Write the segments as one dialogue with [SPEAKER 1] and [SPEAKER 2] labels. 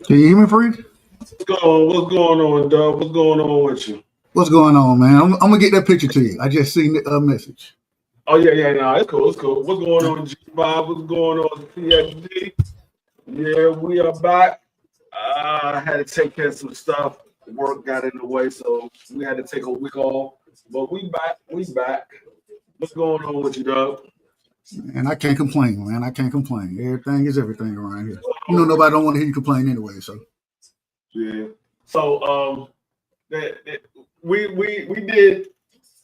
[SPEAKER 1] Can you hear me, Freed?
[SPEAKER 2] What's going on, Doug? What's going on with you?
[SPEAKER 1] What's going on, man? I'm gonna get that picture to you. I just seen a message.
[SPEAKER 2] Oh yeah, no, it's cool. What's going on, G5? What's going on, PXD? Yeah, we are back. I had to take care of some stuff. Work got in the way, so we had to take a week off. But we back. What's going on with you, Doug?
[SPEAKER 1] Man, I can't complain, man. I can't complain. Everything is everything around here. You know, nobody don't want to hear you complain anyway. So
[SPEAKER 2] yeah. So we did we did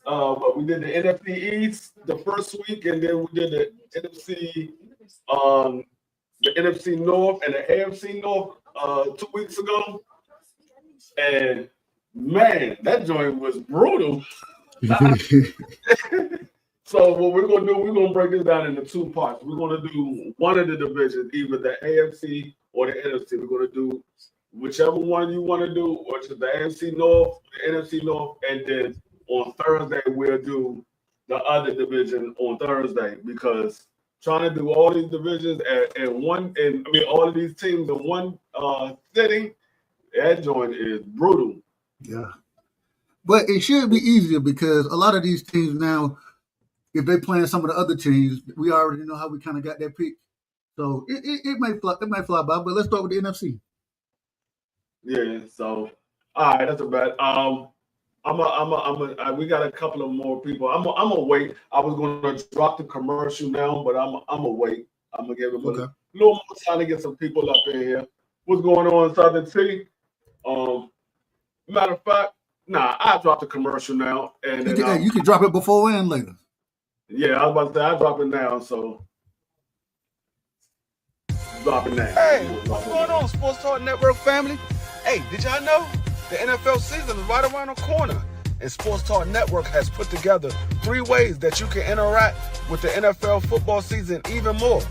[SPEAKER 2] the NFC East the first week, and then we did the NFC North and the AFC North 2 weeks ago. And man, that joint was brutal. So what we're gonna do, we're gonna break this down into two parts. We're gonna do one of the divisions, either the AFC or the NFC. We're gonna do whichever one you want to do, or to the AFC North, the NFC North, and then on Thursday we'll do the other division on Thursday, because trying to do all these divisions all of these teams in one sitting, that joint is brutal.
[SPEAKER 1] Yeah, but it should be easier because a lot of these teams now, if they're playing some of the other teams, we already know how we kind of got that pick. So it might fly by, but let's start with the NFC.
[SPEAKER 2] Yeah. So all right, that's a bet. We got a couple of more people. I'm gonna wait. I was gonna drop the commercial now, but I'm gonna wait. I'm gonna give them a little more time to get some people up in here. What's going on, Southern T? Matter of fact, I'll drop the commercial now, and then,
[SPEAKER 1] you can drop it before and later.
[SPEAKER 2] Yeah, I was about to say I'll drop it now. So drop it now.
[SPEAKER 3] Hey, what's going on, Sports Talk Network family? Hey, did y'all know the NFL season is right around the corner? And Sports Talk Network has put together 3 ways that you can interact with the NFL football season even more.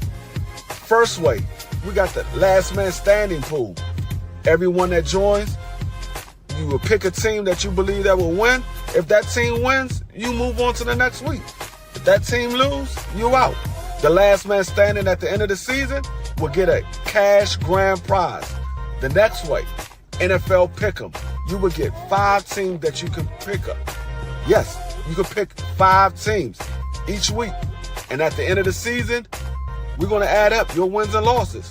[SPEAKER 3] First way, we got the last man standing pool. Everyone that joins, you will pick a team that you believe that will win. If that team wins, you move on to the next week. If that team lose, you out. The last man standing at the end of the season will get a cash grand prize. The next way, NFL Pick'em. You will get 5 teams that you can pick up. Yes, you can pick 5 teams each week. And at the end of the season, we're going to add up your wins and losses.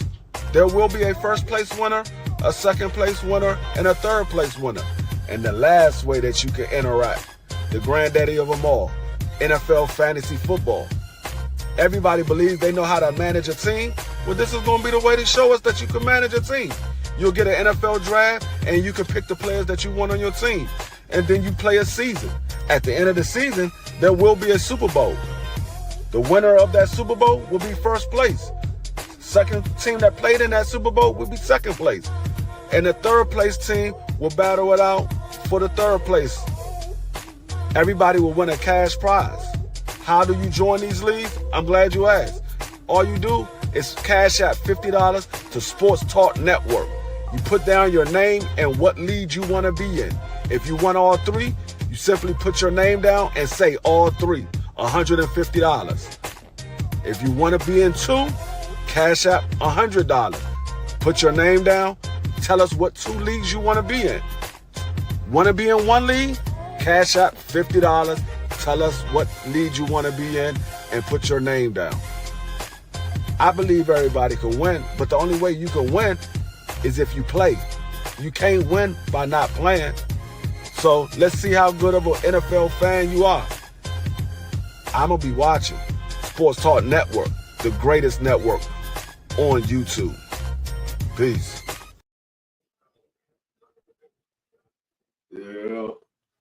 [SPEAKER 3] There will be a first place winner, a second place winner, and a third place winner. And the last way that you can interact, the granddaddy of them all, NFL fantasy football. Everybody believes they know how to manage a team. Well, this is going to be the way to show us that you can manage a team. You'll get an NFL draft, and you can pick the players that you want on your team. And then you play a season. At the end of the season, there will be a Super Bowl. The winner of that Super Bowl will be first place. Second team that played in that Super Bowl will be second place. And the third place team will battle it out for the third place. Everybody will win a cash prize. How do you join these leagues? I'm glad you asked. All you do is cash out $50 to Sports Talk Network. You put down your name and what league you want to be in. If you want all 3, you simply put your name down and say all 3, $150. If you want to be in 2, cash out $100. Put your name down. Tell us what 2 leagues you want to be in. Want to be in 1 league? Cash out $50. Tell us what league you want to be in and put your name down. I believe everybody can win, but the only way you can win is if you play. You can't win by not playing. So let's see how good of an NFL fan you are. I'm going to be watching Sports Talk Network, the greatest network on YouTube. Peace.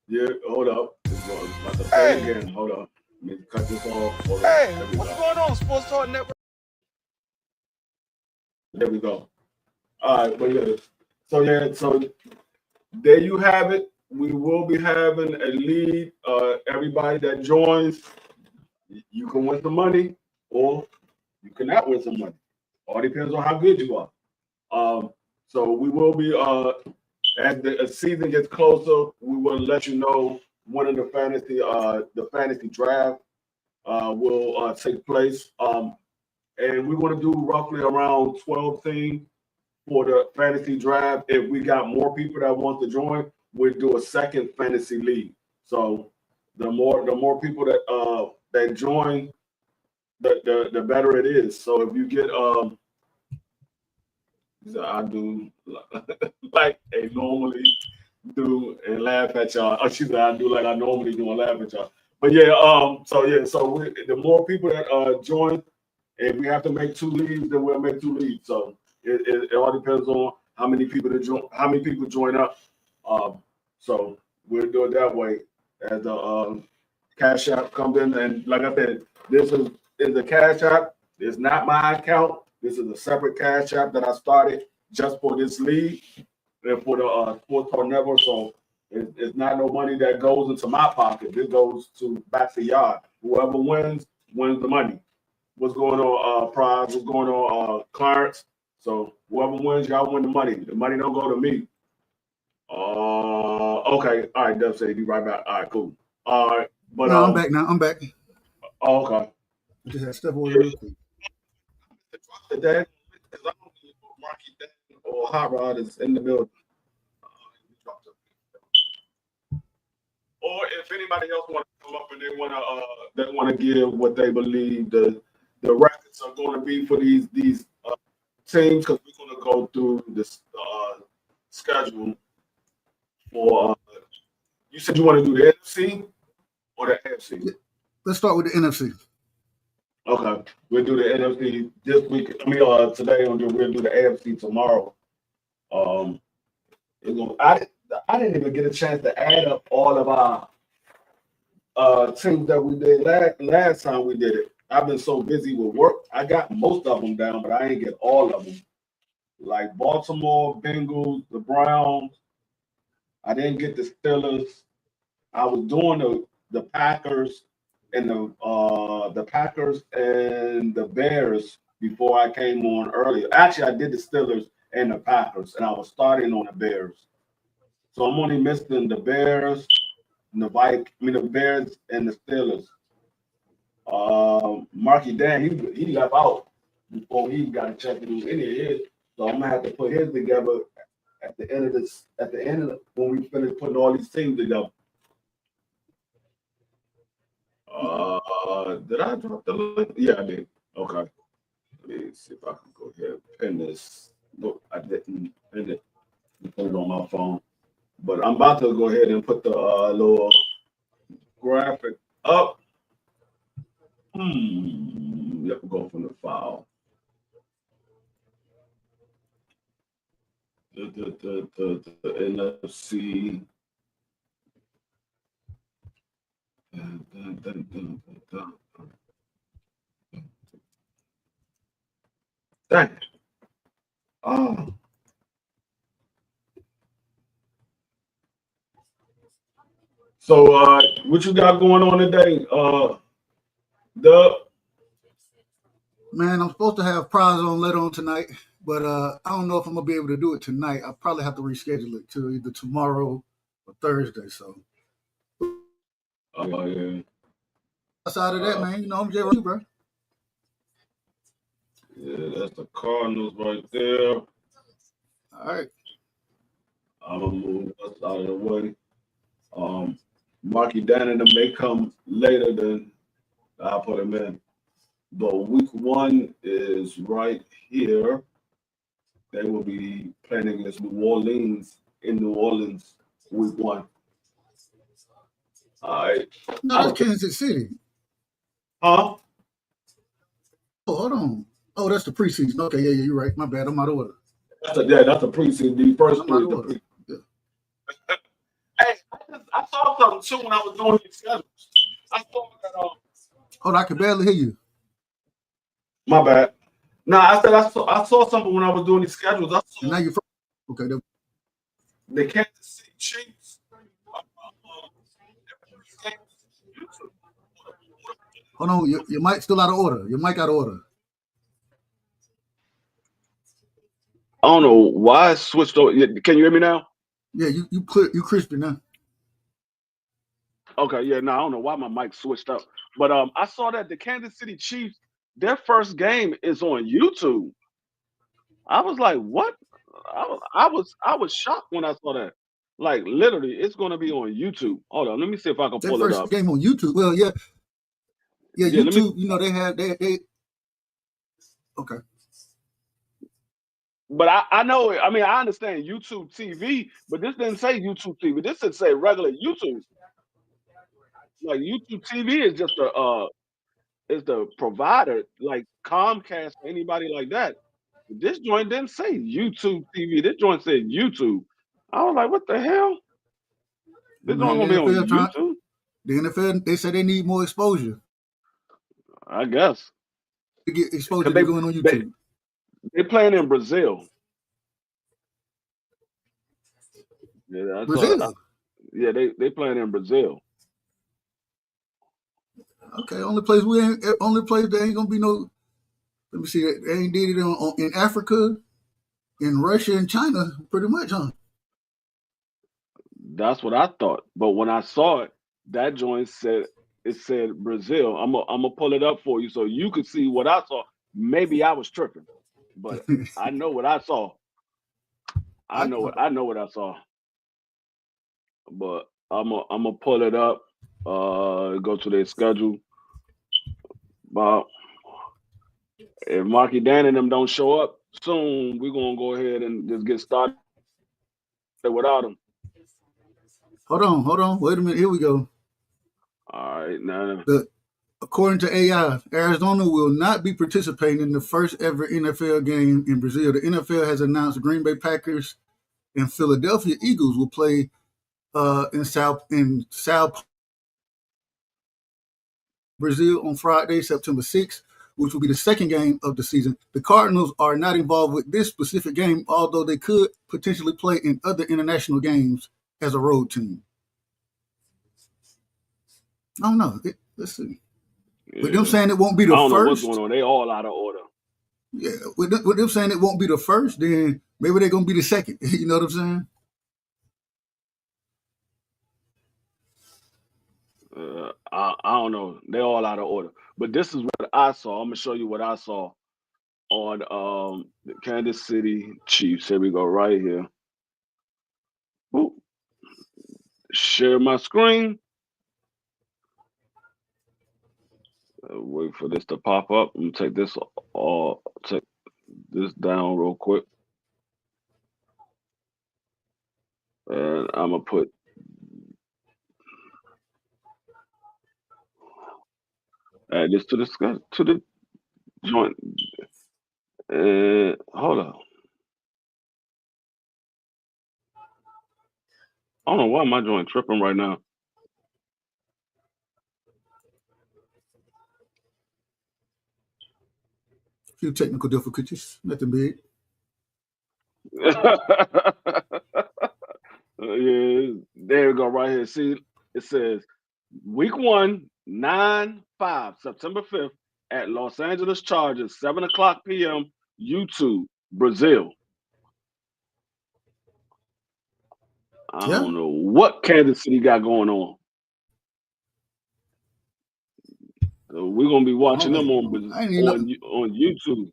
[SPEAKER 2] Yeah, hold up. About to play again. Hold up. Let me cut this off. Hold
[SPEAKER 3] Hey,
[SPEAKER 2] up.
[SPEAKER 3] what's going on, Sports Talk Network?
[SPEAKER 2] There we go. All right, but so there you have it. We will be having a lead. Everybody that joins, you can win some money or you cannot win some money. All depends on how good you are. So we will be as the season gets closer, we will let you know when the fantasy draft will take place. And we want to do roughly around 12 teams for the fantasy draft. If we got more people that want to join, we'll do a second fantasy league. So the more people that join, the better it is. So if you get I do like I normally do and laugh at y'all. Oh, she said I do like I normally do and laugh at y'all. But yeah, so the more people that join, if we have to make 2 leagues, then we'll make 2 leagues. So it all depends on how many people join up. So we'll do it that way as the Cash App comes in. And like I said, this is the Cash App. It's not my account. This is a separate Cash App that I started just for this league and for the Sports Talk Network. So it's not no money that goes into my pocket. This goes back to y'all. Whoever wins the money. What's going on, Prize? What's going on, Clarence? So whoever wins, y'all win the money. The money don't go to me. Okay. All right, Deb said be right back. All right, cool. All right. But
[SPEAKER 1] no, I'm back now. I'm back.
[SPEAKER 2] Oh, okay.
[SPEAKER 1] I just had to step away real quick.
[SPEAKER 2] Because I don't know Marky Dan or Hot Rod is in the building. Or if anybody else want to come up and they want to give what they believe the records are going to be for these teams, because we're going to go through this schedule for. You said you want to do the NFC or the AFC?
[SPEAKER 1] Let's start with the NFC.
[SPEAKER 2] Okay, we'll do the NFC this week. Today we'll do the AFC tomorrow. I didn't even get a chance to add up all of our teams that we did last time we did it. I've been so busy with work. I got most of them down, but I ain't get all of them. Like Baltimore, Bengals, the Browns. I didn't get the Steelers. I was doing the Packers and the Packers and the Bears before I came on earlier. Actually, I did the Steelers and the Packers, and I was starting on the Bears. So I'm only missing the Bears, and the Bears and the Steelers. Marky Dan, he left out before he got a chance to do any of his. So I'm gonna have to put his together at the end of this. At the end of when we finish putting all these teams together. Did I drop the link? Yeah, I did. Okay. Let me see if I can go ahead and pin this. Nope, I didn't pin it. I put it on my phone. But I'm about to go ahead and put the little graphic up. Yep, go from the file. The NFC. Dang. Oh. So what you got going on today? Doug?
[SPEAKER 1] Man, I'm supposed to have prize on later on tonight, but I don't know if I'm gonna be able to do it tonight. I'll probably have to reschedule it to either tomorrow or Thursday. So
[SPEAKER 2] Yeah.
[SPEAKER 1] outside of that, man, I'm just bro.
[SPEAKER 2] Yeah, that's the Cardinals right there.
[SPEAKER 1] All right.
[SPEAKER 2] I'm gonna move us out of the way. Marky Dannon may come later than I'll put him in. But week 1 is right here. They will be playing against New Orleans in New Orleans week 1. All right.
[SPEAKER 1] No, that's Kansas City.
[SPEAKER 2] Huh?
[SPEAKER 1] Oh, hold on. Oh, that's the preseason. Okay, yeah, you're right. My bad. I'm out of order.
[SPEAKER 2] That's the preseason. The first three.
[SPEAKER 1] Yeah.
[SPEAKER 2] Hey, I saw something too when I was doing these schedules. I saw that.
[SPEAKER 1] Hold on, I can barely hear you.
[SPEAKER 2] My bad. No, I said I saw something when I was doing these schedules. I saw
[SPEAKER 1] Now you're okay.
[SPEAKER 2] the Kansas City Chiefs.
[SPEAKER 1] Hold on, your mic still out of order. Your mic out of order.
[SPEAKER 2] I don't know why it switched over. Can you hear me now?
[SPEAKER 1] Yeah, you clear, you crispy now.
[SPEAKER 2] Okay, yeah, no, I don't know why my mic switched up. But I saw that the Kansas City Chiefs, their first game is on YouTube. I was like, what? I was shocked when I saw that. Like literally, it's gonna be on YouTube. Hold on, let me see if I can pull it up.
[SPEAKER 1] Their first game on YouTube. Well, yeah, YouTube. They. Okay.
[SPEAKER 2] But I know. I mean, I understand YouTube TV, but this didn't say YouTube TV. This did say regular YouTube. Like YouTube TV is just is the provider, like Comcast or anybody like that. This joint didn't say YouTube TV. This joint said YouTube. I was like, what the hell? This joint gonna be on YouTube?
[SPEAKER 1] The NFL, they said they need more exposure.
[SPEAKER 2] I guess.
[SPEAKER 1] To get exposure to going on YouTube.
[SPEAKER 2] They playing in Brazil. Yeah,
[SPEAKER 1] Brazil?
[SPEAKER 2] Yeah, they playing in Brazil.
[SPEAKER 1] Okay, only place there ain't gonna be no. Let me see. They ain't did it in Africa, in Russia, and China, pretty much, huh?
[SPEAKER 2] That's what I thought. But when I saw it, that joint said Brazil. I'm gonna pull it up for you so you could see what I saw. Maybe I was tripping, but I know what I saw. I know what I saw. But I'm gonna pull it up. Go to their schedule. But if Marky Dan and them don't show up soon, we're gonna go ahead and just get started without them.
[SPEAKER 1] Hold on. Wait a minute. Here we go.
[SPEAKER 2] All right, now.
[SPEAKER 1] According to AI, Arizona will not be participating in the first ever NFL game in Brazil. The NFL has announced Green Bay Packers and Philadelphia Eagles will play in Sao Brazil on Friday, September 6th, which will be the second game of the season. The Cardinals are not involved with this specific game, although they could potentially play in other international games as a road team. I don't know. Let's see. Yeah. With them saying it won't be the first. I don't know what's
[SPEAKER 2] going on. They all out of order.
[SPEAKER 1] Yeah. With them saying it won't be the first, then maybe they're going to be the second. You know what I'm saying?
[SPEAKER 2] I don't know. They're all out of order. But this is what I saw. I'm gonna show you what I saw on the Kansas City Chiefs. Here we go, right here. Ooh. Share my screen. Wait for this to pop up. I'm gonna take this down real quick. And I'm gonna put add this to the joint. Hold on. I don't know why my joint tripping right now.
[SPEAKER 1] Few technical difficulties, nothing big.
[SPEAKER 2] Yeah, there we go, right here. See, it says week 1, 9/5, September 5th at Los Angeles Chargers, 7:00 p.m. YouTube, Brazil. I don't know what Kansas City got going on. So we're gonna be watching them on YouTube.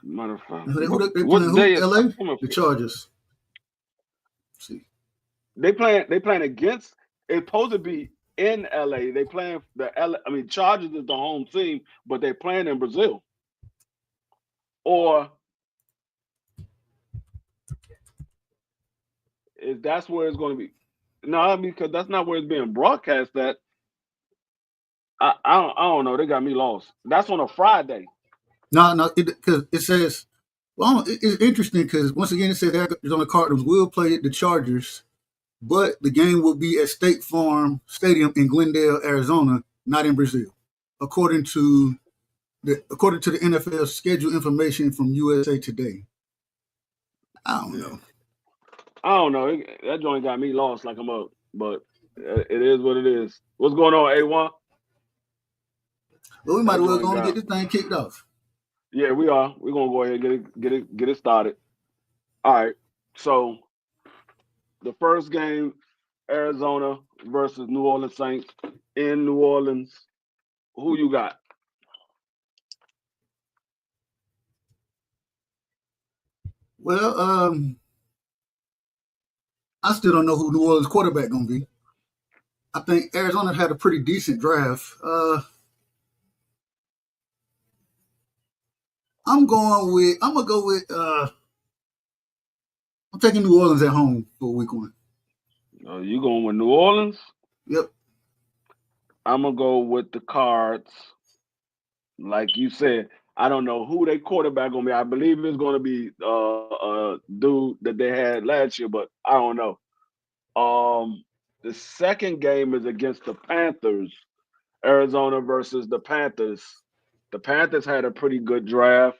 [SPEAKER 2] Matter of fact,
[SPEAKER 1] what day is LA? The Chargers. Let's see,
[SPEAKER 2] they playing against. It's supposed to be in LA. They playing Chargers is the home team, but they're playing in Brazil. Or if that's where it's going to be. No, I mean, because that's not where it's being broadcast at. I don't know. They got me lost. That's on a Friday.
[SPEAKER 1] No, because it says, well, it's interesting because once again it says Arizona Cardinals will play the Chargers, but the game will be at State Farm Stadium in Glendale, Arizona, not in Brazil, according to the NFL schedule information from USA Today. I don't know.
[SPEAKER 2] That joint got me lost like I'm up, but it is what it is. What's going on, A1?
[SPEAKER 1] Well, we might as well go and get this thing kicked off.
[SPEAKER 2] Yeah, we are. We're gonna go ahead and get it started. All right. So the first game, Arizona versus New Orleans Saints in New Orleans. Who you got?
[SPEAKER 1] Well, I still don't know who New Orleans quarterback gonna be. I think Arizona had a pretty decent draft. I'm taking New Orleans at home for week 1.
[SPEAKER 2] You going with New Orleans?
[SPEAKER 1] Yep. I'm
[SPEAKER 2] gonna go with the Cards. Like you said, I don't know who their quarterback gonna be. I believe it's gonna be a dude that they had last year, but I don't know. The second game is against the Panthers. Arizona versus the Panthers. The Panthers had a pretty good draft.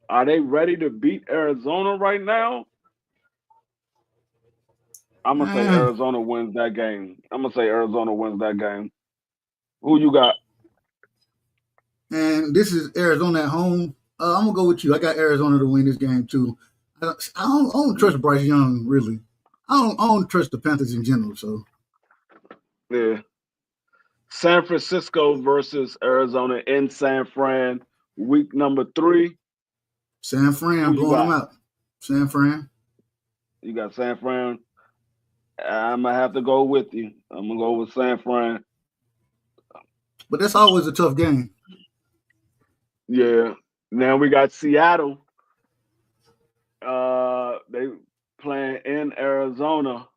[SPEAKER 2] Are they ready to beat Arizona right now? I'm gonna say Arizona wins that game. Who you got?
[SPEAKER 1] And this is Arizona at home. I'm gonna go with you. I got Arizona to win this game too. I don't trust Bryce Young really. I don't trust the Panthers in general. So
[SPEAKER 2] yeah. San Francisco versus Arizona in San Fran, week number 3.
[SPEAKER 1] San Fran blowing them out. San Fran.
[SPEAKER 2] You got San Fran. I'm gonna have to go with you. I'm gonna go with San Fran.
[SPEAKER 1] But that's always a tough game.
[SPEAKER 2] Yeah. Now we got Seattle. They playing in Arizona.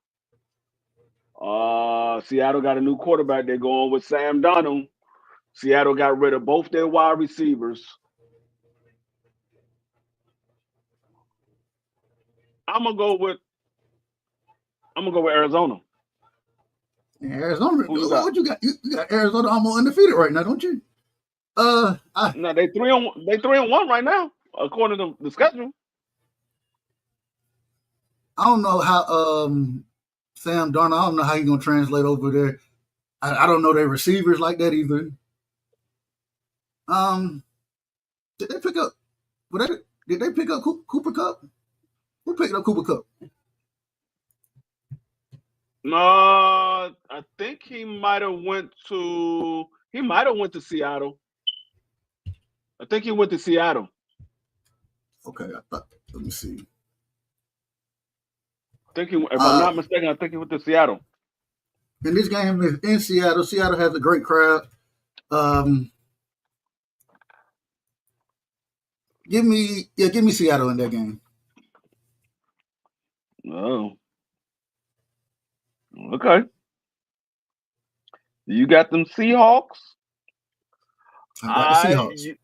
[SPEAKER 2] Seattle got a new quarterback. They're going with Sam Darnold. Seattle got rid of both their wide receivers. I'm gonna go with Arizona.
[SPEAKER 1] Arizona. What you got? You got Arizona almost undefeated right now, don't you?
[SPEAKER 2] No, they 3-1 right now, according to the schedule.
[SPEAKER 1] I don't know how Sam Darnold. I don't know how he's gonna translate over there. I don't know their receivers like that either. Did they pick up? Did they pick up Cooper Kupp? Who picked up Cooper Cup?
[SPEAKER 3] No, I think he might have went to Seattle. I think he went to Seattle.
[SPEAKER 1] Okay, let me see.
[SPEAKER 3] If I'm not mistaken, I think he went to Seattle.
[SPEAKER 1] And this game is in Seattle. Seattle has a great crowd. Give me Seattle in that game.
[SPEAKER 3] Oh. Okay. You got them Seahawks?
[SPEAKER 1] I got the Seahawks.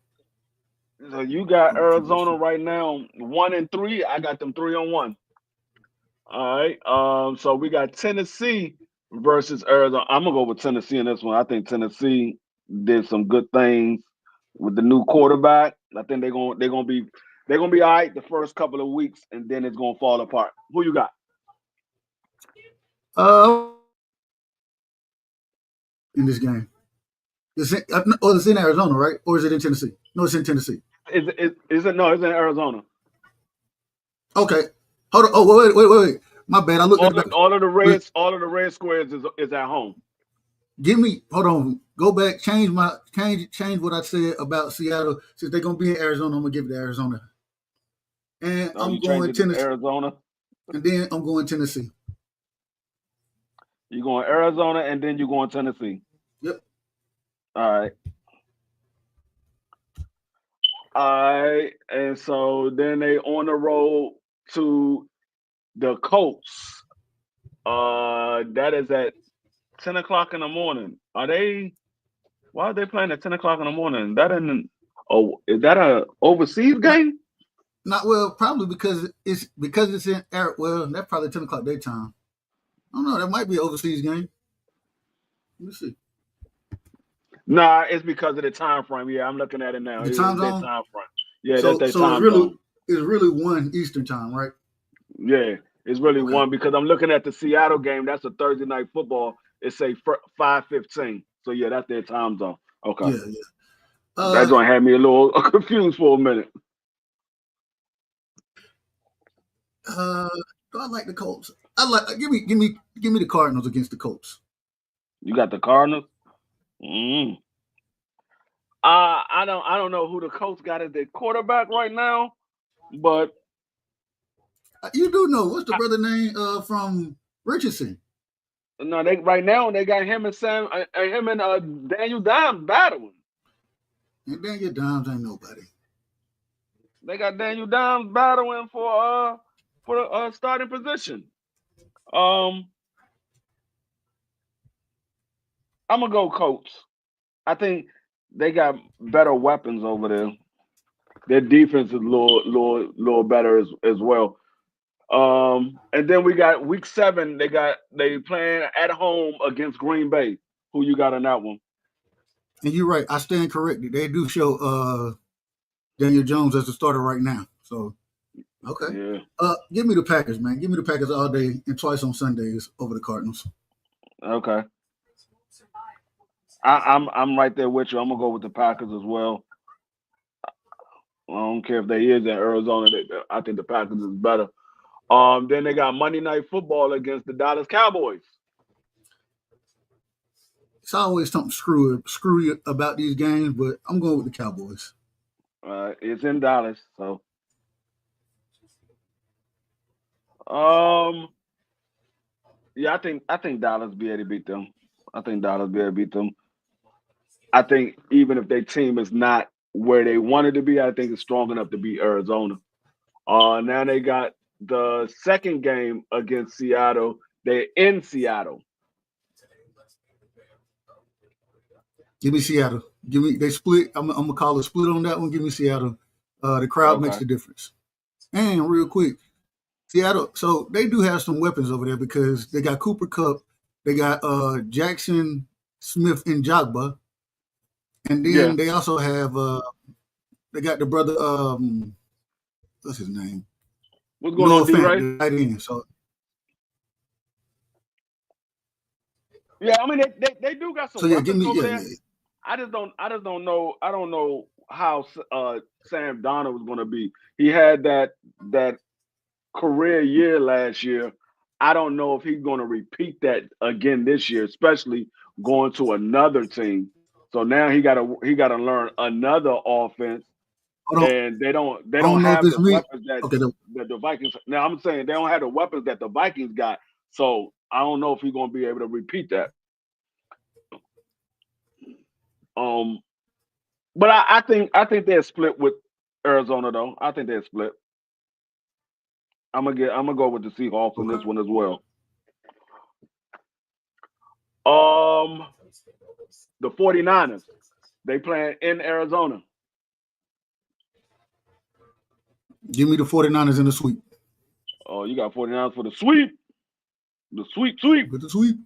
[SPEAKER 3] So you got Arizona right now 1-3. I got them 3-1. All right. So we got Tennessee versus Arizona. I'm gonna go with Tennessee in this one. I think Tennessee did some good things with the new quarterback. I think they're gonna be all right the first couple of weeks, and then it's gonna fall apart. Who you got?
[SPEAKER 1] In this game, it's in Arizona, right? Or is it in Tennessee? No, it's in Tennessee.
[SPEAKER 3] Is it? No, it's in Arizona.
[SPEAKER 1] Okay, hold on. Oh, wait. My bad. I looked at
[SPEAKER 3] all of the red squares is at home.
[SPEAKER 1] Hold on. Go back. Change what I said about Seattle. Since they're gonna be in Arizona, I'm gonna give it to Arizona. And I'm going Tennessee.
[SPEAKER 3] Arizona.
[SPEAKER 1] And then I'm going Tennessee.
[SPEAKER 3] You're going Arizona, and then you're going Tennessee.
[SPEAKER 1] Yep.
[SPEAKER 3] All right. And so then they on the road to the Colts. That is at 10 o'clock in the morning. Why are they playing at 10 o'clock in the morning? Is that a overseas game?
[SPEAKER 1] Probably because it's in that's probably 10 o'clock daytime. I don't know. That might be an overseas game. Let me see.
[SPEAKER 3] Nah, it's because of the time frame. Yeah, I'm looking at it now.
[SPEAKER 1] The time zone?
[SPEAKER 3] Time frame. Yeah, that's their time
[SPEAKER 1] zone. It's really 1 Eastern time, right?
[SPEAKER 3] Yeah, it's really 1 because I'm looking at the Seattle game. That's a Thursday night football. It's a 5:15. So yeah, that's their time zone. Okay.
[SPEAKER 1] Yeah.
[SPEAKER 3] That joint had me a little confused for a minute.
[SPEAKER 1] Do I like the Colts? Give me the Cardinals against the Colts.
[SPEAKER 3] You got the Cardinals? I don't know who the Colts got as their quarterback right now, but
[SPEAKER 1] you do know what's the brother name from Richardson?
[SPEAKER 3] No, they got him and Daniel Dimes battling.
[SPEAKER 1] And Daniel Dimes ain't nobody.
[SPEAKER 3] They got Daniel Dimes battling for a starting position. I'm gonna go Colts. I think they got better weapons over there. Their defense is a little better as well. And then we got week 7. They playing at home against Green Bay. Who you got on that one?
[SPEAKER 1] And you're right. I stand corrected. They do show Daniel Jones as the starter right now. So okay.
[SPEAKER 3] Yeah.
[SPEAKER 1] Give me the Packers, man. Give me the Packers all day and twice on Sundays over the Cardinals.
[SPEAKER 3] Okay. I'm right there with you. I'm gonna go with the Packers as well. I don't care if they is in Arizona. I think the Packers is better. Then they got Monday Night Football against the Dallas Cowboys.
[SPEAKER 1] It's always something screwy about these games, but I'm going with the Cowboys.
[SPEAKER 3] It's in Dallas, so. Yeah, I think Dallas be able to beat them. I think even if their team is not where they wanted to be, I think it's strong enough to beat Arizona. Now they got the second game against Seattle. They're in Seattle.
[SPEAKER 1] Give me Seattle. They split. I'm gonna call a split on that one. Give me Seattle. The crowd makes the difference. And real quick, Seattle. So they do have some weapons over there because they got Cooper Kupp, they got Jackson Smith and Jagba, and then they also have they got the brother. What's his name?
[SPEAKER 3] What's going on, D-Ray?
[SPEAKER 1] Right in. So
[SPEAKER 3] yeah, I mean they do got some.
[SPEAKER 1] So yeah, give me
[SPEAKER 3] there. I just don't know. I don't know how Sam Darnold was going to be. He had that
[SPEAKER 2] career year last year. I don't know if he's going to repeat that again this year, especially going to another team. So now he got to learn another offense, and they don't
[SPEAKER 1] I don't know if
[SPEAKER 2] have
[SPEAKER 1] it's
[SPEAKER 2] the
[SPEAKER 1] me.
[SPEAKER 2] weapons that the Vikings. Now I'm saying they don't have the weapons that the Vikings got. So I don't know if he's going to be able to repeat that. But I think they're split with Arizona though. I think they're split. I'm gonna go with the Seahawks on this one as well. The 49ers. They playing in Arizona.
[SPEAKER 1] Give me the 49ers in the sweep.
[SPEAKER 2] Oh, you got 49ers for the sweep. The sweep.
[SPEAKER 1] With the sweep.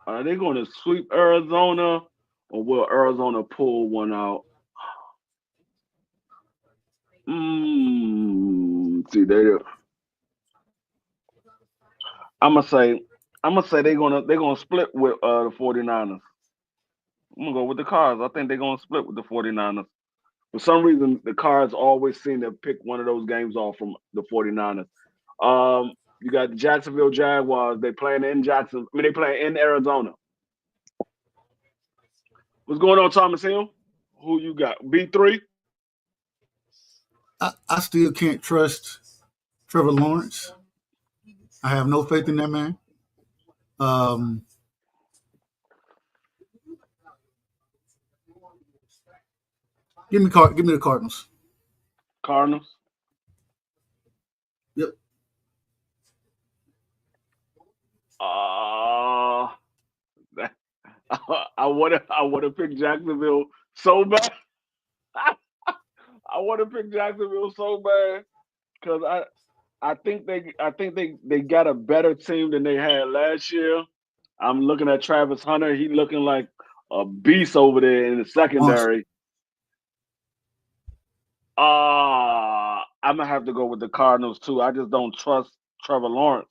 [SPEAKER 2] Are they going to sweep Arizona, or will Arizona pull one out? See, I'm gonna say they're gonna split with the 49ers. I'm gonna go with the Cards. I think they're gonna split with the 49ers. For some reason, the Cards always seem to pick one of those games off from the 49ers. You got the Jacksonville Jaguars. They playing in they playing in Arizona. What's going on, Thomas Hill? Who you got? B3?
[SPEAKER 1] I still can't trust Trevor Lawrence. I have no faith in that man. Give me the Cardinals.
[SPEAKER 2] Cardinals?
[SPEAKER 1] Yep.
[SPEAKER 2] I want to pick Jacksonville so bad. I want to pick Jacksonville so bad because I think they got a better team than they had last year. I'm looking at Travis Hunter. He looking like a beast over there in the secondary. I'm gonna have to go with the Cardinals too. I just don't trust Trevor Lawrence.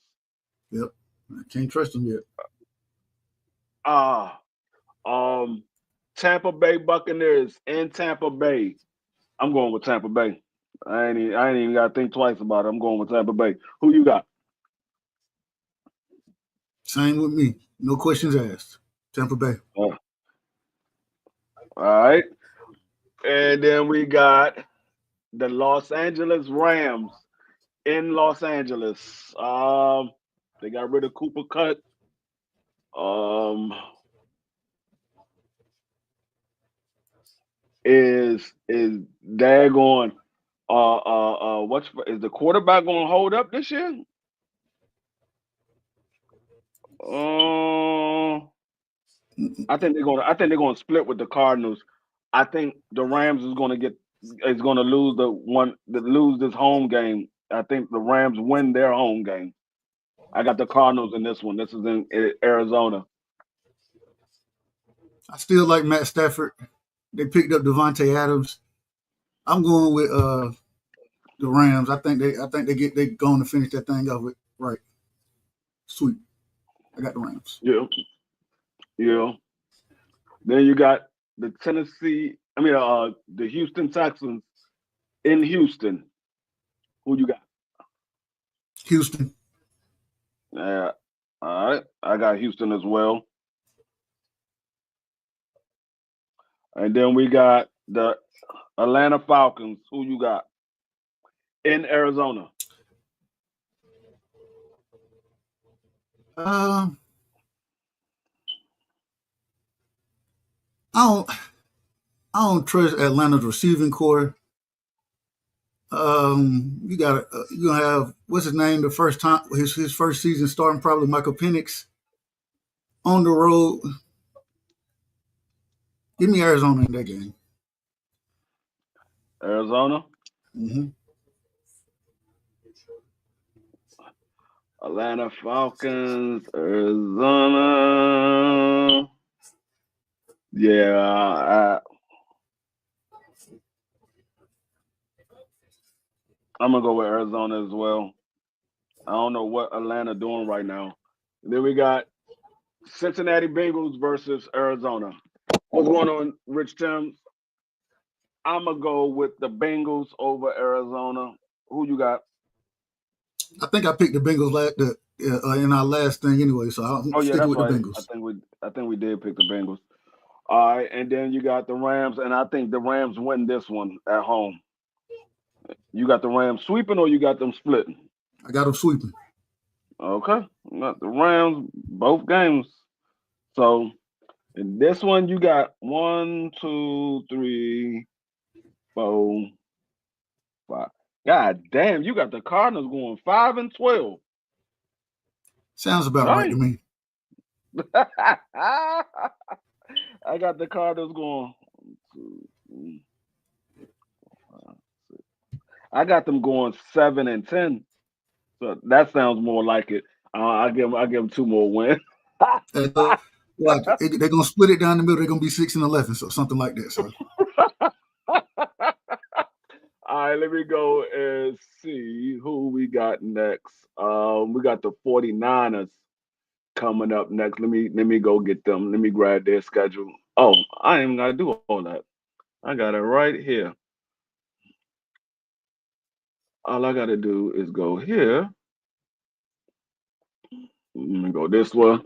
[SPEAKER 1] Yep, I can't trust him yet.
[SPEAKER 2] Tampa Bay Buccaneers in Tampa Bay. I'm going with Tampa Bay. I ain't even got to think twice about it. I'm going with Tampa Bay. Who you got?
[SPEAKER 1] Same with me. No questions asked. Tampa Bay.
[SPEAKER 2] All right. And then we got the Los Angeles Rams in Los Angeles. They got rid of Cooper Kupp. Is daggone is the quarterback going to hold up this year? I think they're going to split with the Cardinals. I think the Rams is going to lose this home game. I think the Rams win their home game. I got the Cardinals in this one. This is in Arizona.
[SPEAKER 1] I still like Matt Stafford. They picked up Devontae Adams. I'm going with the Rams. I think they're going to finish that thing off with right. Sweet. I got the Rams.
[SPEAKER 2] Yeah. Then you got the the Houston Texans in Houston. Who you got?
[SPEAKER 1] Houston.
[SPEAKER 2] Yeah. All right. I got Houston as well. And then we got the Atlanta Falcons. Who you got? In Arizona.
[SPEAKER 1] I don't trust Atlanta's receiving core. You gonna have what's his name the first time his first season starting probably Michael Penix on the road. Give me Arizona in that game.
[SPEAKER 2] Arizona.
[SPEAKER 1] Mm-hmm.
[SPEAKER 2] Atlanta Falcons, Arizona. Yeah, I'm gonna go with Arizona as well. I don't know what Atlanta doing right now. And then we got Cincinnati Bengals versus Arizona. What's going on, Rich Timms? I'm going to go with the Bengals over Arizona. Who you got?
[SPEAKER 1] I think I picked the Bengals in our last thing anyway, so I'm sticking with the Bengals.
[SPEAKER 2] I think we did pick the Bengals. All right, and then you got the Rams, and I think the Rams win this one at home. You got the Rams sweeping or you got them splitting?
[SPEAKER 1] I got them sweeping.
[SPEAKER 2] Okay. Got the Rams, both games. So in this one, you got 1, 2, 3, 4, 5. God damn, you got the Cardinals going 5-12.
[SPEAKER 1] Sounds about right to me.
[SPEAKER 2] I got the Cardinals going 1, 2, 3, 4, 5, 6. I got them going 7-10. So that sounds more like it. I give them 2 more wins.
[SPEAKER 1] They're gonna split it down the middle. They're gonna be 6-11, so something like that. So.
[SPEAKER 2] All right, let me go and see who we got next. We got the 49ers coming up next. Let me go get them. Let me grab their schedule. Oh, I ain't even gotta do all that. I got it right here. All I gotta do is go here. Let me go this way.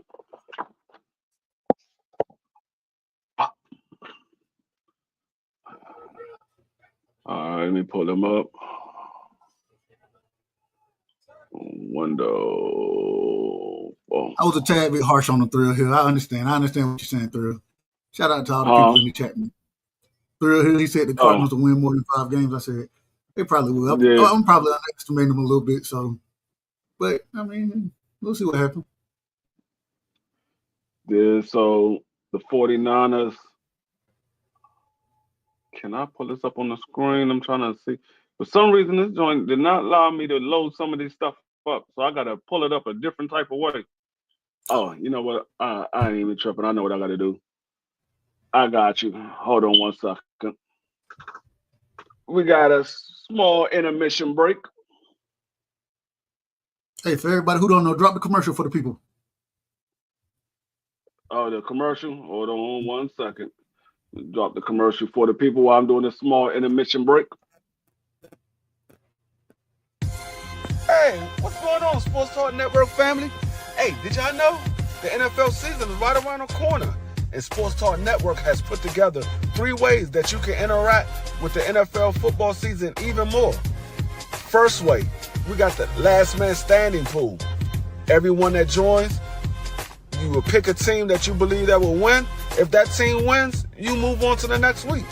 [SPEAKER 2] All right, let me pull them up. Window. Oh.
[SPEAKER 1] I was a tad bit harsh on the Thrill Hill. I understand what you're saying, Thrill. Shout out to all the people in the chat. Thrill Hill, he said the Cardinals will win more than 5 games. I said they probably will. I'm probably underestimating them a little bit. So, but I mean, we'll see what happens.
[SPEAKER 2] Yeah, so the 49ers. Can I pull this up on the screen? I'm trying to see. For some reason, this joint did not allow me to load some of this stuff up. So I got to pull it up a different type of way. Oh, you know what? I ain't even tripping. I know what I got to do. I got you. Hold on 1 second. We got a small intermission break.
[SPEAKER 1] Hey, for everybody who don't know, drop the commercial for the people.
[SPEAKER 2] Oh, the commercial? Hold on 1 second. Drop the commercial for the people while I'm doing a small intermission break.
[SPEAKER 3] Hey, what's going on, Sports Talk Network family? Hey, did y'all know the NFL season is right around the corner? And Sports Talk Network has put together 3 ways that you can interact with the NFL football season even more. First way, we got the last man standing pool. Everyone that joins, you will pick a team that you believe that will win. If that team wins, you move on to the next week.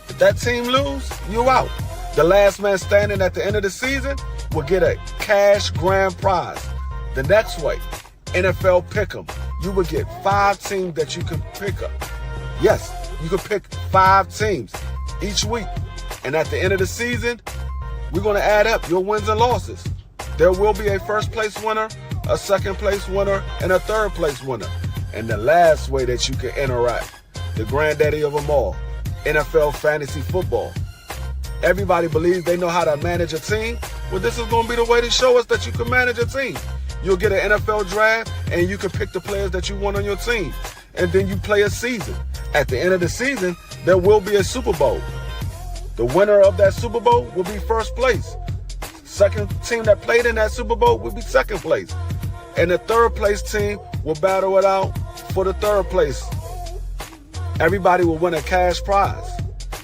[SPEAKER 3] If that team lose, you out. The last man standing at the end of the season will get a cash grand prize. The next way, NFL Pick'em. You will get 5 teams that you can pick up. Yes, you can pick 5 teams each week. And at the end of the season, we're going to add up your wins and losses. There will be a first place winner, a second place winner, and a third place winner. And the last way that you can interact, the granddaddy of them all, NFL fantasy football. Everybody believes they know how to manage a team. Well, this is going to be the way to show us that you can manage a team. You'll get an NFL draft, and you can pick the players that you want on your team. And then you play a season. At the end of the season, there will be a Super Bowl. The winner of that Super Bowl will be first place. Second team that played in that Super Bowl will be second place. And the third place team will battle it out for the third place. Everybody will win a cash prize.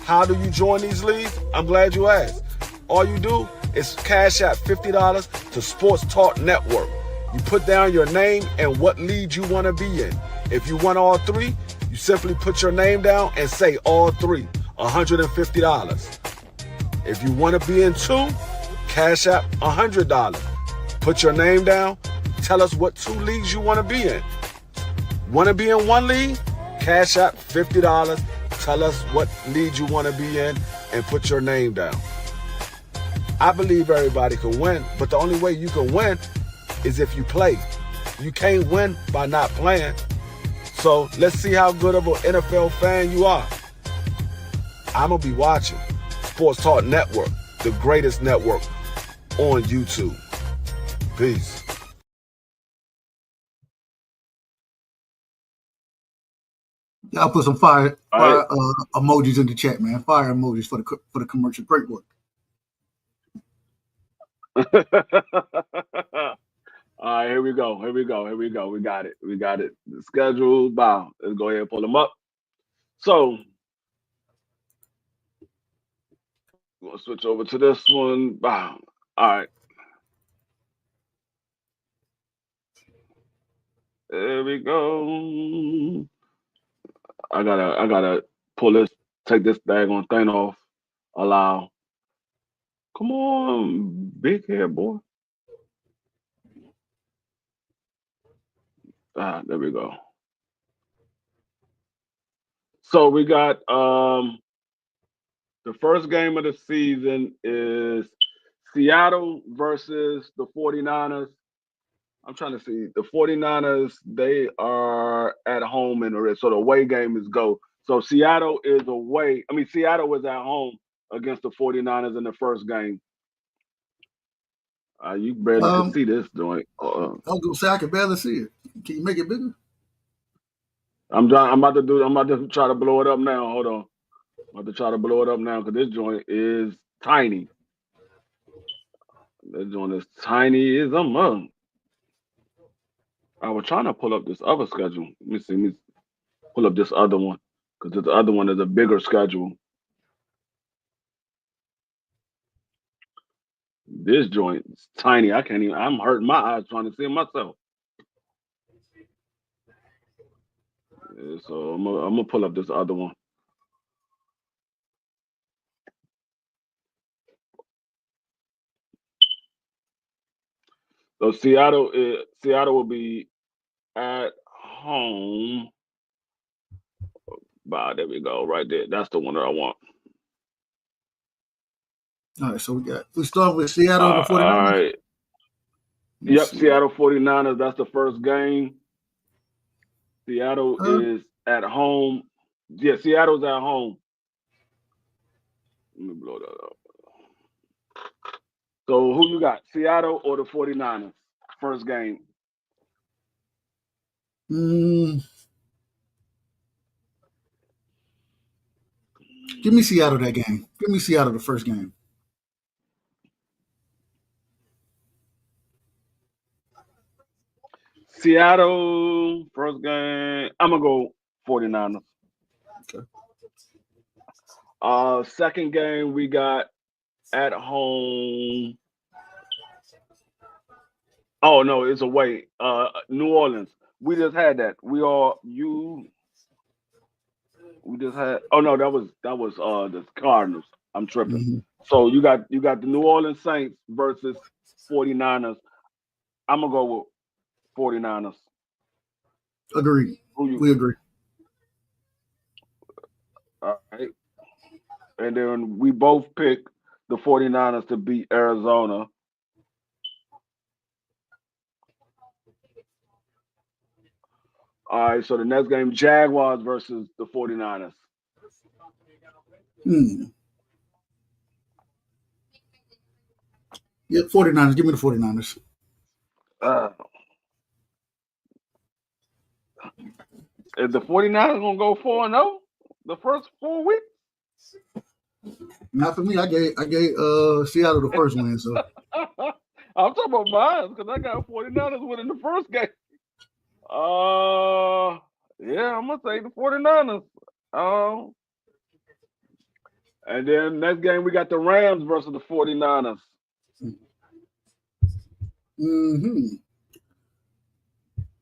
[SPEAKER 3] How do you join these leagues? I'm glad you asked. All you do is cash out $50 to Sports Talk Network. You put down your name and what league you want to be in. If you want all 3, you simply put your name down and say all 3, $150. If you want to be in 2, cash out $100. Put your name down. Tell us what 2 leagues you want to be in. Want to be in 1 league? Cash out $50. Tell us what league you want to be in and put your name down. I believe everybody can win, but the only way you can win is if you play. You can't win by not playing. So let's see how good of an NFL fan you are. I'm going to be watching Sports Talk Network, the greatest network on YouTube. Peace.
[SPEAKER 1] Y'all put some fire
[SPEAKER 2] All right.
[SPEAKER 1] emojis in the chat, man. Fire emojis for the commercial. Great work.
[SPEAKER 2] All right, here we go. We got it. The schedule. Bow. Let's go ahead and pull them up. So we're gonna switch over to this one. Bow. All right. There we go. I gotta pull this, take this daggone thing off. Allow. Come on, big head boy. There we go. So we got the first game of the season is Seattle versus the 49ers. I'm trying to see. The 49ers, they are at home so the away game is go. So Seattle is away. Seattle was at home against the 49ers in the first game. You barely can see this joint.
[SPEAKER 1] I was gonna say I can barely see it. Can you make it bigger?
[SPEAKER 2] I'm about to try to blow it up now. Hold on. I'm about to try to blow it up now because this joint is tiny. This joint is tiny as a mug. I was trying to pull up this other schedule. Let me pull up this other one because this other one is a bigger schedule. This joint is tiny. I can't even. I'm hurting my eyes trying to see it myself. Yeah, so I'm gonna pull up this other one. So Seattle will be at home. Wow, there we go, right there. That's the one that I want.
[SPEAKER 1] All right, so we start with Seattle and the 49ers.
[SPEAKER 2] All right. Yep, Seattle 49ers. That's the first game. Seattle is at home. Yeah, Seattle's at home. Let me blow that up. So who you got? Seattle or the 49ers? First game.
[SPEAKER 1] Give me Seattle that game. Give me Seattle the first game.
[SPEAKER 2] Seattle, first game. I'm going to go 49ers. Okay. Second game, we got at home. Oh, no, it's away. New Orleans. We just had that. We just had. Oh no, that was the Cardinals. I'm tripping. Mm-hmm. So you got the New Orleans Saints versus 49ers. I'm gonna go with 49ers.
[SPEAKER 1] Agreed. We agree.
[SPEAKER 2] All right. And then we both pick the 49ers to beat Arizona. All right, so the next game, Jaguars versus the 49ers.
[SPEAKER 1] Yeah, 49ers. Give me the 49ers.
[SPEAKER 2] Is the 49ers going to go 4-0 the first 4 weeks?
[SPEAKER 1] Not for me. I gave Seattle the first win. So
[SPEAKER 2] I'm talking about mine because I got 49ers winning the first game. Yeah, I'm gonna take the 49ers. And then next game we got the Rams versus the 49ers.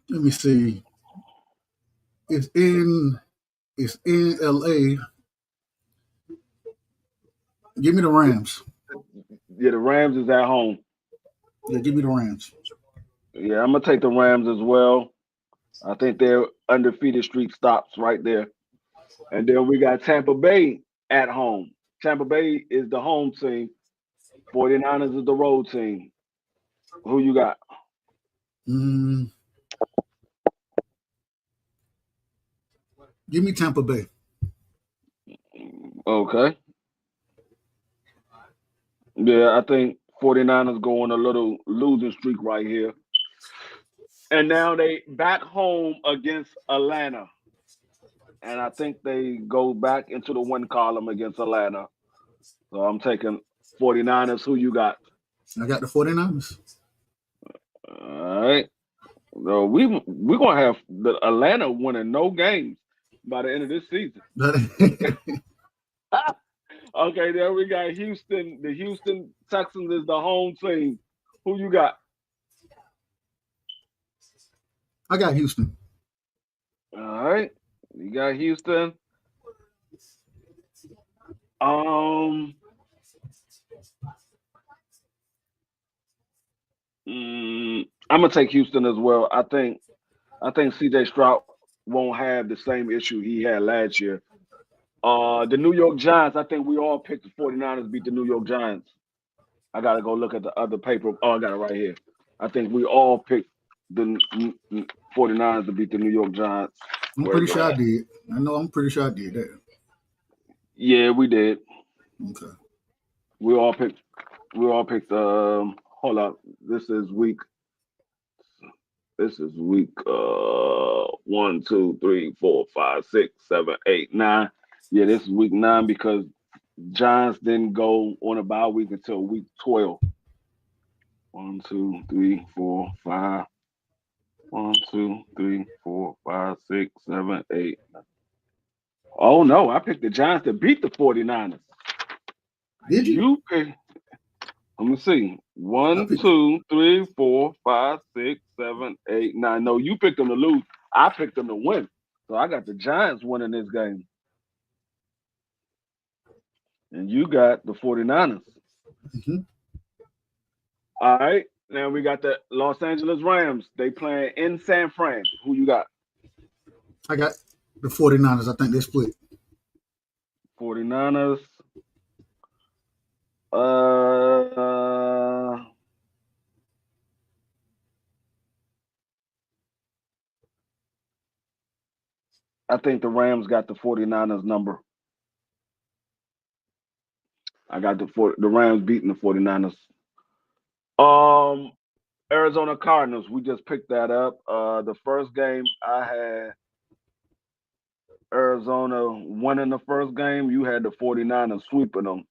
[SPEAKER 1] Let me see. It's in LA. Give me the Rams.
[SPEAKER 2] Yeah, the Rams is at home.
[SPEAKER 1] Yeah, give me the Rams.
[SPEAKER 2] Yeah, I'm gonna take the Rams as well. I think their undefeated streak stops right there. And then we got Tampa Bay at home. Tampa Bay is the home team. 49ers is the road team. Who you got?
[SPEAKER 1] Give me Tampa Bay.
[SPEAKER 2] Okay. Yeah, I think 49ers go on a little losing streak right here. And now they back home against Atlanta. And I think they go back into the win column against Atlanta. So I'm taking 49ers. Who you got?
[SPEAKER 1] I got the 49ers.
[SPEAKER 2] All right. So we're gonna have the Atlanta winning no games by the end of this season. Okay, there we got Houston. The Houston Texans is the home team. Who you got?
[SPEAKER 1] I got Houston.
[SPEAKER 2] All right, you got Houston. I'm gonna take Houston as well. I think CJ Stroud won't have the same issue he had last year. The New York Giants, I think we all picked the 49ers beat the New York Giants. I gotta go look at the other paper. Oh, I got it right here. I think we all picked the 49ers to beat the New York Giants.
[SPEAKER 1] I'm pretty sure I did. I'm pretty sure I did that.
[SPEAKER 2] Yeah, we did.
[SPEAKER 1] Okay.
[SPEAKER 2] We all picked hold up. This is week 1, 2, 3, 4, 5, 6, 7, 8, 9. Yeah, this is week 9 because Giants didn't go on a bye week until week 12. 1, 2, 3, 4, 5. 1, 2, 3, 4, 5, 6, 7, 8. Oh no, I picked the Giants to beat the 49ers.
[SPEAKER 1] Did you?
[SPEAKER 2] Let me see. 1, 2, 3, 4, 5, 6, 7, 8, 9. No, you picked them to lose. I picked them to win. So I got the Giants winning this game. And you got the 49ers.
[SPEAKER 1] Mm-hmm.
[SPEAKER 2] All right. Now we got the Los Angeles Rams. They playing in San Fran. Who you got?
[SPEAKER 1] I got the 49ers. I think they split.
[SPEAKER 2] 49ers. I think the Rams got the 49ers number. I got the Rams beating the 49ers. Arizona Cardinals. We just picked that up. The first game I had Arizona winning the first game. You had the 49ers sweeping them.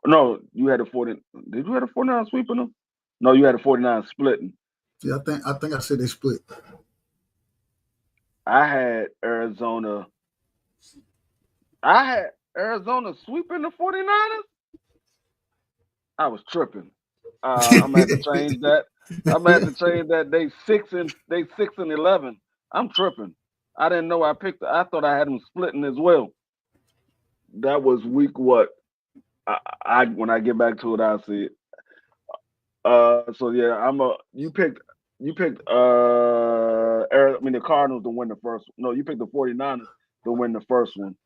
[SPEAKER 2] No, you had the 40. Did you have the 49ers sweeping them? No, you had the 49ers splitting.
[SPEAKER 1] Yeah, I think I said they split.
[SPEAKER 2] I had Arizona sweeping the 49ers. I was tripping. I'm gonna have to change that. I'm gonna have to change that. They 6 and 11. I'm tripping. I didn't know I thought I had them splitting as well. That was week what? When I get back to it, I'll see it. So yeah, you picked the Cardinals to win the first. No, you picked the 49ers to win the first one.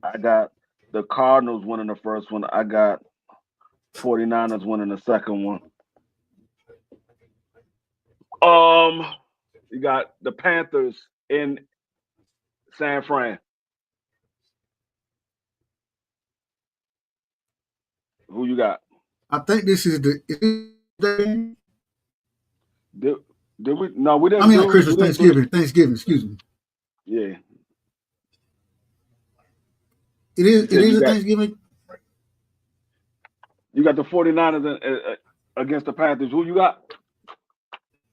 [SPEAKER 2] I got the Cardinals winning the first one. I got 49ers winning the second one. You got the Panthers in San Fran. Who you got?
[SPEAKER 1] I think this is the game.
[SPEAKER 2] Did we? No, we didn't.
[SPEAKER 1] I mean, Christmas, Thanksgiving. Excuse me.
[SPEAKER 2] Yeah.
[SPEAKER 1] It is a Thanksgiving.
[SPEAKER 2] You got the 49ers against the Panthers. Who you got?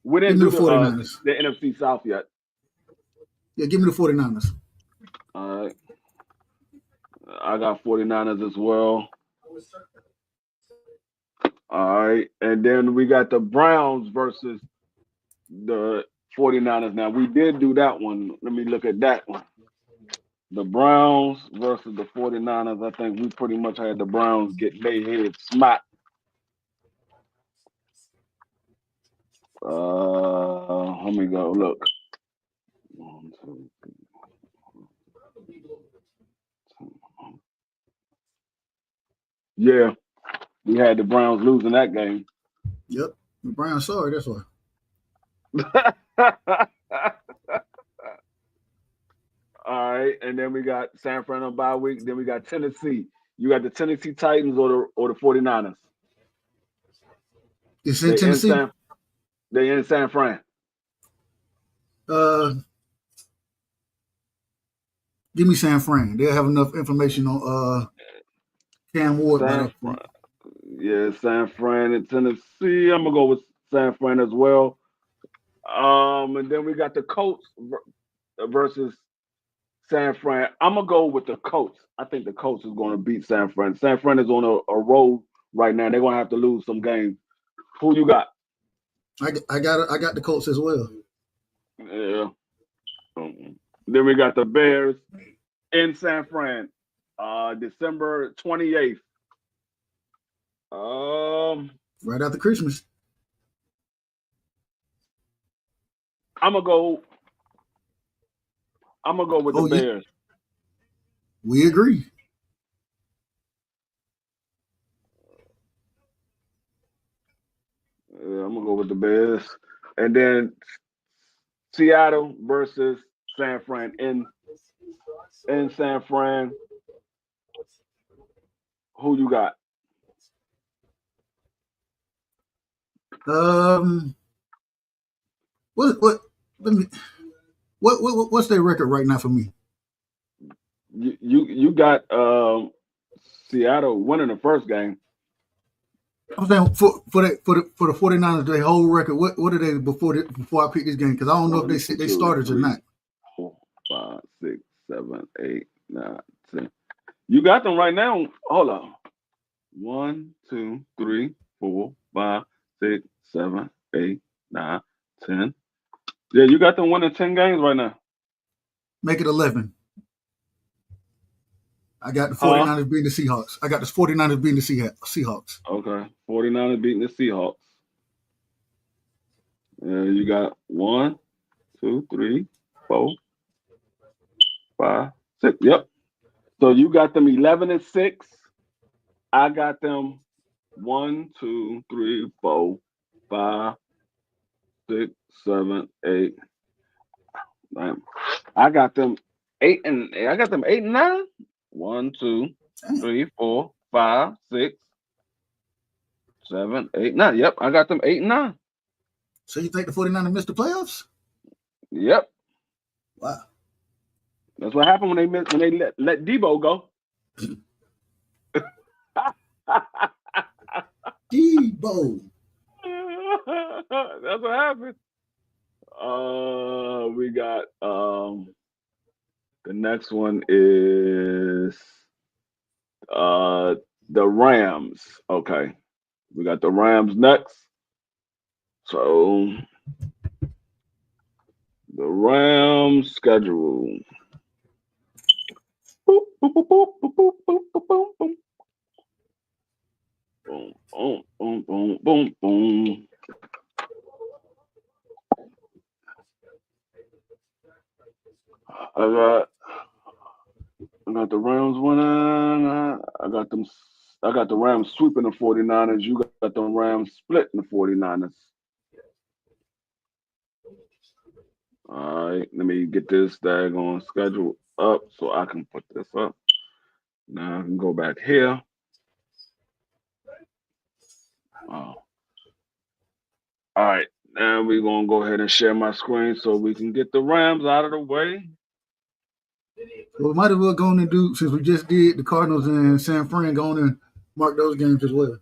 [SPEAKER 2] We didn't do the 49ers. The NFC South yet.
[SPEAKER 1] Yeah, give me the 49ers.
[SPEAKER 2] All right. I got 49ers as well. All right. And then we got the Browns versus the 49ers. Now, we did do that one. Let me look at that one. The Browns versus the 49ers. I think we pretty much had the Browns get their heads smacked. Let me go look. 1, 2, 3, 4. Yeah, we had the Browns losing that game.
[SPEAKER 1] Yep, the Browns sorry, that's why.
[SPEAKER 2] All right, and then we got San Fran on bye week. Then we got Tennessee. You got the Tennessee Titans or the 49ers.
[SPEAKER 1] It's in Tennessee.
[SPEAKER 2] They in San Fran.
[SPEAKER 1] Give me San Fran. They'll have enough information on Cam Ward by that point.
[SPEAKER 2] Yeah, San Fran and Tennessee. I'm gonna go with San Fran as well. And then we got the Colts versus San Fran. I'm gonna go with the Colts. I think the Colts is gonna beat San Fran. San Fran is on a roll right now. They're gonna have to lose some games. Who you got?
[SPEAKER 1] I got the Colts as well.
[SPEAKER 2] Yeah. Then we got the Bears in San Fran, December 28th.
[SPEAKER 1] Right after Christmas.
[SPEAKER 2] I'm gonna go with the Bears.
[SPEAKER 1] We agree.
[SPEAKER 2] Yeah, I'm gonna go with the Bears, and then Seattle versus San Fran in San Fran. Who you got?
[SPEAKER 1] What's their record right now for me?
[SPEAKER 2] You got Seattle winning the first game.
[SPEAKER 1] I'm saying for the 49ers, their whole record. What are they before I pick this game? Because I don't know if they started or not.
[SPEAKER 2] 4, 5, 6, 7, 8, 9, 10. You got them right now. Hold on. 1, 2, 3, 4, 5, 6, 7, 8, 9, 10. Yeah, you got them winning 10 games right now.
[SPEAKER 1] Make it 11. I got the 49ers beating the Seahawks. I got the 49ers beating the Seahawks.
[SPEAKER 2] Okay. 49ers beating the Seahawks. You got 1, 2, 3, 4, 5, 6. Yep. So you got them 11-6. I got them 1, 2, 3, 4, 5, 6, 7, 8. 9. I got them 8 and 9. 1, 2, 3, 4, 5, 6, 7, 8, 9. Yep, I got them 8 and 9.
[SPEAKER 1] So you think the 49ers missed the playoffs?
[SPEAKER 2] Yep.
[SPEAKER 1] Wow.
[SPEAKER 2] That's what happened when they let Debo go.
[SPEAKER 1] Debo.
[SPEAKER 2] That's what happened. We got the next one is the Rams. Okay. We got the Rams next. So the Rams schedule. Boop, boop, boop, boop, boop, boop, boop, boop, boop. Boom, boom, boom, boom, boom, boom. I got the Rams winning. I got the Rams sweeping the 49ers. You got the Rams splitting the 49ers. All right, let me get this daggone schedule up so I can put this up. Now I can go back here. Oh. All right, now we're going to go ahead and share my screen so we can get the Rams out of the way.
[SPEAKER 1] Well, we might as well go on and do, since we just did the Cardinals and San Fran, go on and mark those games as well.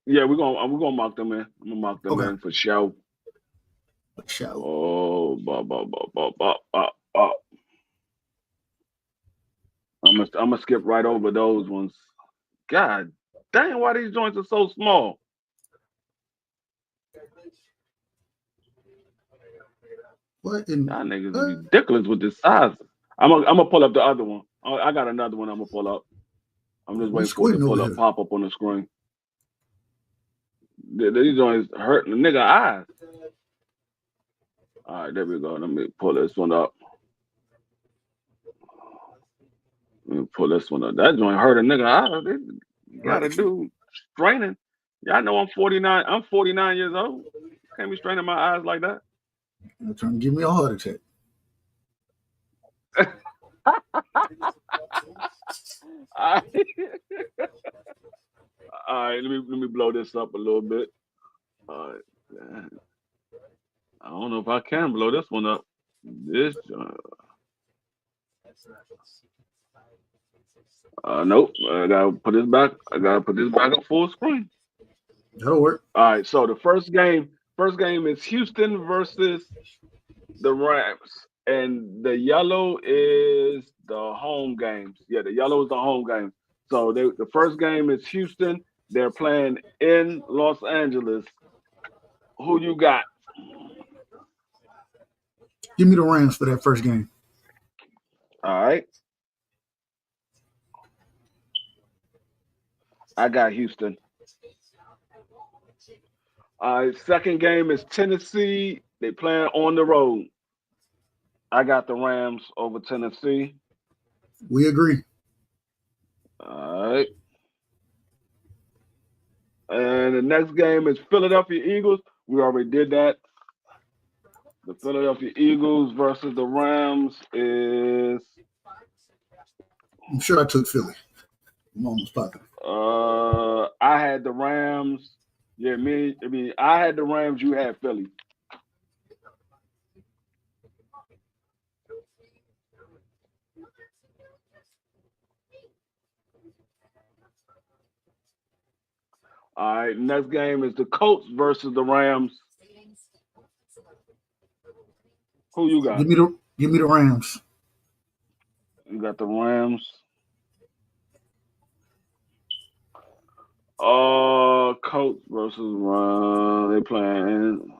[SPEAKER 2] Yeah, we're gonna mark them in. I'm gonna mark them in for show. Oh, I'm gonna skip right over those ones. God dang, why these joints are so small?
[SPEAKER 1] What in
[SPEAKER 2] y'all niggas are ridiculous with this size. I'm gonna pull up the other one. I got another one I'm gonna pull up. I'm just waiting for it to pull up, pop up on the screen. These joints hurting the nigga eyes. All right, there we go. Let me pull this one up. Let me pull this one up. That joint hurt a nigga eyes. You gotta do straining. Y'all know I'm 49. I'm 49 years old. Can't be straining my eyes like that.
[SPEAKER 1] You're trying to give me a heart attack.
[SPEAKER 2] All right, let me blow this up a little bit. All right. I don't know if I can blow this one up. This nope. I gotta put this back. I gotta put this back up full screen.
[SPEAKER 1] That'll work.
[SPEAKER 2] All right. So the first game is Houston versus the Rams, and the yellow is the home games. Yeah, the yellow is the home game. So the first game is Houston. They're playing in Los Angeles. Who you got?
[SPEAKER 1] Give me the Rams for that first game.
[SPEAKER 2] All right. I got Houston. All right. Second game is Tennessee. They playing on the road. I got the Rams over Tennessee.
[SPEAKER 1] We agree.
[SPEAKER 2] All right. And the next game is Philadelphia Eagles. We already did that. The Philadelphia Eagles versus the Rams is.
[SPEAKER 1] I'm sure I took Philly. I'm almost positive.
[SPEAKER 2] I had the Rams. Yeah, I had the Rams. You had Philly. All right, next game is the Colts versus the Rams. Who you got?
[SPEAKER 1] Give me the Rams.
[SPEAKER 2] You got the Rams. Colts versus they playing.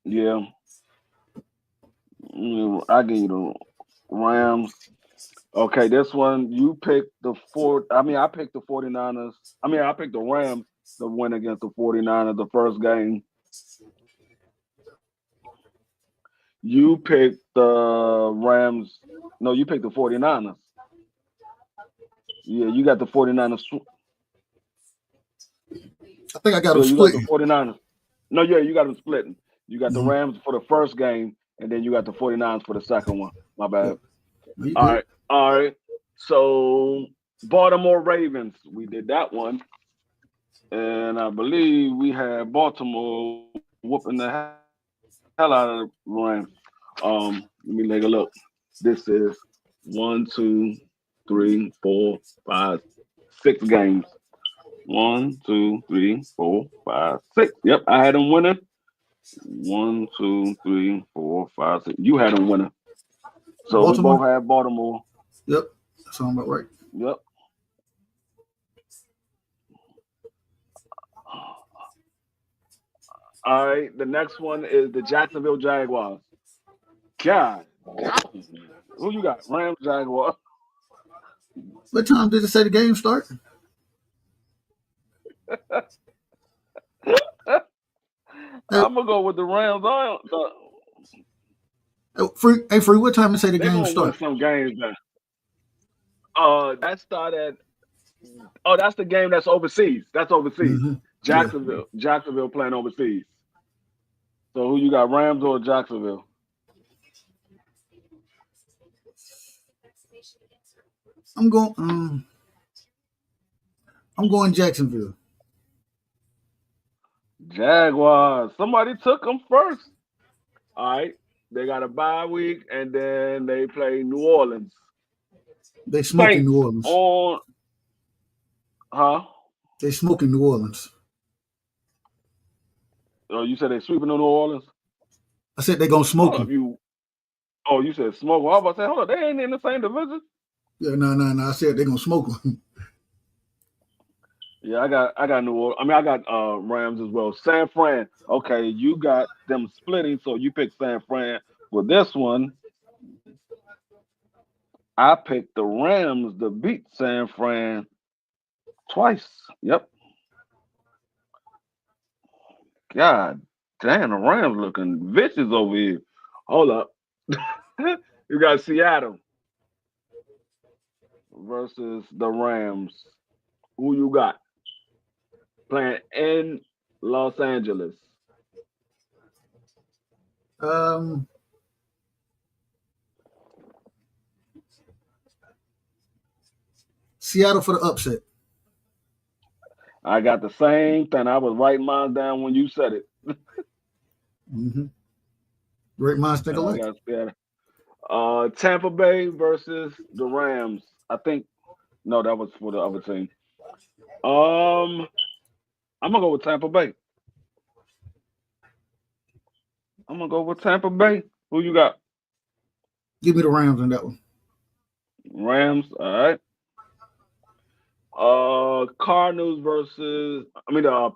[SPEAKER 2] Yeah. I give you the Rams. Okay, this one you picked I picked the 49ers. I picked the Rams to win against the 49ers the first game. You picked the Rams. No, you picked the 49ers. Yeah, you got the 49ers.
[SPEAKER 1] I think I got them split.
[SPEAKER 2] You got the 49ers. No, yeah, you got them splitting. You got the Rams for the first game, and then you got the 49ers for the second one. My bad. All right. So Baltimore Ravens, we did that one. And I believe we had Baltimore whooping the hell out of the Rams. Let me take a look. This is 1, 2, 3, 4, 5, 6 games. 1, 2, 3, 4, 5, 6. Yep, I had them winning. 1, 2, 3, 4, 5, 6. You had them winning. So Baltimore? We both had Baltimore.
[SPEAKER 1] Yep, that sounds about right.
[SPEAKER 2] Yep. All right, the next one is the Jacksonville Jaguars. God. Who you got? Rams, Jaguars.
[SPEAKER 1] What time did it say the game start?
[SPEAKER 2] I'm gonna go with the Rams.
[SPEAKER 1] Free. What time did it say the game start?
[SPEAKER 2] Some games now. That started. Oh, that's the game that's overseas. That's overseas. Mm-hmm. Jacksonville playing overseas. So who you got, Rams or Jacksonville?
[SPEAKER 1] I'm going Jacksonville.
[SPEAKER 2] Jaguars. Somebody took them first. All right. They got a bye week, and then they play New Orleans.
[SPEAKER 1] They smoking New Orleans. They smoking New Orleans.
[SPEAKER 2] Oh, you said they sweeping New Orleans?
[SPEAKER 1] I said they gonna smoke them.
[SPEAKER 2] You said smoke. Well, I was about to say, hold on, they ain't in the same division.
[SPEAKER 1] Yeah, no. I said they gonna smoke them.
[SPEAKER 2] Yeah, I got New Orleans. I got Rams as well. San Fran. Okay, you got them splitting, so you picked San Fran. For this one, I picked the Rams to beat San Fran twice. Yep. God damn, the Rams looking vicious over here. Hold up. You got Seattle versus the Rams. Who you got? Playing in Los Angeles.
[SPEAKER 1] Seattle for the upset.
[SPEAKER 2] I got the same thing. I was writing mine down when you said it.
[SPEAKER 1] Mm-hmm. Great minds think
[SPEAKER 2] I
[SPEAKER 1] alike.
[SPEAKER 2] got Seattle. Tampa Bay versus the Rams. I think no, that was for the other team. I'm gonna go with Tampa Bay. I'm gonna go with Tampa Bay. Who you got?
[SPEAKER 1] Give me the Rams in that one.
[SPEAKER 2] Rams. All right. Cardinals versus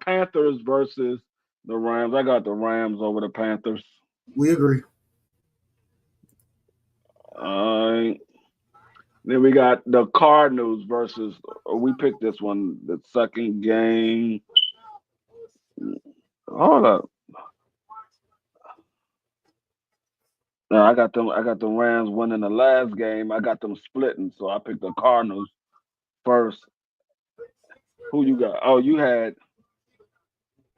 [SPEAKER 2] Panthers versus the Rams. I got the Rams over the Panthers.
[SPEAKER 1] We agree.
[SPEAKER 2] All right. Then we got the Cardinals versus. We picked this one, the second game. Hold up. No, I got them. I got the Rams winning the last game. I got them splitting, so I picked the Cardinals first. Who you got? Oh, you had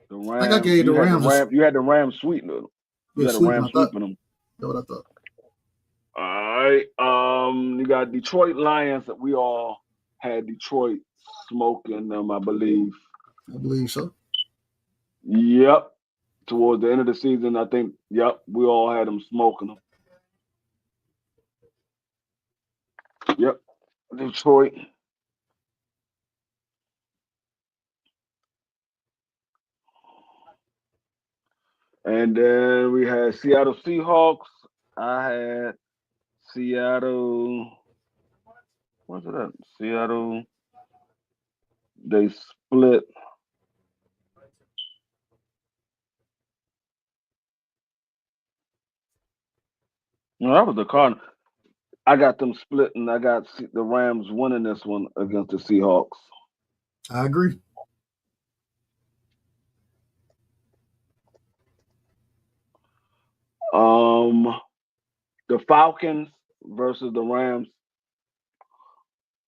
[SPEAKER 2] the
[SPEAKER 1] I think I
[SPEAKER 2] Rams.
[SPEAKER 1] gave the
[SPEAKER 2] You had the
[SPEAKER 1] Rams
[SPEAKER 2] Rams. You had the Rams sweeping them. You had the
[SPEAKER 1] sweeping.
[SPEAKER 2] Rams sweeping them.
[SPEAKER 1] That's what I thought.
[SPEAKER 2] All right. You got Detroit Lions. We all had Detroit smoking them, I believe.
[SPEAKER 1] I believe so.
[SPEAKER 2] Yep. Towards the end of the season, I think. Yep. We all had them smoking them. Yep. Detroit. And then we had Seattle Seahawks. I had Seattle. What's it at? Seattle. They split. No, that was the Cardinals. I got them splitting. I got the Rams winning this one against the Seahawks.
[SPEAKER 1] I agree.
[SPEAKER 2] The Falcons versus the Rams.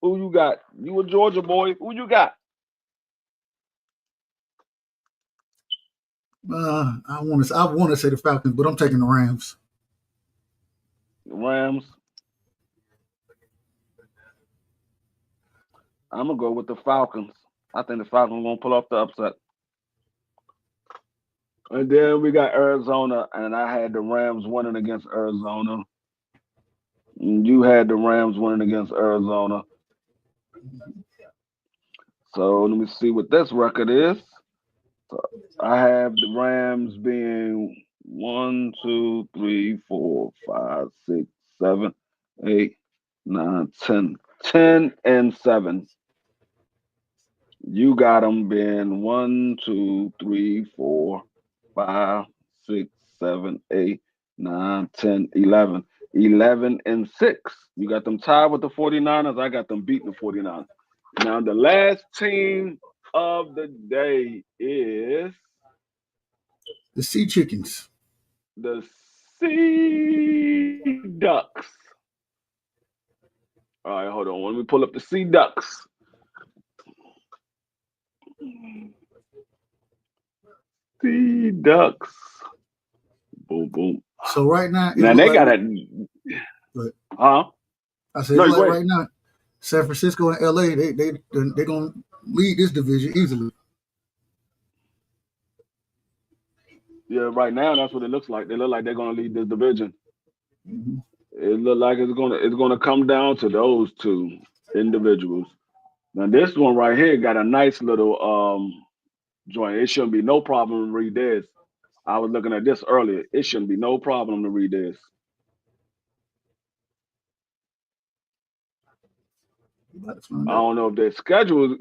[SPEAKER 2] Who you got? You a Georgia boy. Who you got?
[SPEAKER 1] I want to say the Falcons, but I'm taking the Rams.
[SPEAKER 2] The Rams. I'm gonna go with the Falcons. I think the Falcons gonna pull off the upset. And then we got Arizona, and I had the Rams winning against Arizona. And you had the Rams winning against Arizona. So let me see what this record is. So I have the Rams being 1, 2, 3, 4, 5, 6, 7, 8, 9, 10. 10-7. You got them being 1, 2, 3, 4, 5, 6, 7, 8, 9, 10, 11. 11-6. You got them tied with the 49ers. I got them beating the 49ers. Now, the last team of the day is
[SPEAKER 1] the Sea Chickens.
[SPEAKER 2] The Sea Ducks. All right, hold on. Let me pull up the Sea Ducks. Sea Ducks. Boom, boom.
[SPEAKER 1] So right now,
[SPEAKER 2] now they got it. Huh?
[SPEAKER 1] I said right now, San Francisco and LA, they're gonna lead this division easily.
[SPEAKER 2] Yeah, right now that's what it looks like. They look like they're gonna lead this division.
[SPEAKER 1] Mm-hmm.
[SPEAKER 2] It look like it's gonna come down to those two individuals. Now this one right here got a nice little joint. It shouldn't be no problem to read this. I was looking at this earlier. It shouldn't be no problem to read this. I don't know if their schedule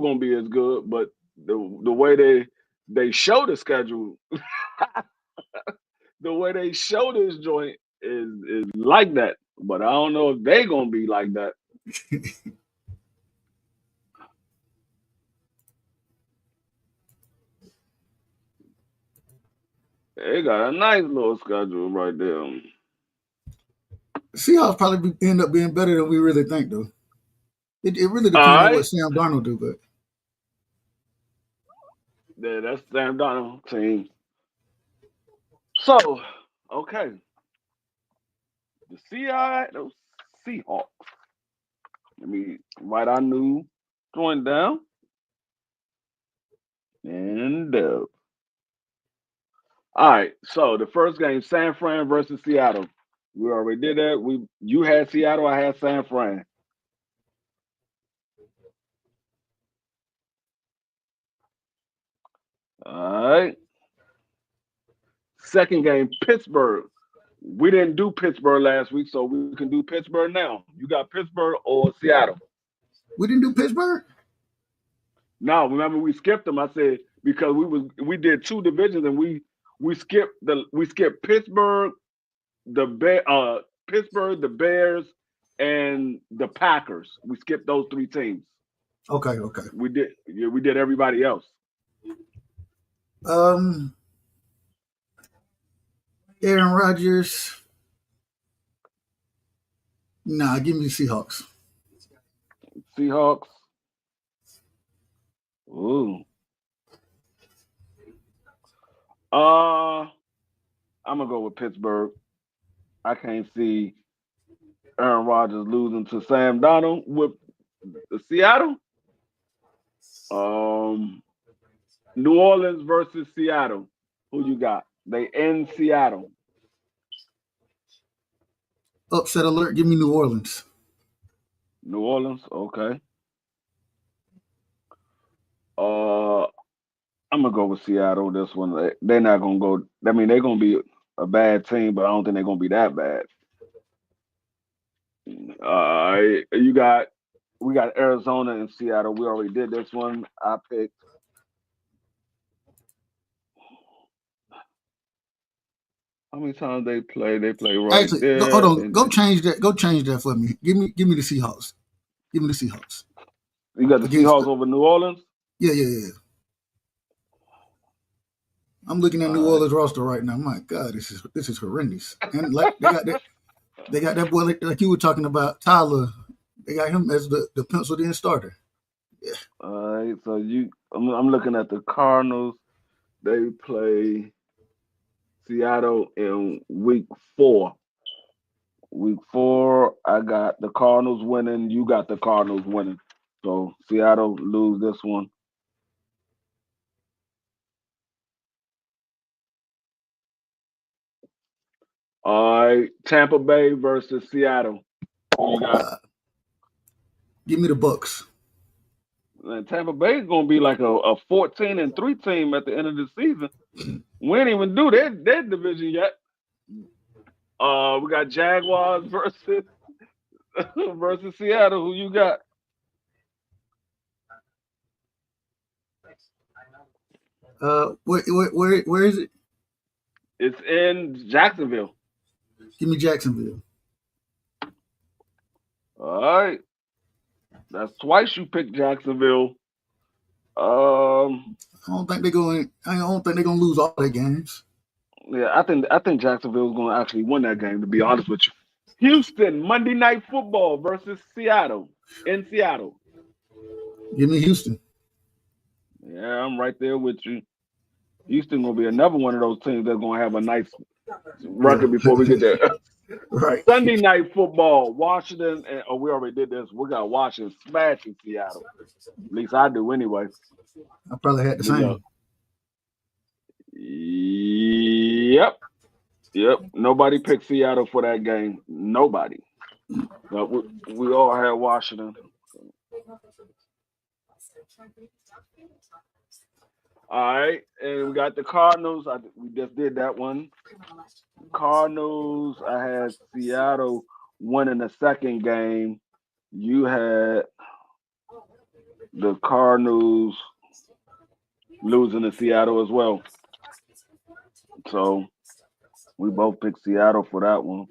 [SPEAKER 2] gonna be as good, but the way they show the schedule, the way they show this joint is like that. But I don't know if they gonna be like that. They got a nice little schedule right there.
[SPEAKER 1] Seahawks probably end up being better than we really think, though. It really depends on what Sam Darnold do, but
[SPEAKER 2] yeah, that's Sam Darnold team. So, okay, the Seahawks. Let me write our new joint down. And all right. So the first game, San Fran versus Seattle. We already did that. You had Seattle, I had San Fran. All right. Second game, Pittsburgh. We didn't do Pittsburgh last week, so we can do Pittsburgh now. You got Pittsburgh or Seattle?
[SPEAKER 1] We didn't do Pittsburgh?
[SPEAKER 2] No, remember we skipped them. I said because we did two divisions and we skipped Pittsburgh, Pittsburgh, the Bears, and the Packers. We skipped those three teams.
[SPEAKER 1] Okay.
[SPEAKER 2] We did everybody else.
[SPEAKER 1] Aaron Rodgers. Nah, give me the Seahawks.
[SPEAKER 2] Seahawks. Ooh. I'm gonna go with Pittsburgh. I can't see Aaron Rodgers losing to Sam Darnold with Seattle. New Orleans versus Seattle. Who you got? They in Seattle.
[SPEAKER 1] Upset alert. Give me New Orleans.
[SPEAKER 2] New Orleans, okay. I'm gonna go with Seattle. This one, they're not gonna go. I mean, they're gonna be a bad team, but I don't think they're gonna be that bad. We got Arizona and Seattle. We already did this one. I picked. How many times they play? They play right
[SPEAKER 1] Actually,
[SPEAKER 2] there.
[SPEAKER 1] hold on. Go change that. Go change that for me. Give me the Seahawks. Give me the Seahawks.
[SPEAKER 2] You got the Seahawks over New Orleans?
[SPEAKER 1] Yeah. I'm looking at New Orleans roster right now. My God, this is horrendous. And like they got that boy like you were talking about, Tyler. They got him as the penciled in starter. Yeah.
[SPEAKER 2] All right. So I'm looking at the Cardinals. They play Seattle in week 4. Week 4, I got the Cardinals winning. You got the Cardinals winning. So Seattle lose this one. All right, Tampa Bay versus Seattle. Who you got?
[SPEAKER 1] Give me the Bucks.
[SPEAKER 2] And Tampa Bay is gonna be like a 14-3 team at the end of the season. We ain't even do that division yet. We got Jaguars versus Seattle. Who you got?
[SPEAKER 1] Where is it?
[SPEAKER 2] It's in Jacksonville.
[SPEAKER 1] Give me Jacksonville.
[SPEAKER 2] All right. That's twice you picked Jacksonville.
[SPEAKER 1] I don't think they're going to lose all their games.
[SPEAKER 2] Yeah, I think Jacksonville is going to actually win that game, to be honest with you. Houston, Monday Night Football versus Seattle. In Seattle.
[SPEAKER 1] Give me Houston.
[SPEAKER 2] Yeah, I'm right there with you. Houston going to be another one of those teams that's going to have a nice record before we get there.
[SPEAKER 1] Right.
[SPEAKER 2] Sunday Night Football, Washington, we already did this. We got Washington smashing Seattle. At least I do anyway.
[SPEAKER 1] I probably had the same.
[SPEAKER 2] Yep. Nobody picked Seattle for that game. Nobody. But we all had Washington. All right, and we got the Cardinals. We just did that one. Cardinals, I had Seattle winning the second game. You had the Cardinals losing to Seattle as well. So we both picked Seattle for that one.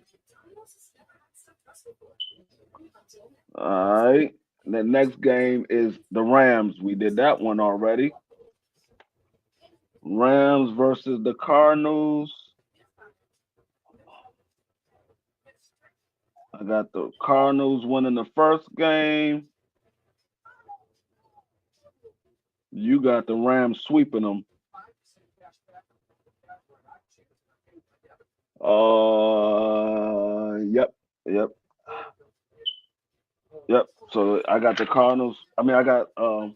[SPEAKER 2] All right. The next game is the Rams. We did that one already. Rams versus the Cardinals. I got the Cardinals winning the first game. You got the Rams sweeping them. Yep.
[SPEAKER 4] So I got the Cardinals. I mean, I got the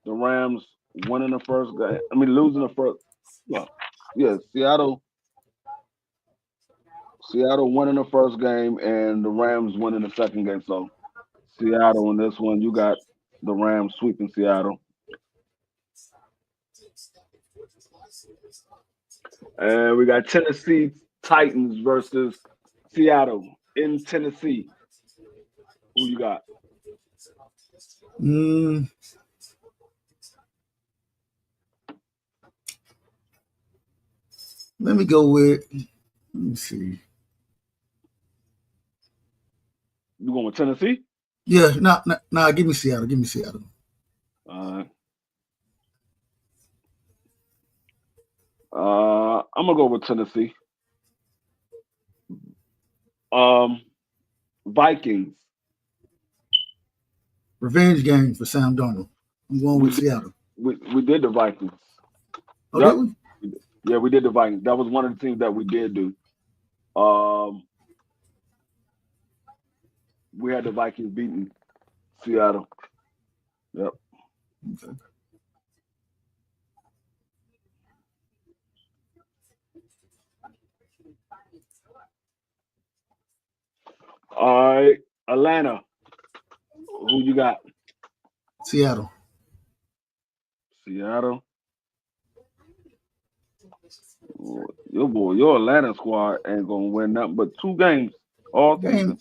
[SPEAKER 4] Rams winning the first game. I mean, losing the first. Well, yeah, Seattle winning the first game and the Rams winning the second game. So Seattle in this one, you got the Rams sweeping Seattle. And we got Tennessee Titans versus Seattle in Tennessee. Who you got?
[SPEAKER 1] Let me go with. Let me see.
[SPEAKER 4] You going with Tennessee?
[SPEAKER 1] Yeah, nah. Give me Seattle. Give me Seattle.
[SPEAKER 4] I'm gonna go with Tennessee. Vikings.
[SPEAKER 1] Revenge game for Sam Darnold. I'm going with Seattle.
[SPEAKER 4] We did the Vikings.
[SPEAKER 1] Oh, yep. Did
[SPEAKER 4] we? Yeah, we did the Vikings. That was one of the teams that we did do. We had the Vikings beating Seattle. Yep. Okay. All right, Atlanta. Who you got?
[SPEAKER 1] Seattle.
[SPEAKER 4] Seattle. Your Atlanta squad ain't gonna win nothing but 2 games. All
[SPEAKER 1] game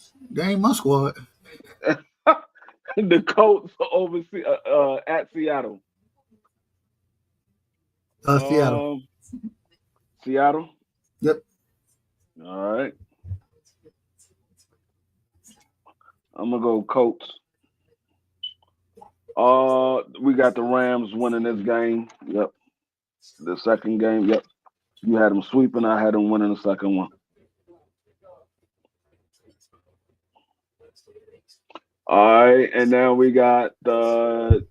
[SPEAKER 1] my squad.
[SPEAKER 4] The Colts over at Seattle.
[SPEAKER 1] Seattle.
[SPEAKER 4] Seattle.
[SPEAKER 1] Yep.
[SPEAKER 4] All right. I'm gonna go Colts. We got the Rams winning this game. Yep. The second game. Yep. You had them sweeping. I had them winning the second one. All right, and now we got the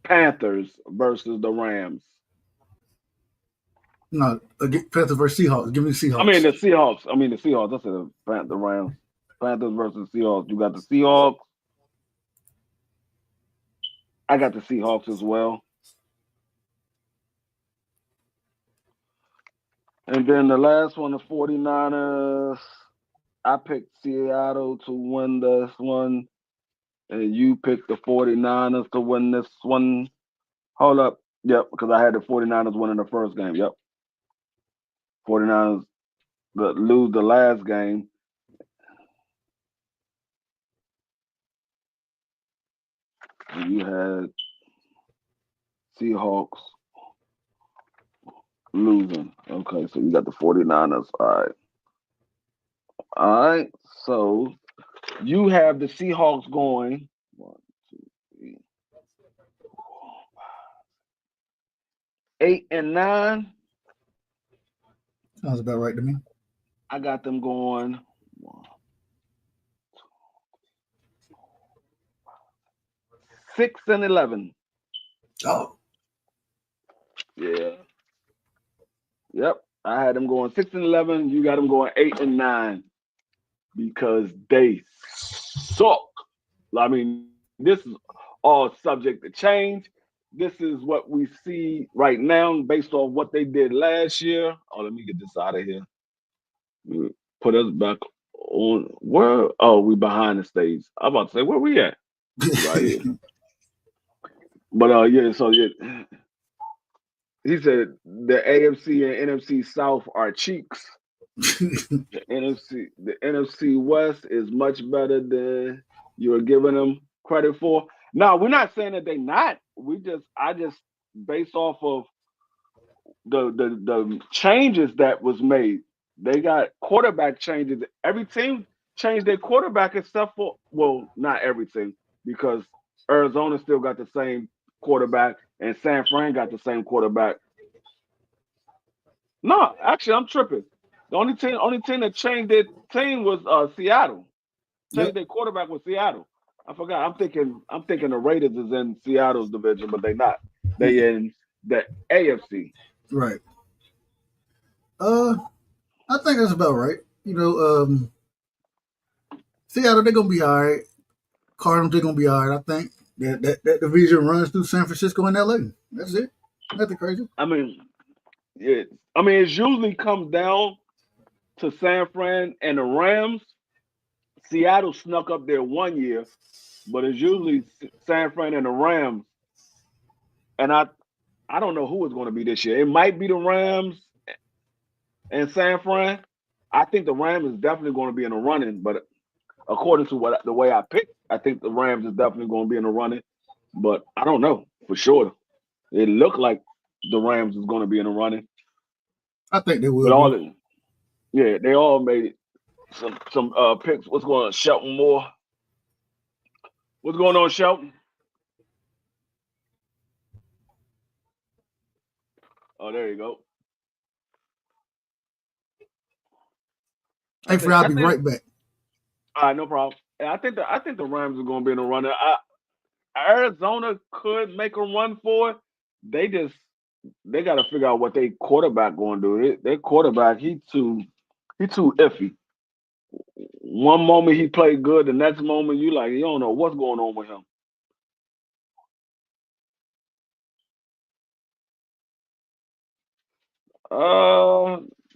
[SPEAKER 4] Panthers versus the Rams.
[SPEAKER 1] No, Panthers versus Seahawks. Give me the Seahawks.
[SPEAKER 4] I mean the Seahawks. I said the Rams. Panthers versus Seahawks. You got the Seahawks. I got the Seahawks as well. And then the last one, the 49ers. I picked Seattle to win this one. And you picked the 49ers to win this one. Hold up. Yep, because I had the 49ers winning the first game. Yep. 49ers lose the last game. And you had Seahawks losing. Okay, so you got the 49ers. All right. So you have the Seahawks going 1, 2, 3, 4, 5, 8 and 9.
[SPEAKER 1] Sounds about right to me.
[SPEAKER 4] I got them going 1, 2, 6 and 11.
[SPEAKER 1] Oh.
[SPEAKER 4] Yeah. Yep. I had them going 6 and 11. You got them going 8 and 9 because they suck. I mean, this is all subject to change. This is what we see right now based on what they did last year. Oh, let me get this out of here. Put us back on where? Oh, we behind the stage. I'm about to say, where we at? Right here. But yeah, so yeah. He said the AFC and NFC South are cheeks. The NFC West is much better than you're giving them credit for. No, we're not saying that they're not. I just based off of the changes that was made. They got quarterback changes. Every team changed their quarterback except for, well, not everything, because Arizona still got the same quarterback and San Fran got the same quarterback. No, actually, I'm tripping. The only team that changed their team was Seattle. Changed their quarterback with Seattle. I forgot. I'm thinking the Raiders is in Seattle's division, but they not. They in the AFC.
[SPEAKER 1] Right. I think that's about right. You know, Seattle, they're gonna be all right. Cardinals, they're gonna be all right. I think that division runs through San Francisco and LA. That's it. Nothing crazy.
[SPEAKER 4] I mean, yeah. I mean, it usually comes down to San Fran and the Rams. Seattle snuck up there one year, but it's usually San Fran and the Rams. And I don't know who it's going to be this year. It might be the Rams and San Fran. I think the Rams is definitely going to be in the running, but according to the way I picked, I think the Rams is definitely going to be in the running. But I don't know for sure. It looked like the Rams is going to be in the running.
[SPEAKER 1] I think they
[SPEAKER 4] But
[SPEAKER 1] will.
[SPEAKER 4] they all made some picks. What's going on, Shelton Moore? What's going on, Shelton? Oh, there you go.
[SPEAKER 1] Hey, Fred, I'll be right back.
[SPEAKER 4] All right, no problem. I think the Rams are going to be in the running. Arizona could make a run for it. They got to figure out what their quarterback going to do. Their quarterback, he too iffy. One moment he played good, the next moment you don't know what's going on with him.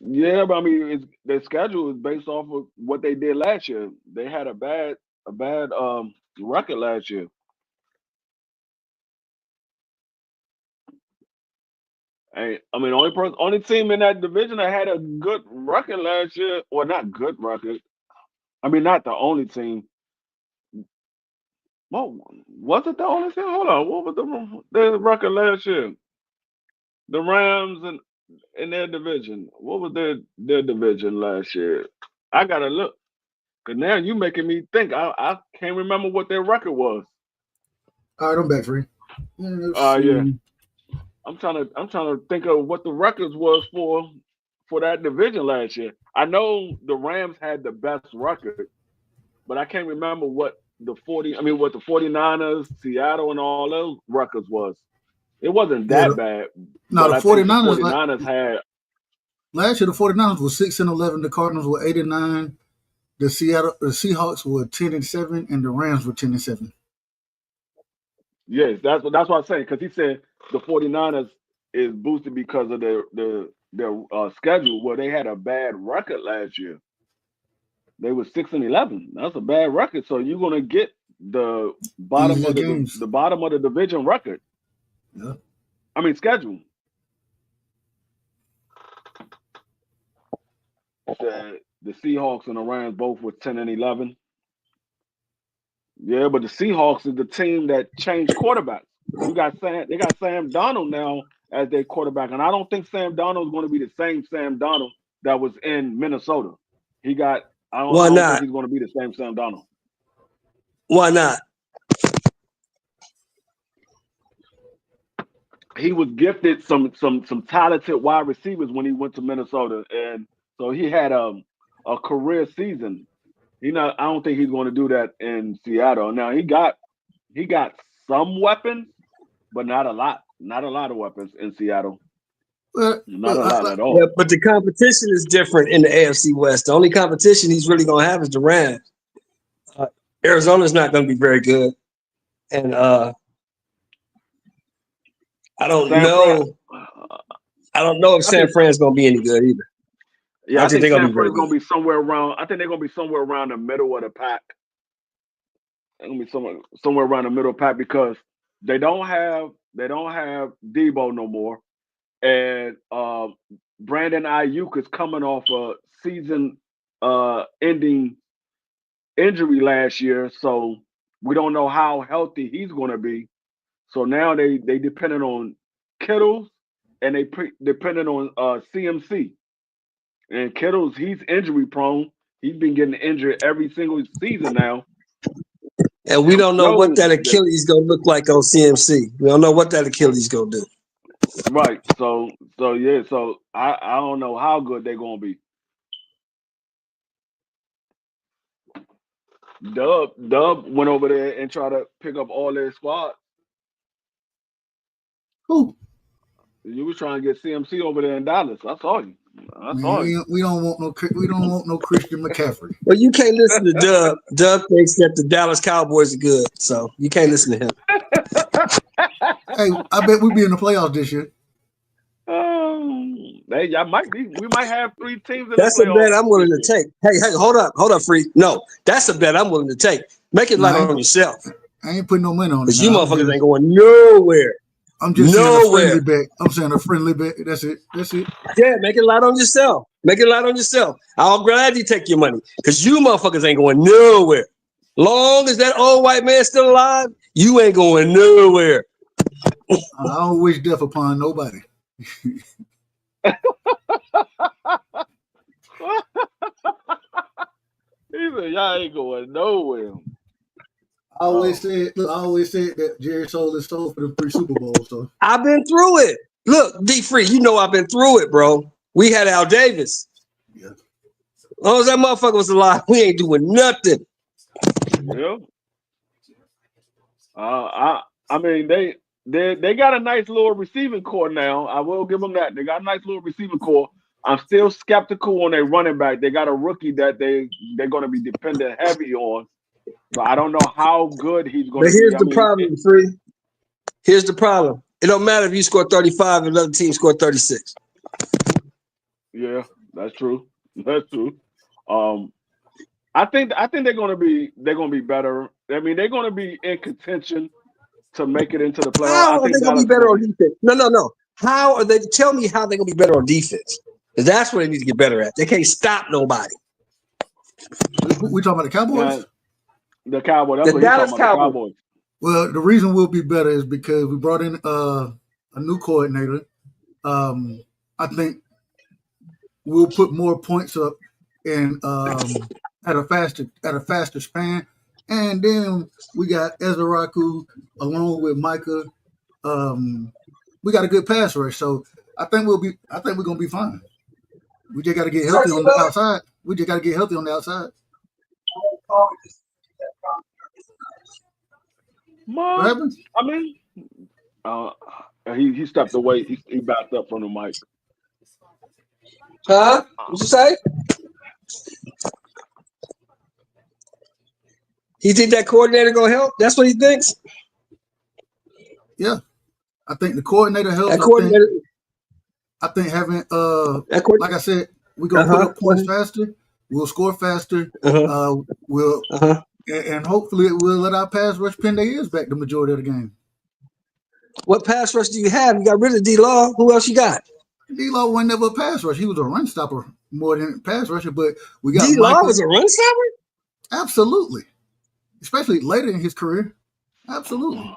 [SPEAKER 4] Yeah, but I mean, their schedule is based off of what they did last year. They had a bad record last year. I mean, only team in that division that had a good record last year, or not good record. I mean, not the only team. Well, was it the only team? Hold on, what was their record last year? The Rams and in their division. What was their division last year? I gotta look. Cause now you making me think. I can't remember what their record was.
[SPEAKER 1] All right, I'm back, Free.
[SPEAKER 4] Yeah. I'm trying to think of what the records was for that division last year. I know the Rams had the best record, but I can't remember what the 49ers, Seattle, and all those records was. It wasn't that bad.
[SPEAKER 1] No, the
[SPEAKER 4] 49ers had
[SPEAKER 1] last year. The 49ers were 6-11. The Cardinals were 8-9. The Seahawks were 10-7, and the Rams were 10-7.
[SPEAKER 4] Yes, that's what I'm saying. Because he said the 49ers is boosted because of their schedule. Well, they had a bad record last year. They were 6-11. That's a bad record. So you're gonna get the bottom of the bottom of the division record.
[SPEAKER 1] Yeah.
[SPEAKER 4] I mean schedule. The Seahawks and the Rams both were 10-11. Yeah, but the Seahawks is the team that changed quarterbacks. They got Sam Darnold now as their quarterback, and I don't think Sam Darnold is going to be the same Sam Darnold that was in Minnesota. I don't think he's going to be the same Sam Darnold.
[SPEAKER 5] Why not?
[SPEAKER 4] He was gifted some talented wide receivers when he went to Minnesota, and so he had a career season. I don't think he's going to do that in Seattle. Now he got some weapons, but not a lot. Not a lot of weapons in Seattle. Not a lot at all.
[SPEAKER 5] Yeah, but the competition is different in the AFC West. The only competition he's really going to have is the Rams. Arizona's not going to be very good, and I don't know if San Fran's going to be any good either.
[SPEAKER 4] Yeah, I think San Fran's going to be somewhere around. I think they're going to be somewhere around the middle of the pack. They're going to be somewhere around the middle of the pack because they don't have Debo no more, and Brandon Ayuk is coming off a season-ending injury last year, so we don't know how healthy he's going to be. So now they depending on Kittles and they depending on CMC. And Kittles, he's injury prone. He's been getting injured every single season now.
[SPEAKER 5] And we don't know what that Achilles gonna look like on CMC. We don't know what that Achilles gonna do.
[SPEAKER 4] Right. So yeah. So I don't know how good they're gonna be. Dub went over there and tried to pick up all their squad.
[SPEAKER 1] Who?
[SPEAKER 4] You was trying to get CMC over there in Dallas. I saw you.
[SPEAKER 1] We don't want no Christian McCaffrey.
[SPEAKER 5] Well, you can't listen to Dub. Dub thinks that the Dallas Cowboys are good, so you can't listen to him.
[SPEAKER 1] Hey, I bet we'll be in the playoffs this year.
[SPEAKER 4] Y'all might be. We might have 3 teams in
[SPEAKER 5] That's
[SPEAKER 4] the
[SPEAKER 5] a
[SPEAKER 4] playoffs.
[SPEAKER 5] bet I'm willing to take. Hey, hold up, Free. No, that's a bet I'm willing to take. Make it light on yourself.
[SPEAKER 1] I ain't putting no money on it.
[SPEAKER 5] Because you motherfuckers ain't going nowhere.
[SPEAKER 1] I'm just saying a friendly bet. I'm saying a friendly bet. That's it.
[SPEAKER 5] Yeah, make it light on yourself. I'm glad you take your money. Because you motherfuckers ain't going nowhere. Long as that old white man's still alive, you ain't going nowhere.
[SPEAKER 1] I don't wish death upon nobody.
[SPEAKER 4] Even y'all ain't going nowhere.
[SPEAKER 1] I always said that Jerry sold his soul for the 3 Super Bowls. So
[SPEAKER 5] I've been through it. Look, D Free, you know I've been through it, bro. We had Al Davis.
[SPEAKER 1] Yeah.
[SPEAKER 5] As long as that motherfucker was alive, we ain't doing nothing.
[SPEAKER 4] Yeah. I mean they got a nice little receiving core now. I will give them that. They got a nice little receiving core. I'm still skeptical on their running back. They got a rookie that they're going to be dependent heavy on. So I don't know how good he's going to be.
[SPEAKER 5] But here's the problem, Free. Here's the problem. It don't matter if you score 35 and another team scored 36.
[SPEAKER 4] Yeah, that's true. That's true. I think they're going to be better. I mean, they're going to be in contention to make it into the playoffs.
[SPEAKER 5] How are they going to be better on defense? No. How are they? Tell me how they're going to be better on defense. Because that's what they need to get better at. They can't stop nobody.
[SPEAKER 1] We talking about the Cowboys?
[SPEAKER 4] Yeah, the Cowboys. That's
[SPEAKER 5] the Dallas Cowboys.
[SPEAKER 1] Well, the reason we'll be better is because we brought in a new coordinator. I think we'll put more points up in at a faster span. And then we got Ezra Raku along with Micah. We got a good pass rush, so I think we're gonna be fine. We just got to get healthy on the outside. What happened?
[SPEAKER 4] I mean, he stepped away. He backed up from the mic.
[SPEAKER 5] Huh? What you say? He think that coordinator gonna help? That's what he thinks?
[SPEAKER 1] Yeah. I think the coordinator helps. I think having like I said, we're gonna put up points faster, we'll score faster, and hopefully we'll let our pass rush pin their ears back the majority of the game.
[SPEAKER 5] What pass rush do you have? You got rid of D-Law. Who else you got?
[SPEAKER 1] D-Law wasn't never a pass rush. He was a run stopper more than a pass rusher, but we got
[SPEAKER 5] D-Law was a run stopper?
[SPEAKER 1] Absolutely. Especially later in his career. Absolutely.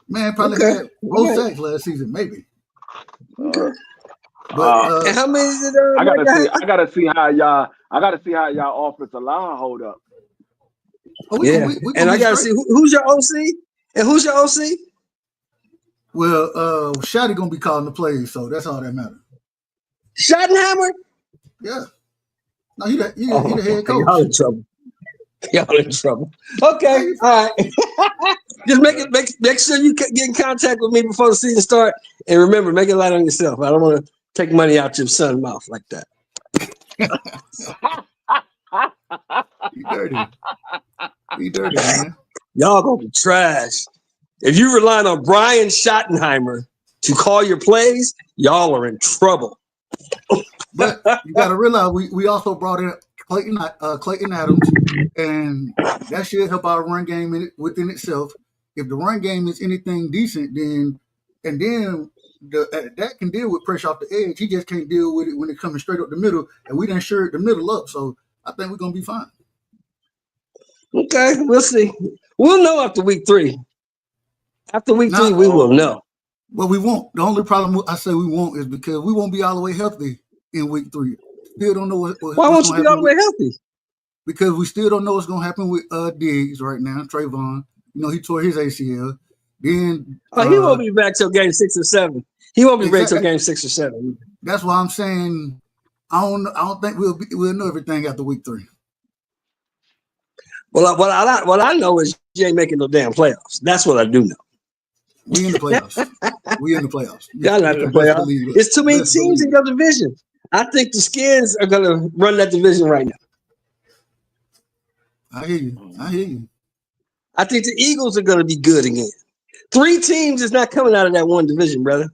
[SPEAKER 1] Man, probably had 4 sacks last season, maybe.
[SPEAKER 5] Okay. But and how many is it?
[SPEAKER 4] I gotta see how y'all offensive line hold up.
[SPEAKER 5] And I gotta see who's your OC and who's your OC.
[SPEAKER 1] Well, Shotty gonna be calling the plays, so that's all that matters.
[SPEAKER 5] Schottenheimer?
[SPEAKER 1] Yeah. No, he the head coach.
[SPEAKER 5] Y'all in trouble. Okay, all right. Just make sure you get in contact with me before the season start, and remember, make it light on yourself. I don't want to take money out your son's mouth like that.
[SPEAKER 1] You dirty, man.
[SPEAKER 5] Y'all gonna be trash. If you relying on Brian Schottenheimer to call your plays, y'all are in trouble.
[SPEAKER 1] But you got to realize we also brought in Clayton Adams, and that should help our run game within itself. If the run game is anything decent, then that can deal with pressure off the edge. He just can't deal with it when it comes straight up the middle, and we done shirt the middle up. So I think we're gonna be fine.
[SPEAKER 5] Okay, we'll see. We'll know after week 3. After week 3, we will know.
[SPEAKER 1] Well, we won't. The only problem I say we won't is because we won't be all the way healthy in week 3. Still don't know
[SPEAKER 5] why won't you be all the way healthy?
[SPEAKER 1] Because we still don't know what's gonna happen with Diggs right now. Trayvon, he tore his ACL. Then
[SPEAKER 5] he won't be back till game 6 or 7. He won't be back till game 6 or 7.
[SPEAKER 1] That's why I'm saying I don't think we'll know everything after week 3.
[SPEAKER 5] Well, what I know is you ain't making no damn playoffs. That's what I do know.
[SPEAKER 1] We in the playoffs. We in the playoffs.
[SPEAKER 5] Y'all not in the playoffs. It's too many teams in your division. I think the Skins are gonna run that division right now.
[SPEAKER 1] I hear you. I hear you.
[SPEAKER 5] I think the Eagles are gonna be good again. 3 teams is not coming out of that one division, brother.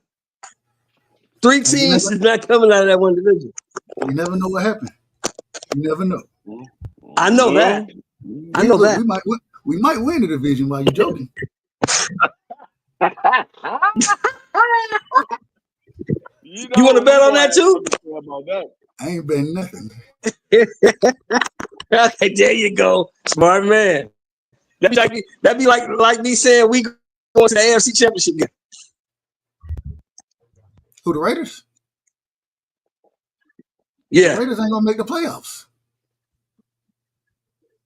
[SPEAKER 5] 3 teams is not coming out of that one division.
[SPEAKER 1] You never know what happened. You never know.
[SPEAKER 5] I know that. I know that.
[SPEAKER 1] We might win the division while you're joking.
[SPEAKER 5] You want to bet on that too?
[SPEAKER 1] I ain't betting nothing.
[SPEAKER 5] Okay, there you go, smart man. That'd be like me saying we going to the AFC Championship game.
[SPEAKER 1] Who, the Raiders?
[SPEAKER 5] Yeah,
[SPEAKER 1] the Raiders ain't gonna make the playoffs.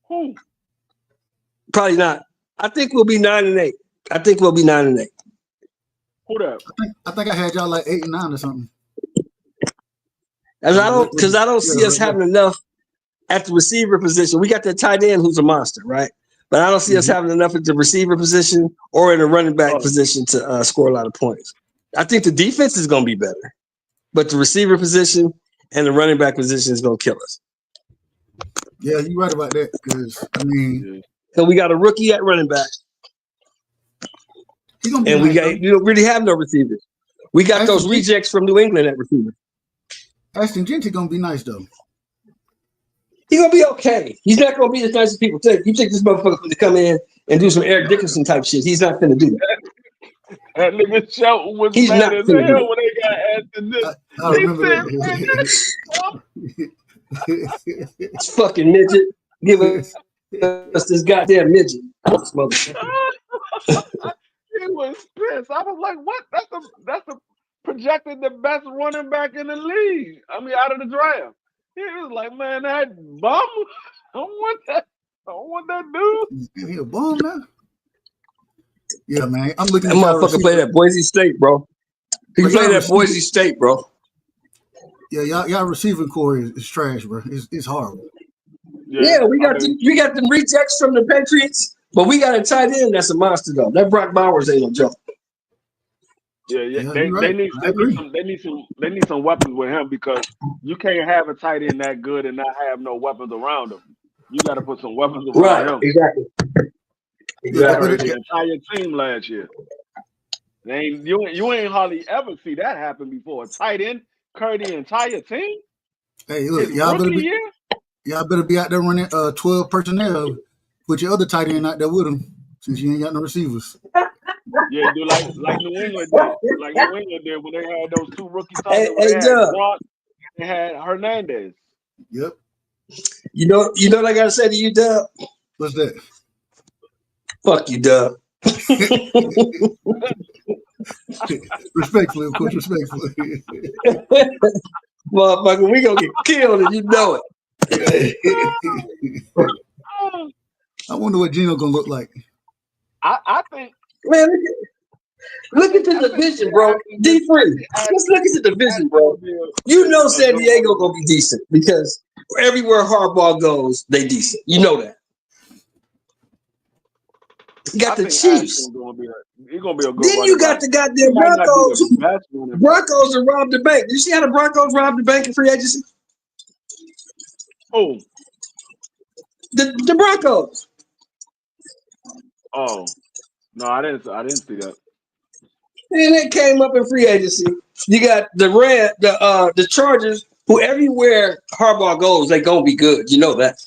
[SPEAKER 2] Who?
[SPEAKER 5] Probably not. I think we'll be 9-8. I think we'll be 9-8.
[SPEAKER 2] Who that?
[SPEAKER 1] I think I had y'all like 8-9 or something.
[SPEAKER 5] As I don't see us having enough at the receiver position. We got that tight end who's a monster, right? But I don't see us having enough at the receiver position or in the running back position to score a lot of points. I think the defense is going to be better, but the receiver position and the running back position is going to kill us.
[SPEAKER 1] Yeah, you're right about that. Because
[SPEAKER 5] so we got a rookie at running back, and we don't really have no receivers. We got those rejects from New England at receiver.
[SPEAKER 1] Ashton Gentry gonna be nice though.
[SPEAKER 5] He's gonna be okay. He's not gonna be as nice as people think. You think this motherfucker to come in and do some Eric Dickerson type shit? He's not gonna do that.
[SPEAKER 2] That nigga Shelton was
[SPEAKER 5] He's
[SPEAKER 2] mad
[SPEAKER 5] not
[SPEAKER 2] as hell when they got Ashton this.
[SPEAKER 1] I remember
[SPEAKER 5] It's fucking midget. Give us this goddamn midget.
[SPEAKER 2] He was pissed. I was like, "What? That's the projected the best running back in the league. I mean, out of the draft." He was like, "Man, that bum. I don't want that dude.
[SPEAKER 1] He a bum now." Yeah, man. I'm looking
[SPEAKER 5] at that motherfucker play at Boise State, bro. He played at Boise State, bro.
[SPEAKER 1] Yeah, y'all receiving core is trash, bro. It's horrible.
[SPEAKER 5] Yeah, we got them rejects from the Patriots, but we got a tight end that's a monster though. That Brock Bowers ain't no joke.
[SPEAKER 2] Yeah. They need some weapons with him because you can't have a tight end that good and not have no weapons around him. You got to put some weapons around him.
[SPEAKER 5] Exactly.
[SPEAKER 2] The entire team last year. You ain't hardly ever see that happen before. A tight end carry the entire team.
[SPEAKER 1] Hey, look, y'all better be out there running 12 personnel. Put your other tight end out there with them since you ain't got no receivers.
[SPEAKER 2] Yeah, do like New England did. Like New England did when they had those 2 rookie tight ends. They had Brock, they had Hernandez.
[SPEAKER 1] Yep.
[SPEAKER 5] You know what I gotta say to you, Dub?
[SPEAKER 1] What's that?
[SPEAKER 5] Fuck you, Dub.
[SPEAKER 1] Respectfully, of course, respectfully.
[SPEAKER 5] Motherfucker, we gonna get killed and you know it.
[SPEAKER 1] I wonder what Gino gonna look like.
[SPEAKER 2] I think,
[SPEAKER 5] man, look at the division, bro. D3. Let's look at the division, bro. You know San Diego gonna be decent because everywhere Harbaugh goes, they decent. You know that. You got the Chiefs.
[SPEAKER 2] He's gonna be a good.
[SPEAKER 5] Then you got the goddamn Broncos. Broncos are robbed the bank. You see how the Broncos robbed the bank in free agency?
[SPEAKER 2] Oh,
[SPEAKER 5] the Broncos.
[SPEAKER 2] Oh, no, I didn't see that.
[SPEAKER 5] And it came up in free agency. You got the Chargers, who everywhere Harbaugh goes, they gonna be good. You know that.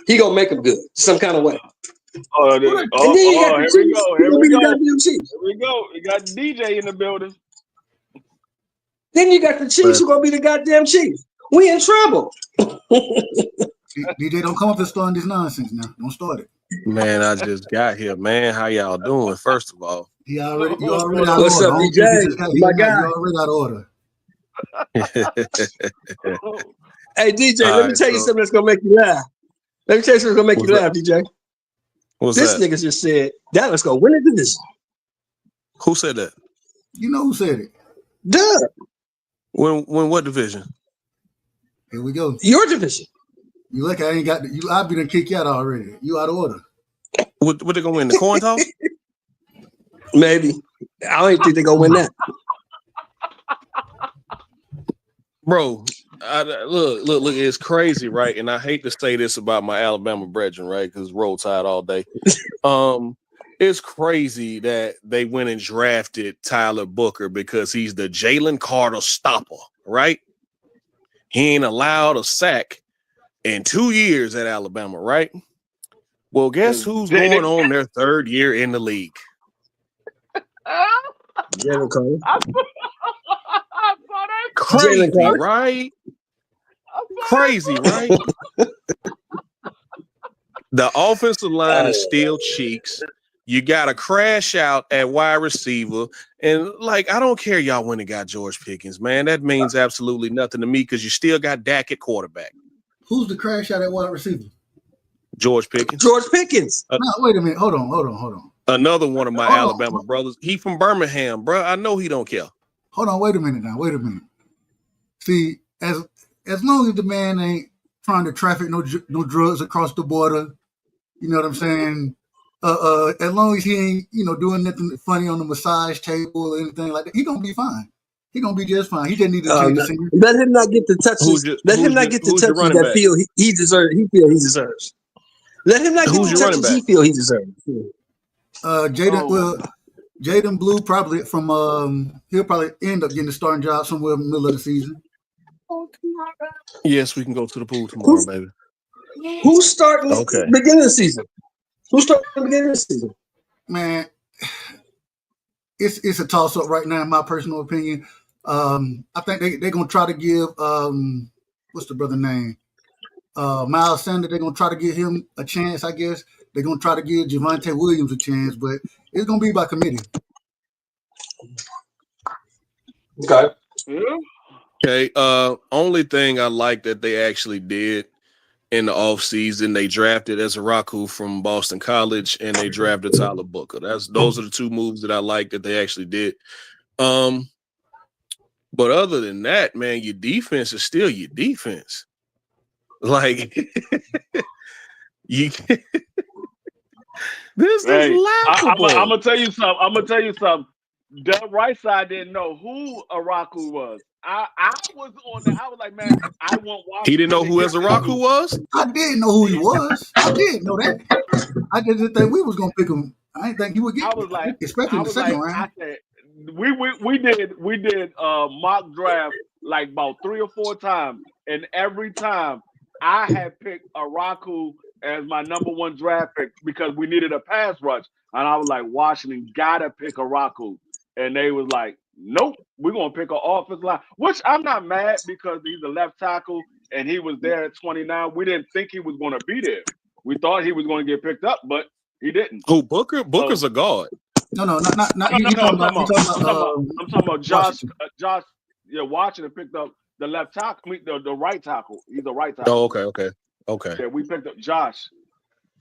[SPEAKER 5] He gonna make them good some kind of way.
[SPEAKER 2] Here we go. Here we go. We got DJ in the building.
[SPEAKER 5] Then you got the Chiefs who gonna be the goddamn Chiefs. We in trouble.
[SPEAKER 1] DJ, don't come up and start this nonsense now. Don't start it.
[SPEAKER 6] Man, I just got here, man. How y'all doing? First of all,
[SPEAKER 1] you already out of order.
[SPEAKER 5] What's up, DJ? My guy.
[SPEAKER 1] You already out of order.
[SPEAKER 5] Hey, DJ, let me tell you something that's gonna make you laugh. Let me tell you something that's gonna make you laugh, DJ.
[SPEAKER 6] What's
[SPEAKER 5] this
[SPEAKER 6] that?
[SPEAKER 5] Nigga just said Dallas gonna win the division.
[SPEAKER 6] Who said that?
[SPEAKER 1] You know who said it?
[SPEAKER 5] Duh.
[SPEAKER 6] When what division?
[SPEAKER 1] Here we go.
[SPEAKER 5] Your division.
[SPEAKER 1] You look, I ain't got you. I've been kicked you out already. You out of order.
[SPEAKER 6] What they gonna win? The coin toss?
[SPEAKER 5] Maybe. I don't even think they're gonna win that.
[SPEAKER 6] Bro, look, it's crazy, right? And I hate to say this about my Alabama brethren, right? Because Roll Tide all day. It's crazy that they went and drafted Tyler Booker because he's the Jalen Carter stopper, right? He ain't allowed a sack in 2 years at Alabama, right? Well, guess who's going on their third year in the league?
[SPEAKER 5] Jalen Carter.
[SPEAKER 6] Crazy, right? Crazy, right? The offensive line is still cheeks. You got to crash out at wide receiver. And, like, I don't care y'all went and got George Pickens, man. That means absolutely nothing to me because you still got Dak at quarterback.
[SPEAKER 1] Who's the crash out at wide receiver?
[SPEAKER 6] George Pickens.
[SPEAKER 5] George Pickens.
[SPEAKER 1] No, wait a minute. Hold on.
[SPEAKER 6] Another one of my Alabama brothers. He from Birmingham, bro. I know he don't care.
[SPEAKER 1] Hold on. Wait a minute. See, as long as the man ain't trying to traffic no drugs across the border, you know what I'm saying? As long as he ain't, doing nothing funny on the massage table or anything like that, he gonna be fine. He gonna be just fine. He just need to change the scene.
[SPEAKER 5] Let him not get the touches. Let him not get the touches that feel he deserves. He feel he deserves. Let him not get the touches he feel he deserves.
[SPEAKER 1] Jaden Blue probably he'll probably end up getting a starting job somewhere in the middle of the season.
[SPEAKER 6] Yes, we can go to the pool tomorrow, baby.
[SPEAKER 5] Who's starting the beginning of the season? Who's starting the beginning of the season?
[SPEAKER 1] Man, it's a toss up right now, in my personal opinion. I think they're gonna try to give what's the brother name? Miles Sanders. They're gonna try to give him a chance, I guess. They're gonna try to give Javonte Williams a chance, but it's gonna be by committee.
[SPEAKER 5] Okay.
[SPEAKER 6] Okay. Only thing I like that they actually did in the offseason, they drafted Ezraku from Boston College and they drafted Tyler Booker. Those are the two moves that I like that they actually did. But other than that, man, your defense is still your defense. Like you this is laughable.
[SPEAKER 4] I'm gonna tell you something. The right side didn't know who Araku was. I was on there. I was like, man, I want Washington.
[SPEAKER 6] He didn't know who Ezraku was?
[SPEAKER 1] I didn't know who he was. I didn't know that. I just didn't think we was gonna pick him. I didn't think he would get.
[SPEAKER 4] I was like,
[SPEAKER 1] especially in the second round.
[SPEAKER 4] I said, we did mock draft like about 3 or 4 times, and every time I had picked Araku as my number 1 draft pick because we needed a pass rush, and I was like, Washington gotta pick Araku, and they was like, nope, we're gonna pick an offensive line, which I'm not mad because he's a left tackle and he was there at 29. We didn't think he was gonna be there. We thought he was going to get picked up, but he didn't.
[SPEAKER 6] Who, Booker? Booker's a guard.
[SPEAKER 1] No. I'm
[SPEAKER 4] talking about Josh. Washington picked up the left tackle. I mean, the right tackle. He's a right tackle.
[SPEAKER 6] Oh, okay.
[SPEAKER 4] Yeah, we picked up Josh.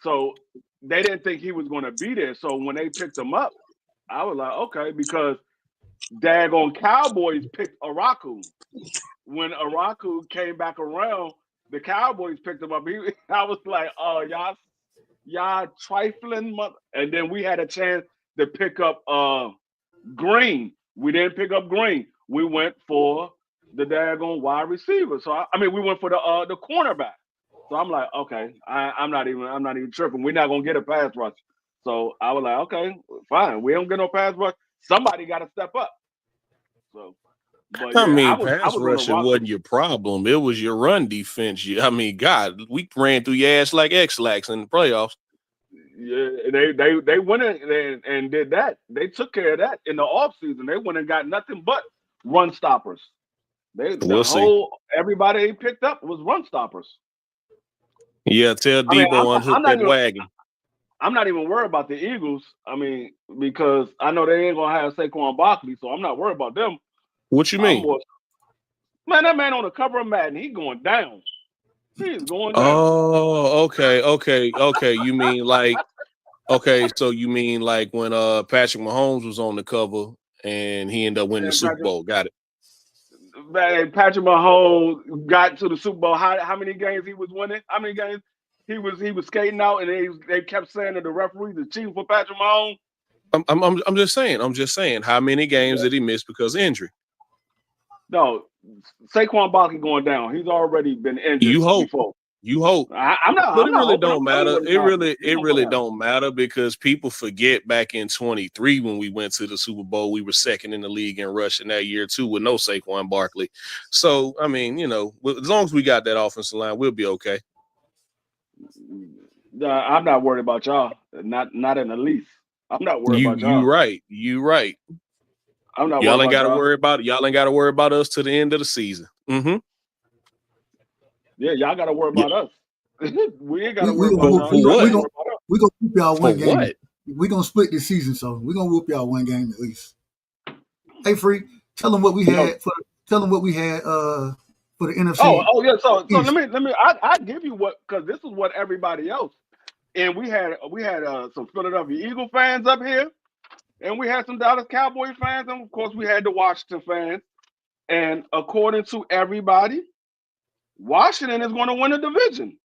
[SPEAKER 4] So they didn't think he was going to be there. So when they picked him up, I was like, okay, because daggone Cowboys picked Araku. When Araku came back around, the Cowboys picked him up. I was like, oh, y'all trifling. And then we had a chance to pick up Green. We didn't pick up Green. We went for the daggone wide receiver. So we went for the cornerback. So I'm like, okay, I'm not even tripping. We're not gonna get a pass rush. So I was like, okay, fine. We don't get no pass rush. Somebody got to step up. So. But
[SPEAKER 6] pass rushing wasn't your problem. It was your run defense. God, we ran through your ass like X-Lax in the playoffs.
[SPEAKER 4] Yeah, they went in and did that. They took care of that in the offseason. They went and got nothing but run stoppers. Everybody they picked up was run stoppers.
[SPEAKER 6] Yeah, tell Debo unhook that wagon.
[SPEAKER 4] I'm not even worried about the Eagles. Because I know they ain't gonna have Saquon Barkley, so I'm not worried about them.
[SPEAKER 6] What you mean?
[SPEAKER 4] Man, that man on the cover of Madden, he's going down. He's going down.
[SPEAKER 6] Oh, okay. You mean like, so you mean like when Patrick Mahomes was on the cover and he ended up winning the Super Bowl. Got it.
[SPEAKER 4] Man, Patrick Mahomes got to the Super Bowl. How many games he was winning? How many games he was skating out and they kept saying that the referees are cheating for Patrick Mahomes?
[SPEAKER 6] I'm just saying. I'm just saying. How many games did he miss because of injury?
[SPEAKER 4] No, Saquon Barkley going down. He's already been injured
[SPEAKER 6] You hope.
[SPEAKER 4] before.
[SPEAKER 6] You hope.
[SPEAKER 4] I'm not.
[SPEAKER 6] But
[SPEAKER 4] I'm
[SPEAKER 6] it
[SPEAKER 4] not
[SPEAKER 6] really
[SPEAKER 4] hoping.
[SPEAKER 6] don't matter. It really
[SPEAKER 4] matter.
[SPEAKER 6] don't matter because people forget back in 23 when we went to the Super Bowl, we were second in the league in rushing that year too with no Saquon Barkley. So I mean, you know, as long as we got that offensive line, we'll be okay.
[SPEAKER 4] I'm not worried about y'all. Not in the least. I'm not worried about y'all.
[SPEAKER 6] You right.
[SPEAKER 4] I'm not
[SPEAKER 6] Y'all
[SPEAKER 4] worried
[SPEAKER 6] ain't got to
[SPEAKER 4] about
[SPEAKER 6] worry about it. Y'all ain't got to worry about us to the end of the season. Mm-hmm.
[SPEAKER 4] Yeah, y'all got to worry about us. We ain't got to
[SPEAKER 1] We
[SPEAKER 4] worry
[SPEAKER 1] gonna
[SPEAKER 4] about
[SPEAKER 1] whoop-
[SPEAKER 4] y'all.
[SPEAKER 1] we gonna whoop y'all
[SPEAKER 6] For
[SPEAKER 1] one game.
[SPEAKER 6] what?
[SPEAKER 1] We're gonna split this season, so we're gonna whoop y'all one game at least. Hey, Free, tell them what we had for the NFC.
[SPEAKER 4] Oh yeah. So let me. I give you what, because this is what everybody else. And we had some Philadelphia Eagle fans up here, and we had some Dallas Cowboy fans, and of course we had the Washington fans. And according to everybody, Washington is going to win the division.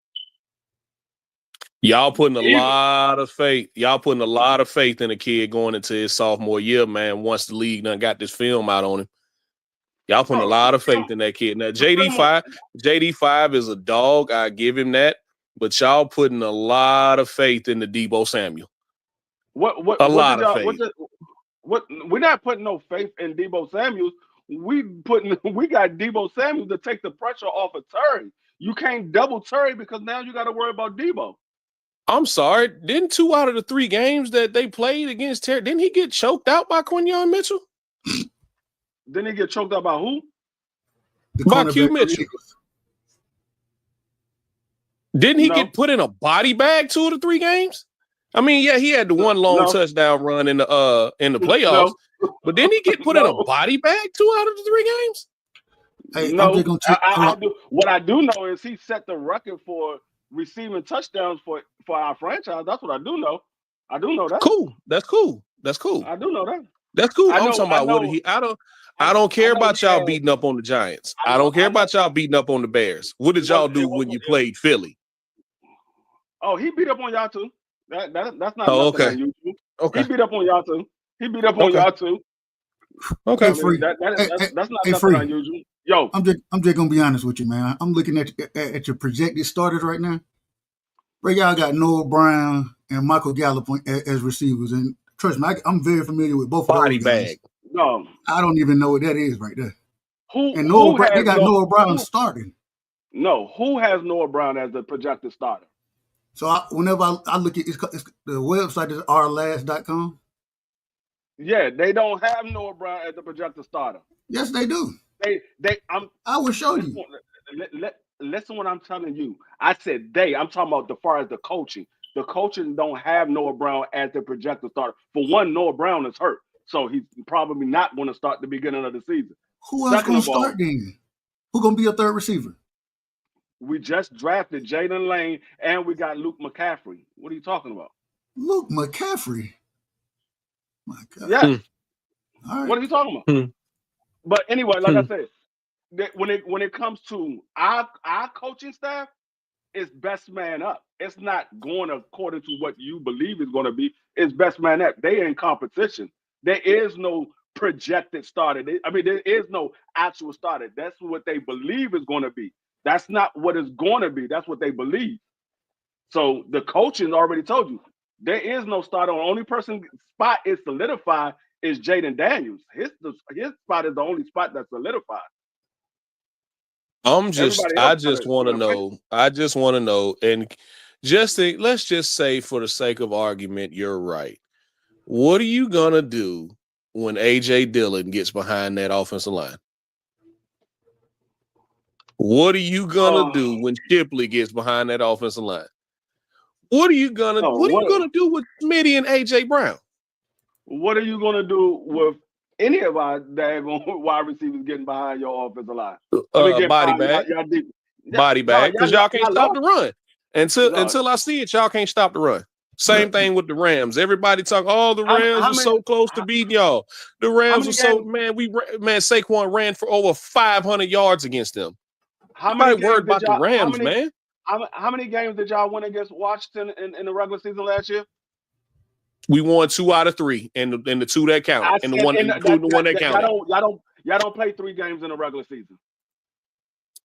[SPEAKER 6] Y'all putting a lot of faith. Y'all putting a lot of faith in a kid going into his sophomore year, man. Once the league done got this film out on him, y'all putting a lot of faith in that kid. Now JD5 is a dog. I give him that. But y'all putting a lot of faith in the Deebo Samuel.
[SPEAKER 4] What we're not putting no faith in Deebo Samuel. We got Deebo Samuel to take the pressure off of Terry. You can't double Terry because now you got to worry about Deebo.
[SPEAKER 6] I'm sorry. Didn't 2 out of the 3 games that they played against Terry, didn't he get choked out by Quinyon Mitchell?
[SPEAKER 4] Didn't he get choked out by who?
[SPEAKER 6] By Q Mitchell. Didn't he get put in a body bag 2 of the 3 games? I mean, yeah, he had the one long touchdown run in the playoffs, but didn't he get put in a body bag 2 out of the 3 games?
[SPEAKER 1] Hey,
[SPEAKER 4] no, I do. What I do know is he set the record for receiving touchdowns for our franchise. That's what I do know. I do know that.
[SPEAKER 6] Cool. That's cool. I
[SPEAKER 4] do know that.
[SPEAKER 6] That's cool. I'm talking about what he. I don't care about y'all beating up on the Giants. I don't care about y'all beating up on the Bears. What did y'all do when you played Philly?
[SPEAKER 4] Oh, he beat up on y'all too. That's not
[SPEAKER 6] nothing
[SPEAKER 4] unusual.
[SPEAKER 6] Okay.
[SPEAKER 4] He beat up on y'all too. Y'all too.
[SPEAKER 6] Okay.
[SPEAKER 1] Hey, Free.
[SPEAKER 4] That's not
[SPEAKER 1] hey,
[SPEAKER 4] nothing
[SPEAKER 1] Free.
[SPEAKER 4] unusual. Yo,
[SPEAKER 1] I'm just gonna be honest with you, man. I'm looking at your projected starters right now. Bro, y'all got Noah Brown and Michael Gallup as receivers, and trust me, I'm very familiar with both of those guys.
[SPEAKER 6] Bag.
[SPEAKER 4] No,
[SPEAKER 1] I don't even know what that is right there. They got Noah Brown starting.
[SPEAKER 4] No, who has Noah Brown as the projected starter?
[SPEAKER 1] So whenever I look at it's the website is ourlast.com.
[SPEAKER 4] Yeah, they don't have Noah Brown as the projected starter.
[SPEAKER 1] Yes, they do.
[SPEAKER 4] I
[SPEAKER 1] will show you.
[SPEAKER 4] Listen what I'm telling you. I said I'm talking about as far as the coaching. The coaching don't have Noah Brown as the projected starter. For one, Noah Brown is hurt, so he's probably not going to start the beginning of the season.
[SPEAKER 1] Who else going to start then? Who going to be a third receiver?
[SPEAKER 4] We just drafted Jaden Lane, and we got Luke McCaffrey. What are you talking about?
[SPEAKER 1] Luke McCaffrey? My God.
[SPEAKER 4] Yeah.
[SPEAKER 1] All right.
[SPEAKER 4] What are you talking about? But anyway, like I said, when it comes to our coaching staff, it's best man up. It's not going according to what you believe is going to be. It's best man up. They in competition. There is no projected starter. There is no actual starter. That's what they believe is going to be. That's not what it's going to be. That's what they believe. So the coaching already told you there is no starter. The only person spot is solidified is Jaden Daniels. His spot is the only spot that's solidified.
[SPEAKER 6] I just want to know, and let's just say for the sake of argument, you're right. What are you gonna do when AJ Dillon gets behind that offensive line? What are you gonna do when Shipley gets behind that offensive line? What are you gonna do with Smitty and AJ Brown?
[SPEAKER 4] What are you gonna do with any of our daggone wide receivers getting behind your offensive line?
[SPEAKER 6] Body bag. Body bag. Because y'all can't stop the run. Until I see it, y'all can't stop the run. Same thing with the Rams. Everybody talk, the Rams are so close to beating y'all. The Rams are Saquon ran for over 500 yards against them.
[SPEAKER 4] How many
[SPEAKER 6] worried about the Rams, man?
[SPEAKER 4] How many games did y'all win against Washington in the regular season last year?
[SPEAKER 6] We won 2 out of 3, and the 2 that counted, and the one, including the one that counted.
[SPEAKER 4] Y'all don't play 3 games in a regular season.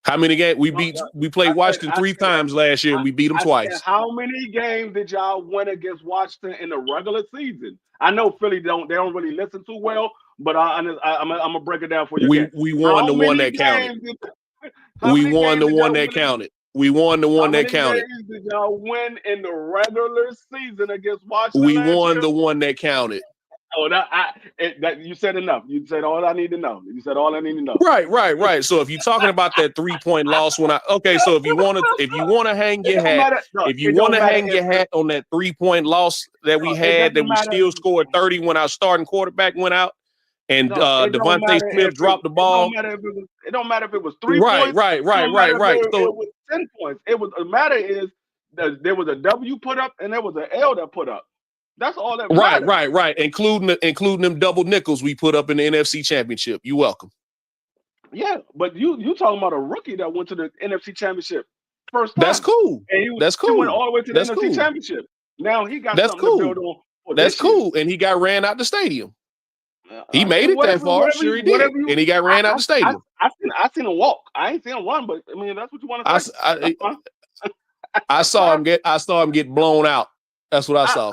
[SPEAKER 6] How many games we played Washington 3 times last year, and we beat them twice.
[SPEAKER 4] How many games did y'all win against Washington in the regular season? I know Philly don't really listen too well, but I'm gonna break it down for you.
[SPEAKER 6] We won the one that counted. We won the one that counted. We won the one that counted.
[SPEAKER 4] How many games did y'all win in the regular season against Washington?
[SPEAKER 6] We won the one that counted.
[SPEAKER 4] Oh, that you said enough. You said all I need to know. You said all I need to know.
[SPEAKER 6] Right. So if you're talking about that 3-point loss, so if you want to hang your hat, hang your hat on that 3-point loss that we had, that we still scored 30 when our starting quarterback went out, and Devontae Smith dropped the ball.
[SPEAKER 4] It don't matter if it was 3 points.
[SPEAKER 6] Right.
[SPEAKER 4] So it was 10 points. The matter is that there was a W put up and there was an L that put up. That's all that matters.
[SPEAKER 6] Right. Including them double nickels we put up in the NFC Championship. You're welcome.
[SPEAKER 4] Yeah, but you talking about a rookie that went to the NFC Championship first time.
[SPEAKER 6] That's cool. That's cool.
[SPEAKER 4] He went all the way to the NFC Championship. Now he got something to build on.
[SPEAKER 6] That's cool. And he got ran out the stadium. He made it that far. Sure he did. And he got ran out the stadium.
[SPEAKER 4] I seen him walk. I ain't seen him run, but I mean that's what you want to say.
[SPEAKER 6] I saw him get blown out. That's what I saw.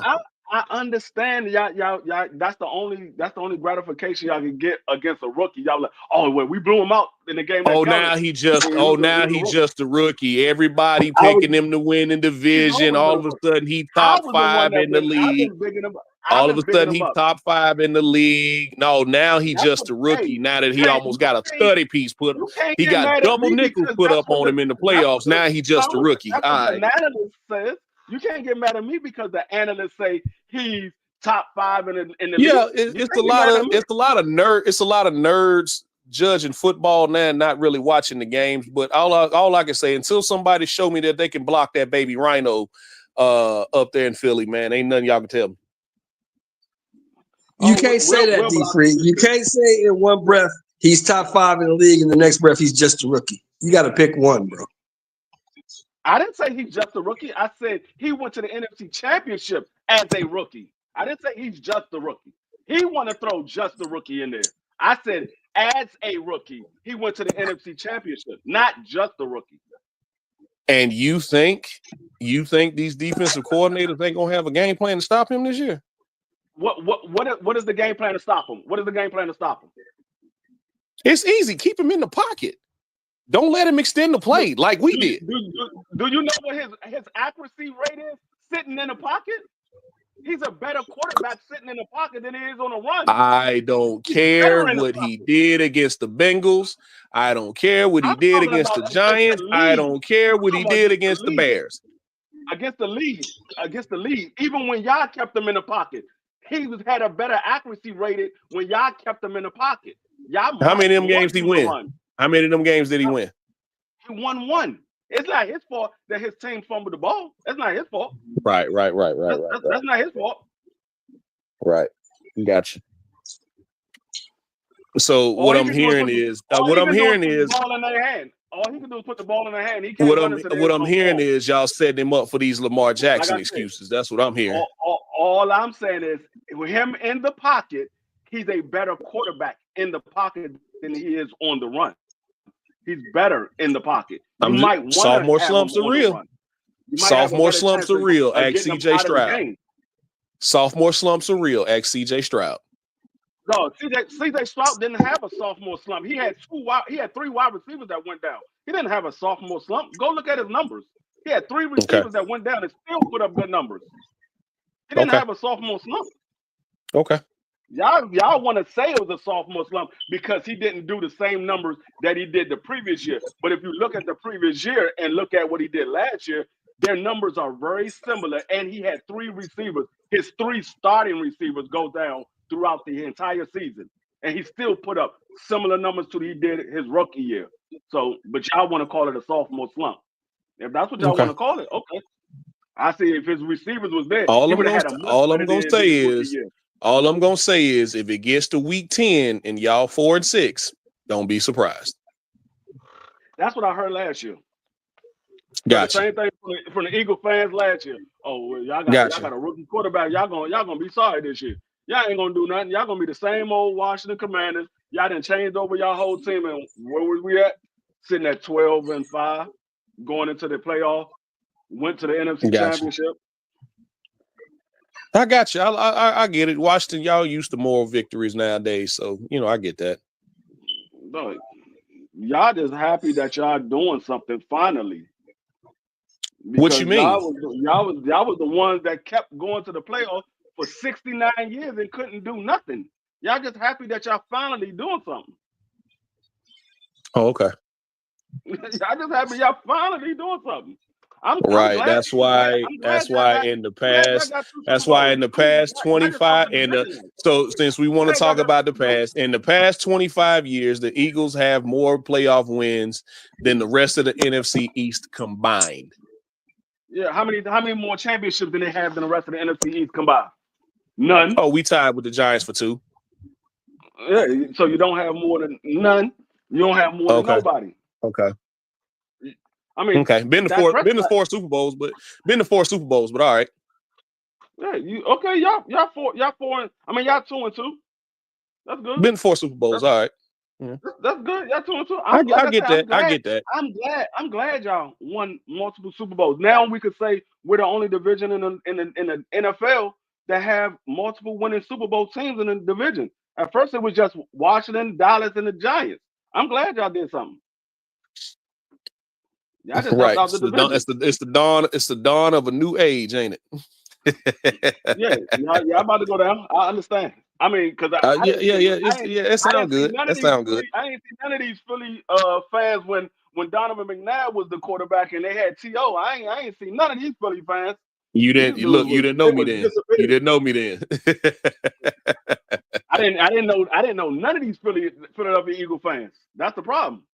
[SPEAKER 4] I understand y'all. That's the only gratification y'all can get against a rookie. Y'all like, oh, well, we blew him out in the game.
[SPEAKER 6] Now he just a rookie. Everybody picking him to win in division. All of a sudden, he top 5 in the league. All of a sudden, he's top 5 in the league. No, now he just a rookie. Now that he almost got a study piece put, he got double nickels put up on him in the playoffs. Now he just a rookie. All right.
[SPEAKER 4] You can't get mad at me because the analysts say he's top 5 in the
[SPEAKER 6] yeah. It's a lot of nerds judging football now and not really watching the games. But all I can say, until somebody show me that they can block that baby rhino up there in Philly, man, ain't nothing y'all can tell me.
[SPEAKER 5] You can't say that, D-Free. You can't say in one breath he's top 5 in the league, and the next breath he's just a rookie. You got to pick one, bro.
[SPEAKER 4] I didn't say he's just a rookie. I said he went to the NFC Championship as a rookie. I didn't say he's just a rookie. He want to throw just a rookie in there. I said as a rookie, he went to the NFC Championship, not just a rookie.
[SPEAKER 6] And you think these defensive coordinators ain't gonna have a game plan to stop him this year?
[SPEAKER 4] What is the game plan to stop him? What is the game plan to stop him?
[SPEAKER 6] It's easy. Keep him in the pocket. Don't let him extend the play like we did.
[SPEAKER 4] Do you know what his accuracy rate is sitting in the pocket? He's a better quarterback sitting in the pocket than he is on a run.
[SPEAKER 6] I don't care what he did against the Bengals. I don't care what he did against the Giants. I don't care what he did against the Bears.
[SPEAKER 4] Against the lead. Even when y'all kept him in the pocket, he had a better accuracy rated when y'all kept him in the pocket.
[SPEAKER 6] How many of them games did he win? How many of them games did he win?
[SPEAKER 4] He won 1. It's not his fault that his team fumbled the ball. That's not his fault.
[SPEAKER 6] Right.
[SPEAKER 4] That's not his fault.
[SPEAKER 6] Right. Gotcha. So what I'm hearing is
[SPEAKER 4] ball in their hand. All he can do is put the ball in their hand. He can't
[SPEAKER 6] what I'm hearing is y'all setting him up for these Lamar Jackson excuses. That's what I'm hearing.
[SPEAKER 4] All I'm saying is with him in the pocket, he's a better quarterback in the pocket than he is on the run. He's better in the pocket.
[SPEAKER 6] Sophomore slumps are real. Sophomore slumps are real. Ask CJ Stroud. Sophomore slumps are real. Ask CJ Stroud.
[SPEAKER 4] No, CJ Stroud didn't have a sophomore slump. He had 3 wide receivers that went down. He didn't have a sophomore slump. Go look at his numbers. He had 3 receivers that went down and still put up good numbers. He didn't have a sophomore slump.
[SPEAKER 6] Okay.
[SPEAKER 4] Y'all want to say it was a sophomore slump because he didn't do the same numbers that he did the previous year. But if you look at the previous year and look at what he did last year, their numbers are very similar. And he had 3 receivers. His 3 starting receivers go down throughout the entire season. And he still put up similar numbers to he did his rookie year. So, but y'all want to call it a sophomore slump. If that's what y'all want to call it, okay. I see if his receivers was there.
[SPEAKER 6] All I'm going to say is if it gets to week 10 and y'all 4-6, don't be surprised.
[SPEAKER 4] That's what I heard last year. The same thing from the Eagle fans last year. Oh, well, y'all got a rookie quarterback. Y'all gonna be sorry this year. Y'all ain't gonna do nothing. Y'all gonna be the same old Washington Commanders. Y'all done changed over y'all whole team, and where was we at? Sitting at 12-5, going into the playoff. Went to the NFC Championship.
[SPEAKER 6] I got you. I get it. Washington, y'all used to moral victories nowadays, so I get that.
[SPEAKER 4] No, y'all just happy that y'all doing something finally.
[SPEAKER 6] What you mean?
[SPEAKER 4] Y'all was the ones that kept going to the playoffs for 69 years and couldn't do nothing. Y'all just happy that y'all finally doing something.
[SPEAKER 6] Oh, okay.
[SPEAKER 4] Y'all just happy y'all finally doing something. I'm
[SPEAKER 6] right.
[SPEAKER 4] glad,
[SPEAKER 6] that's why in the past 25 so since we want to talk about the past, in the past 25 years, the Eagles have more playoff wins than the rest of the NFC East combined.
[SPEAKER 4] Yeah, how many more championships than they have than the rest of the NFC East combined? None.
[SPEAKER 6] Oh, we tied with the Giants for 2.
[SPEAKER 4] Yeah, so you don't have more than none. You don't have more than nobody.
[SPEAKER 6] Okay.
[SPEAKER 4] I mean,
[SPEAKER 6] okay. Been to 4 Super Bowls, but all right.
[SPEAKER 4] Yeah, y'all 4. I mean, y'all 2-2. That's good.
[SPEAKER 6] Been to 4 Super Bowls, all right.
[SPEAKER 4] Yeah. That's good. Y'all 2-2.
[SPEAKER 6] I get that.
[SPEAKER 4] I'm glad y'all won multiple Super Bowls. Now we could say we're the only division in the NFL that have multiple winning Super Bowl teams in the division. At first, it was just Washington, Dallas, and the Giants. I'm glad y'all did something. Y'all just
[SPEAKER 6] right.
[SPEAKER 4] Out the division.
[SPEAKER 6] It's the dawn of a new age, ain't
[SPEAKER 4] it? Yeah, y'all about to go down. I understand. I mean, because
[SPEAKER 6] it sounds good. That sounds good.
[SPEAKER 4] I ain't see none of these Philly fans when Donovan McNabb was the quarterback and they had T.O. I ain't seen none of these Philly fans.
[SPEAKER 6] You didn't know me then. You didn't know me then.
[SPEAKER 4] I didn't know none of these Philadelphia Eagle fans. That's the problem.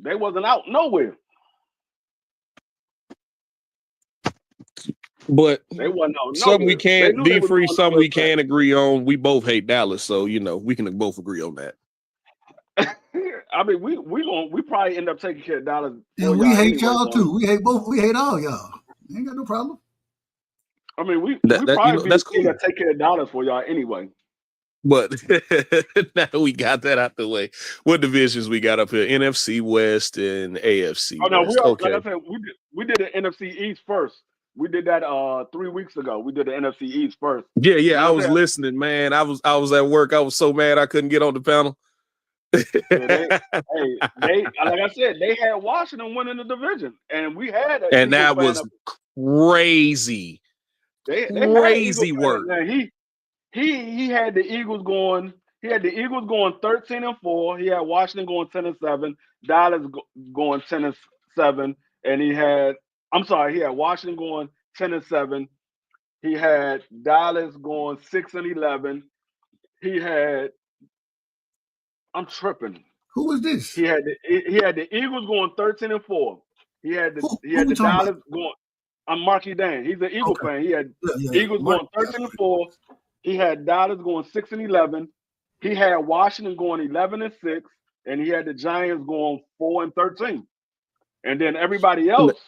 [SPEAKER 4] They wasn't out nowhere.
[SPEAKER 6] But
[SPEAKER 4] they wasn't out
[SPEAKER 6] something we can't be free, something we can agree on. We both hate Dallas, so we can both agree on that.
[SPEAKER 4] I mean, we probably end up taking care of Dallas.
[SPEAKER 1] Yeah, we hate y'all too. We hate both. We hate all y'all. Ain't got no problem.
[SPEAKER 4] I mean, we probably
[SPEAKER 6] that's cool.
[SPEAKER 4] Take care of Dallas for y'all anyway.
[SPEAKER 6] But now we got that out the way. What divisions we got up here? NFC West and AFC.
[SPEAKER 4] Oh no,
[SPEAKER 6] West.
[SPEAKER 4] Like I said, we did the NFC East first. We did that 3 weeks ago. We did the NFC East first.
[SPEAKER 6] Yeah. I was listening, man. I was at work. I was so mad I couldn't get on the panel.
[SPEAKER 4] They like I said, they had Washington winning the division, and we had
[SPEAKER 6] and that was crazy.
[SPEAKER 4] They
[SPEAKER 6] crazy work.
[SPEAKER 4] He had the Eagles going. He had the Eagles going 13-4. He had Washington going 10-7. Dallas going 10-7, and he had Washington going 10-7. He had Dallas going 6-11. He had. I'm tripping.
[SPEAKER 1] Who was this?
[SPEAKER 4] He had the Eagles going 13-4. He had the Dallas going. I'm Marky Dan. He's an Eagle fan. He had Eagles going 13-4. He had Dallas going 6-11. He had Washington going 11-6, and he had the Giants going 4-13. And then everybody else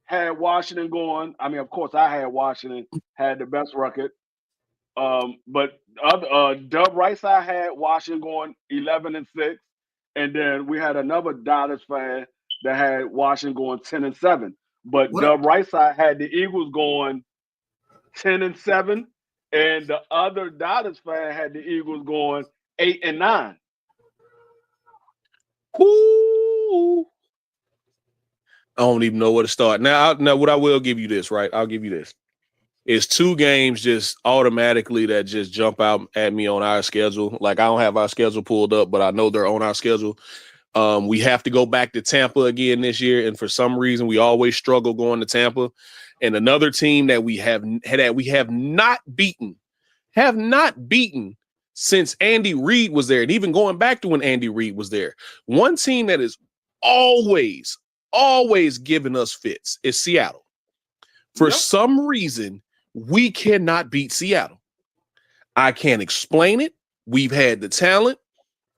[SPEAKER 4] had Washington going. I mean, of course, I had Washington had the best record. But Dub Rice, I had Washington going 11-6, and then we had another Dallas fan that had Washington going 10-7. But Dub Rice, I had the Eagles going 10-7, and the other Dallas fan had the Eagles going 8-9.
[SPEAKER 6] Ooh. I don't even know where to start. Now, what I will give you this, right? I'll give you this. It's 2 games just automatically that just jump out at me on our schedule. Like, I don't have our schedule pulled up, but I know they're on our schedule. We have to go back to Tampa again this year, and for some reason, we always struggle going to Tampa. And another team that we have not beaten since Andy Reid was there, and even going back to when Andy Reid was there. One team that is always giving us fits is Seattle. For some reason, we cannot beat Seattle. I can't explain it. We've had the talent.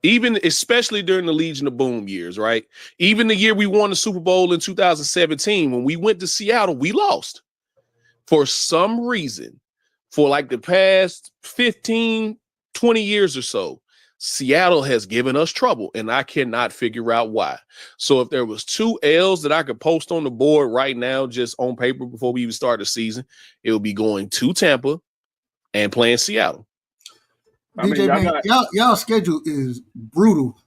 [SPEAKER 6] Even especially during the Legion of Boom years, right? Even the year we won the Super Bowl in 2017, when we went to Seattle, we lost. For some reason, for like the past 15, 20 years or so, Seattle has given us trouble, and I cannot figure out why. So if there was 2 L's that I could post on the board right now, just on paper before we even start the season, it would be going to Tampa and playing Seattle.
[SPEAKER 1] DJ, man, y'all schedule is brutal.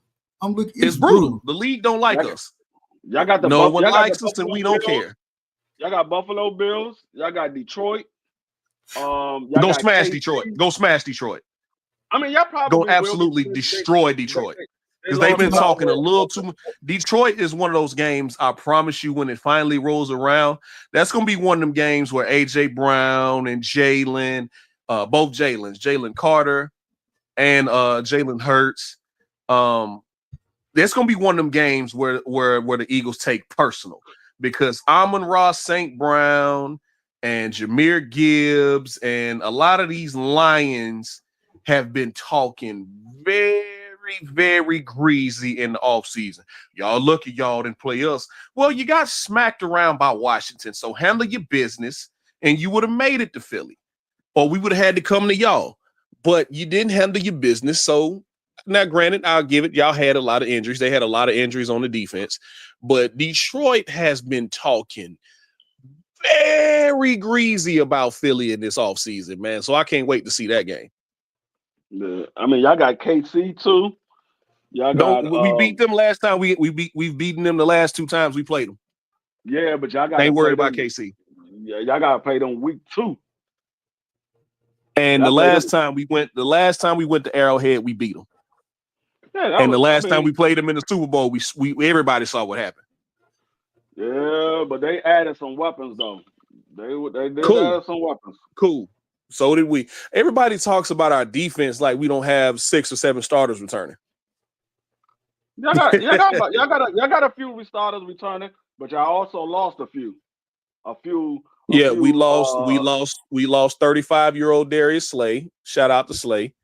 [SPEAKER 6] It's brutal. The league don't like us.
[SPEAKER 4] Y'all got the
[SPEAKER 6] no one likes us, and we don't care.
[SPEAKER 4] Y'all got Buffalo Bills. Y'all got Detroit.
[SPEAKER 6] Go smash Detroit. Go smash Detroit.
[SPEAKER 4] I mean, y'all probably
[SPEAKER 6] go absolutely destroy Detroit because they've been talking a little too much. Detroit is one of those games. I promise you, when it finally rolls around, that's going to be one of them games where AJ Brown and Jalen, both Jalen Carter and Jalen Hurts. That's going to be one of them games where the Eagles take personal, because Amon-Ra St. Brown and Jahmyr Gibbs and a lot of these Lions have been talking very, very greasy in the offseason. Y'all lucky y'all didn't play us. Well, you got smacked around by Washington, so handle your business, and you would have made it to Philly. Or we would have had to come to y'all. But you didn't handle your business, so now, granted, I'll give it. Y'all had a lot of injuries. They had a lot of injuries on the defense. But Detroit has been talking very greasy about Philly in this offseason, man. So I can't wait to see that game.
[SPEAKER 4] I mean, y'all got KC too. Y'all got.
[SPEAKER 6] We beat them last time. We've beaten them the last 2 times we played them.
[SPEAKER 4] Yeah, but y'all got.
[SPEAKER 6] Ain't worried about KC.
[SPEAKER 4] Yeah, y'all got to play them week 2.
[SPEAKER 6] And the last time we went to Arrowhead, we beat them. Yeah, and the last time we played them in the Super Bowl, we everybody saw what happened.
[SPEAKER 4] Yeah, but they added some weapons though. They added some weapons.
[SPEAKER 6] Cool. So did we. Everybody talks about our defense like we don't have 6 or 7 starters returning.
[SPEAKER 4] Y'all got a few starters returning, but y'all also lost a few.
[SPEAKER 6] We lost 35-year-old Darius Slay. Shout out to Slay.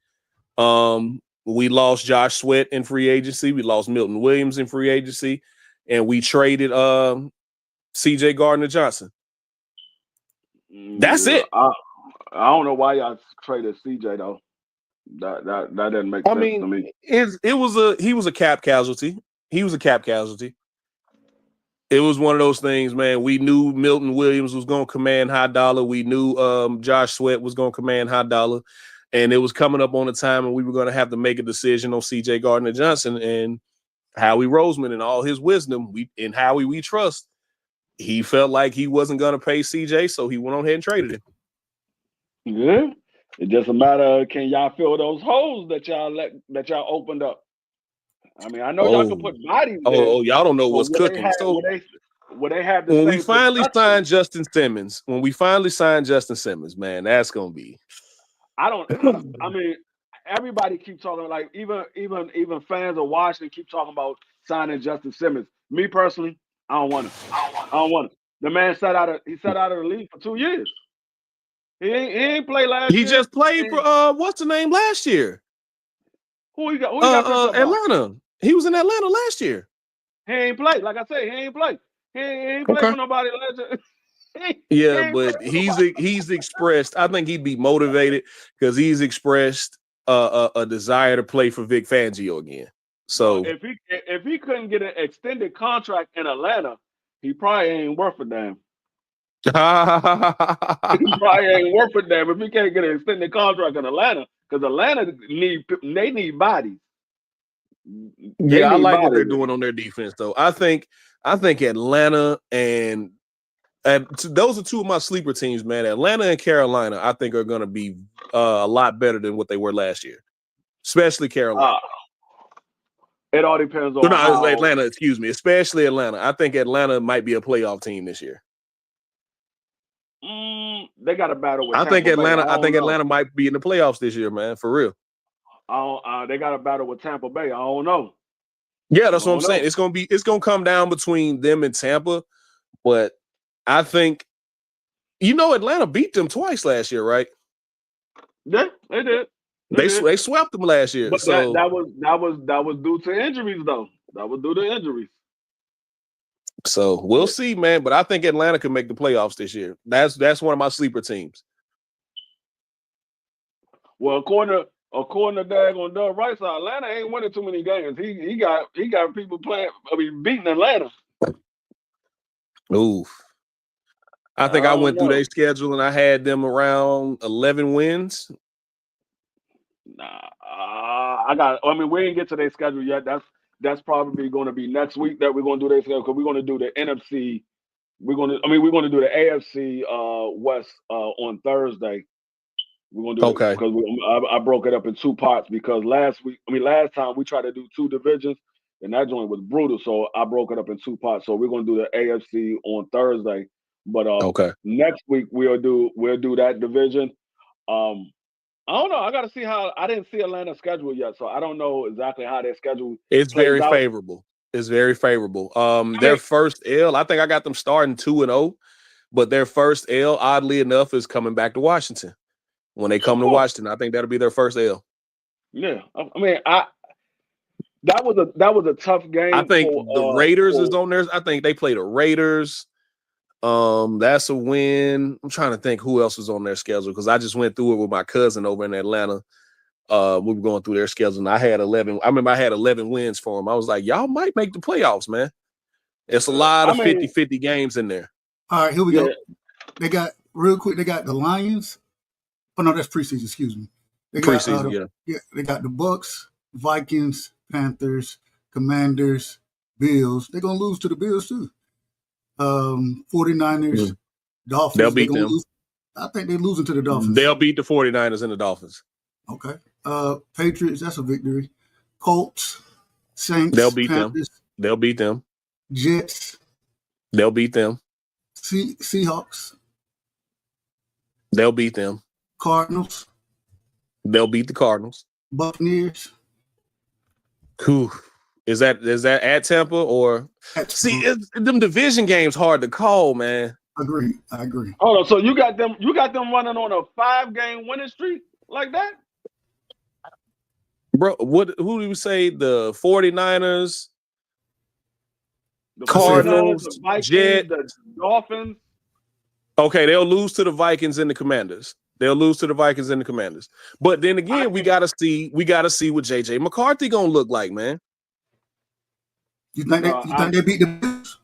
[SPEAKER 6] We lost Josh Sweat in free agency. We lost Milton Williams in free agency, and we traded CJ Gardner-Johnson. That's it.
[SPEAKER 4] I don't know why y'all traded CJ though. That doesn't make sense to me.
[SPEAKER 6] He was a cap casualty. It was one of those things, man. We knew Milton Williams was going to command high dollar. We knew Josh Sweat was going to command high dollar. And it was coming up on a time and we were going to have to make a decision on CJ Gardner-Johnson, and Howie Roseman and all his wisdom. And Howie we trust. He felt like he wasn't going to pay CJ, so he went on ahead and traded him.
[SPEAKER 4] Yeah. It doesn't matter. Can y'all fill those holes that y'all opened up? I mean, I know y'all can put bodies there.
[SPEAKER 6] Y'all don't know what's cooking. When we finally signed Justin Simmons, man, that's gonna be.
[SPEAKER 4] I mean, everybody keeps talking, like even fans of Washington keep talking about signing Justin Simmons. Me personally, I don't want it. The man sat out of the league for 2 years. He ain't played last year.
[SPEAKER 6] He just played for what's the name last year?
[SPEAKER 4] Who he got
[SPEAKER 6] Atlanta. He was in Atlanta last year.
[SPEAKER 4] He ain't played. Like I say, he ain't played. He ain't played for nobody last
[SPEAKER 6] year. But he's expressed. I think he'd be motivated because he's expressed a desire to play for Vic Fangio again. So
[SPEAKER 4] if he couldn't get an extended contract in Atlanta, he probably ain't worth a damn. He probably ain't worth a damn if he can't get an extended contract in Atlanta, because Atlanta need bodies.
[SPEAKER 6] I like what they're doing on their defense, though. I think Atlanta and those are 2 of my sleeper teams, man. Atlanta and Carolina, I think, are going to be a lot better than what they were last year, especially Carolina.
[SPEAKER 4] It all depends on
[SPEAKER 6] Atlanta. Excuse me, especially Atlanta. I think Atlanta might be a playoff team this year.
[SPEAKER 4] They got a battle with.
[SPEAKER 6] I think Atlanta might be in the playoffs this year, man. For real.
[SPEAKER 4] They got a battle with Tampa Bay. I don't know.
[SPEAKER 6] Yeah, that's what I'm saying. It's gonna come down between them and Tampa, but I think Atlanta beat them twice last year, right?
[SPEAKER 4] Yeah, they did.
[SPEAKER 6] They swept them last year.
[SPEAKER 4] But
[SPEAKER 6] So
[SPEAKER 4] that was due to injuries, though. That was due to injuries.
[SPEAKER 6] So we'll see, man. But I think Atlanta can make the playoffs this year. That's one of my sleeper teams.
[SPEAKER 4] Well, according to Dag on Doug Rice, Atlanta ain't winning too many games. He got people playing. I mean, beating Atlanta.
[SPEAKER 6] Ooh. I think I went through their schedule and I had them around 11 wins.
[SPEAKER 4] Nah, I mean, we didn't get to their schedule yet. That's probably going to be next week that we're going to do their schedule because we're going to do the NFC. We're going to do the AFC West on Thursday. We're going to do it because I broke it up in two parts because last time we tried to do two divisions and that joint was brutal. So I broke it up in two parts. So we're going to do the AFC on Thursday. But next week we'll do that division. I don't know. I got to see how. I didn't see Atlanta's schedule yet, so I don't know exactly how their schedule.
[SPEAKER 6] It's very favorable. It's very favorable. Their first L, I think I got them starting 2-0, but their first L, oddly enough, is coming back to Washington. When they come to Washington, I think that'll be their first L.
[SPEAKER 4] Yeah, I mean, that was a tough game.
[SPEAKER 6] I think the Raiders is on there. I think they play the Raiders. That's a win. I'm trying to think who else was on their schedule because I just went through it with my cousin over in Atlanta. We were going through their schedule, and I had 11. I remember I had 11 wins for them. I was like, y'all might make the playoffs, man. It's a lot of 50-50 games in there.
[SPEAKER 1] All right, here we go. They got real quick. They got the Lions. Oh no, that's preseason. Excuse me. They got,
[SPEAKER 6] preseason,
[SPEAKER 1] yeah. They got the Bucks, Vikings, Panthers, Commanders, Bills. They're gonna lose to the Bills too. 49ers, Dolphins.
[SPEAKER 6] They'll beat them.
[SPEAKER 1] I think they're losing to the Dolphins.
[SPEAKER 6] They'll beat the 49ers and the Dolphins.
[SPEAKER 1] Okay. Patriots, that's a victory. Colts, Saints.
[SPEAKER 6] They'll beat
[SPEAKER 1] Panthers,
[SPEAKER 6] them. They'll beat them.
[SPEAKER 1] Jets.
[SPEAKER 6] They'll beat them.
[SPEAKER 1] Seahawks.
[SPEAKER 6] They'll beat them.
[SPEAKER 1] Cardinals.
[SPEAKER 6] They'll beat the Cardinals.
[SPEAKER 1] Buccaneers.
[SPEAKER 6] Who is that at Tampa or them division games hard to call, man.
[SPEAKER 1] I agree.
[SPEAKER 4] Oh, so you got them running on a 5-game winning streak like that?
[SPEAKER 6] Bro, who do we say? The 49ers,
[SPEAKER 4] the
[SPEAKER 6] Cardinals,
[SPEAKER 4] the Vikings,
[SPEAKER 6] Jets,
[SPEAKER 4] the Dolphins.
[SPEAKER 6] Okay, they'll lose to the Vikings and the Commanders. But then again, we gotta see what JJ McCarthy gonna look like, man.
[SPEAKER 1] You think they beat the Bills?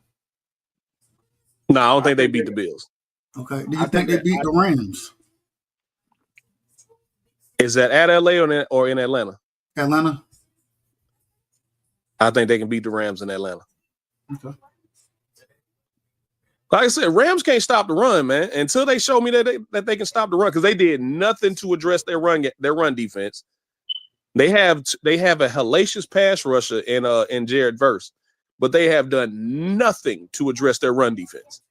[SPEAKER 6] No, I don't think they beat the Bills.
[SPEAKER 1] Okay. Do you think they beat the Rams?
[SPEAKER 6] Is that at LA or in Atlanta?
[SPEAKER 1] Atlanta.
[SPEAKER 6] I think they can beat the Rams in Atlanta.
[SPEAKER 1] Okay.
[SPEAKER 6] Like I said, Rams can't stop the run, man. Until they show me that they can stop the run, because they did nothing to address their run defense. They have a hellacious pass rusher in Jared Verse, but they have done nothing to address their run defense.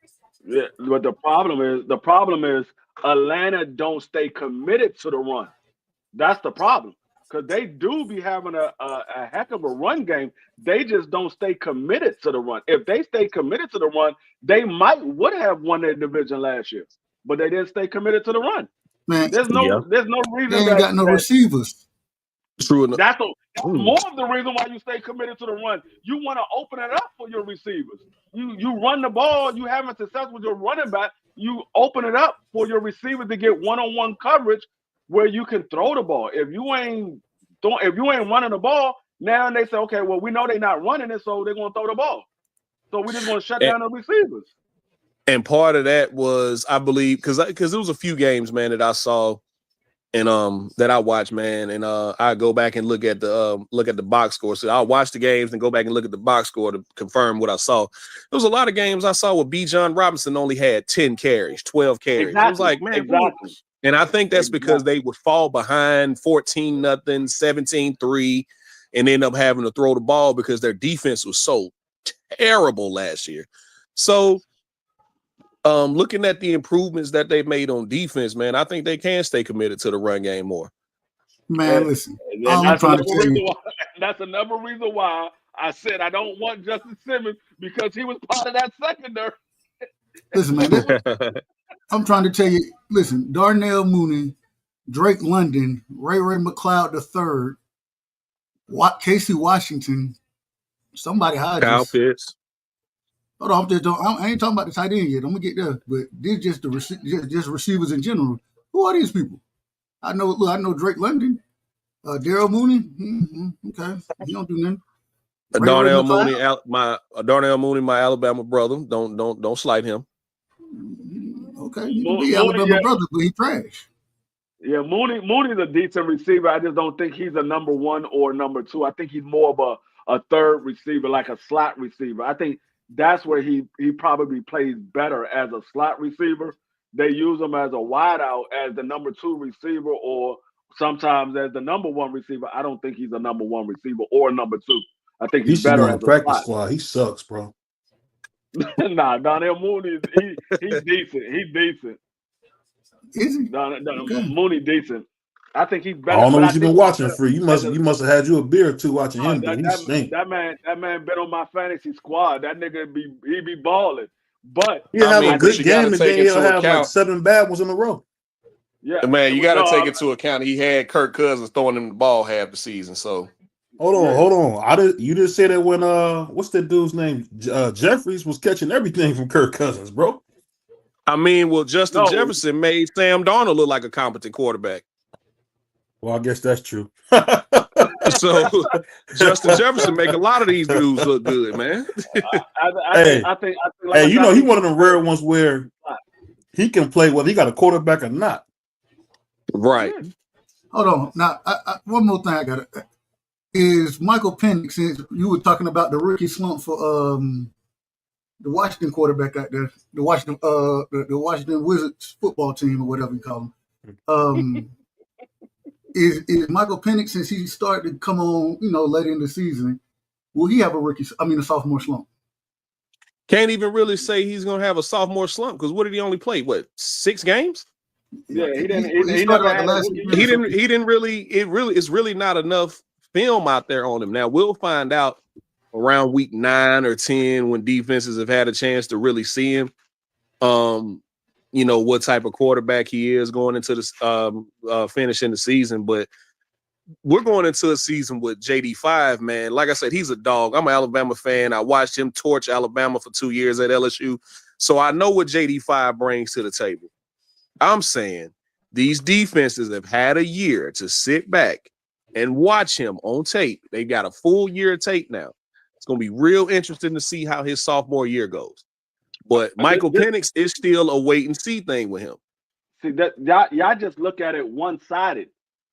[SPEAKER 4] Yeah, but the problem is Atlanta don't stay committed to the run. That's the problem. Because they do be having a heck of a run game. They just don't stay committed to the run. If they stay committed to the run, they would have won their division last year. But they didn't stay committed to the run. Man, there's no reason.
[SPEAKER 1] They ain't got no receivers.
[SPEAKER 6] True enough.
[SPEAKER 4] That's more of the reason why you stay committed to the run. You want to open it up for your receivers. You run the ball. You having success with your running back. You open it up for your receiver to get one-on-one coverage where you can throw the ball. If you ain't running the ball, now they say, okay, well, we know they're not running it, so they're going to throw the ball. So we're just going to shut down the receivers.
[SPEAKER 6] And part of that was, I believe, because there was a few games, man, that I saw and that I watched, man, and I go back and look at the box score. So I'll watch the games and go back and look at the box score to confirm what I saw. There was a lot of games I saw where B. John Robinson only had 10 carries, 12 carries.
[SPEAKER 4] Exactly.
[SPEAKER 6] I was like, man, and I think that's because they would fall behind 14-0, 17-3, and end up having to throw the ball because their defense was so terrible last year. So looking at the improvements that they've made on defense, man, I think they can stay committed to the run game more.
[SPEAKER 1] Man, listen.
[SPEAKER 4] That's another reason why I said I don't want Justin Simmons, because he was part of that secondary.
[SPEAKER 1] Listen, man. I'm trying to tell you, listen, Darnell Mooney Drake London, Ray McLeod III, Casey Washington, somebody
[SPEAKER 6] Kyle
[SPEAKER 1] Hodges.
[SPEAKER 6] Pitts.
[SPEAKER 1] Hold on, I ain't talking about the tight end yet. I'm gonna get there, but these just just receivers in general. Who are these people? I know Drake London, Daryl Mooney. Okay, he don't do nothing.
[SPEAKER 6] Darnell Mooney, Darnell Mooney, my Alabama brother. Don't slight him.
[SPEAKER 1] Okay, he can be Alabama brother, but he trash.
[SPEAKER 4] Yeah, Mooney's a decent receiver. I just don't think he's a number one or number two. I think he's more of a third receiver, like a slot receiver. I think that's where he probably plays better as a slot receiver. They use him as a wideout, as the number two receiver, or sometimes as the number one receiver. I don't think he's a number one receiver or number two. I think he's better as a
[SPEAKER 7] practice squad. He sucks, bro.
[SPEAKER 4] Nah, Darnell Mooney, he's decent. He's decent.
[SPEAKER 1] Is he?
[SPEAKER 4] Mooney decent. I think he's better.
[SPEAKER 7] I don't know what you've been watching, Free. You must have had you a beer or two watching him.
[SPEAKER 4] That man been on my fantasy squad. That nigga be balling. But
[SPEAKER 7] he'll have a good game, and then he'll have like 7 bad ones in a row.
[SPEAKER 6] Yeah, man, you got to take into account he had Kirk Cousins throwing him the ball half the season. So
[SPEAKER 7] hold on. You didn't say that when what's that dude's name? Jeffries was catching everything from Kirk Cousins, bro.
[SPEAKER 6] I mean, well, Justin Jefferson made Sam Darnold look like a competent quarterback.
[SPEAKER 7] Well, I guess that's true.
[SPEAKER 6] So Justin Jefferson make a lot of these dudes look good, man.
[SPEAKER 4] I think
[SPEAKER 7] he one of the rare ones where he can play whether he got a quarterback or not.
[SPEAKER 6] Right.
[SPEAKER 1] Hold on. Now, one more thing I got is Michael Penix. Since you were talking about the rookie slump for the Washington quarterback out there, the Washington Wizards football team or whatever you call them. Is Michael Penix, since he started to come on, later in the season, will he have a sophomore slump?
[SPEAKER 6] Can't even really say he's going to have a sophomore slump because what did he only play? 6 games?
[SPEAKER 4] Yeah, he didn't.
[SPEAKER 6] He didn't really. It's really not enough film out there on him. Now we'll find out around week 9 or 10 when defenses have had a chance to really see him. What type of quarterback he is going into this finishing the season, but we're going into a season with JD5, man. Like I said, he's a dog. I'm an Alabama fan. I watched him torch Alabama for 2 years at LSU, so I know what JD5 brings to the table. I'm saying these defenses have had a year to sit back and watch him on tape. They got a full year of tape now. It's going to be real interesting to see how his sophomore year goes. But Michael Penix is still a wait and see thing with him.
[SPEAKER 4] See that y'all just look at it one-sided.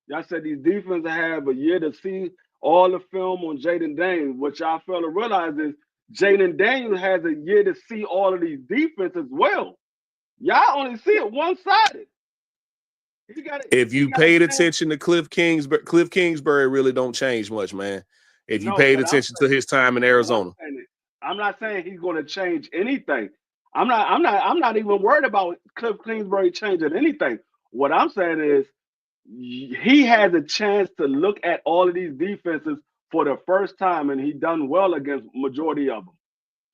[SPEAKER 4] Y'all said these defenses have a year to see all the film on Jaden Daniels. What y'all fail to realize is Jaden Daniels has a year to see all of these defenses as well. Y'all only see it one-sided.
[SPEAKER 6] If you paid attention to Cliff Kingsbury really don't change much, man. If you paid attention to his time in Arizona.
[SPEAKER 4] I'm not saying he's going to change anything. I'm not even worried about Cliff Kingsbury changing anything. What I'm saying is he has a chance to look at all of these defenses for the first time, and he done well against majority of them.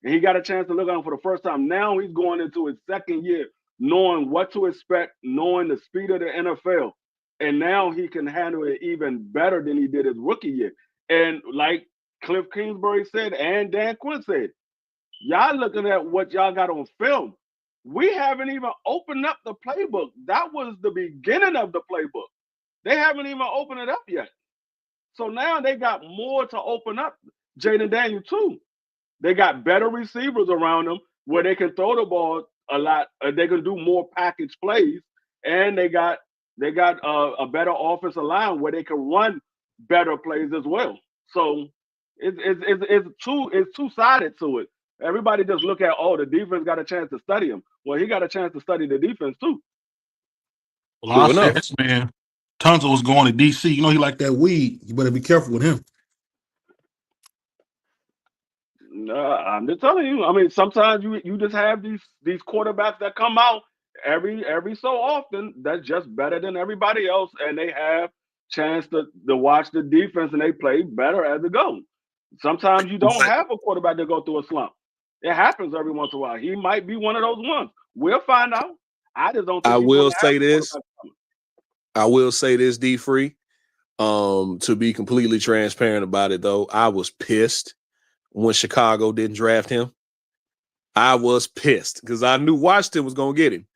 [SPEAKER 4] And he got a chance to look at them for the first time. Now he's going into his second year, knowing what to expect, knowing the speed of the NFL. And now he can handle it even better than he did his rookie year. And like Cliff Kingsbury said and Dan Quinn said, y'all looking at what y'all got on film. We haven't even opened up the playbook. That was the beginning of the playbook. They haven't even opened it up yet. So now they got more to open up. Jaden Daniels too. They got better receivers around them where they can throw the ball a lot. They can do more package plays, and they got a better offensive line where they can run better plays as well. So it's two-sided to it. Everybody just look at, the defense got a chance to study him. Well, he got a chance to study the defense too.
[SPEAKER 7] Well, I said this man, Tunzel was going to DC. You know he like that weed. You better be careful with him.
[SPEAKER 4] I'm just telling you. I mean, sometimes you just have these quarterbacks that come out every so often that's just better than everybody else, and they have chance to watch the defense and they play better as it goes. Sometimes you don't have a quarterback to go through a slump. It happens every once in a while. He might be one of those ones. We'll find out. I just don't think
[SPEAKER 6] I will say this. I will say this, D Free. To be completely transparent about it, though, I was pissed when Chicago didn't draft him. I was pissed because I knew Washington was gonna get him.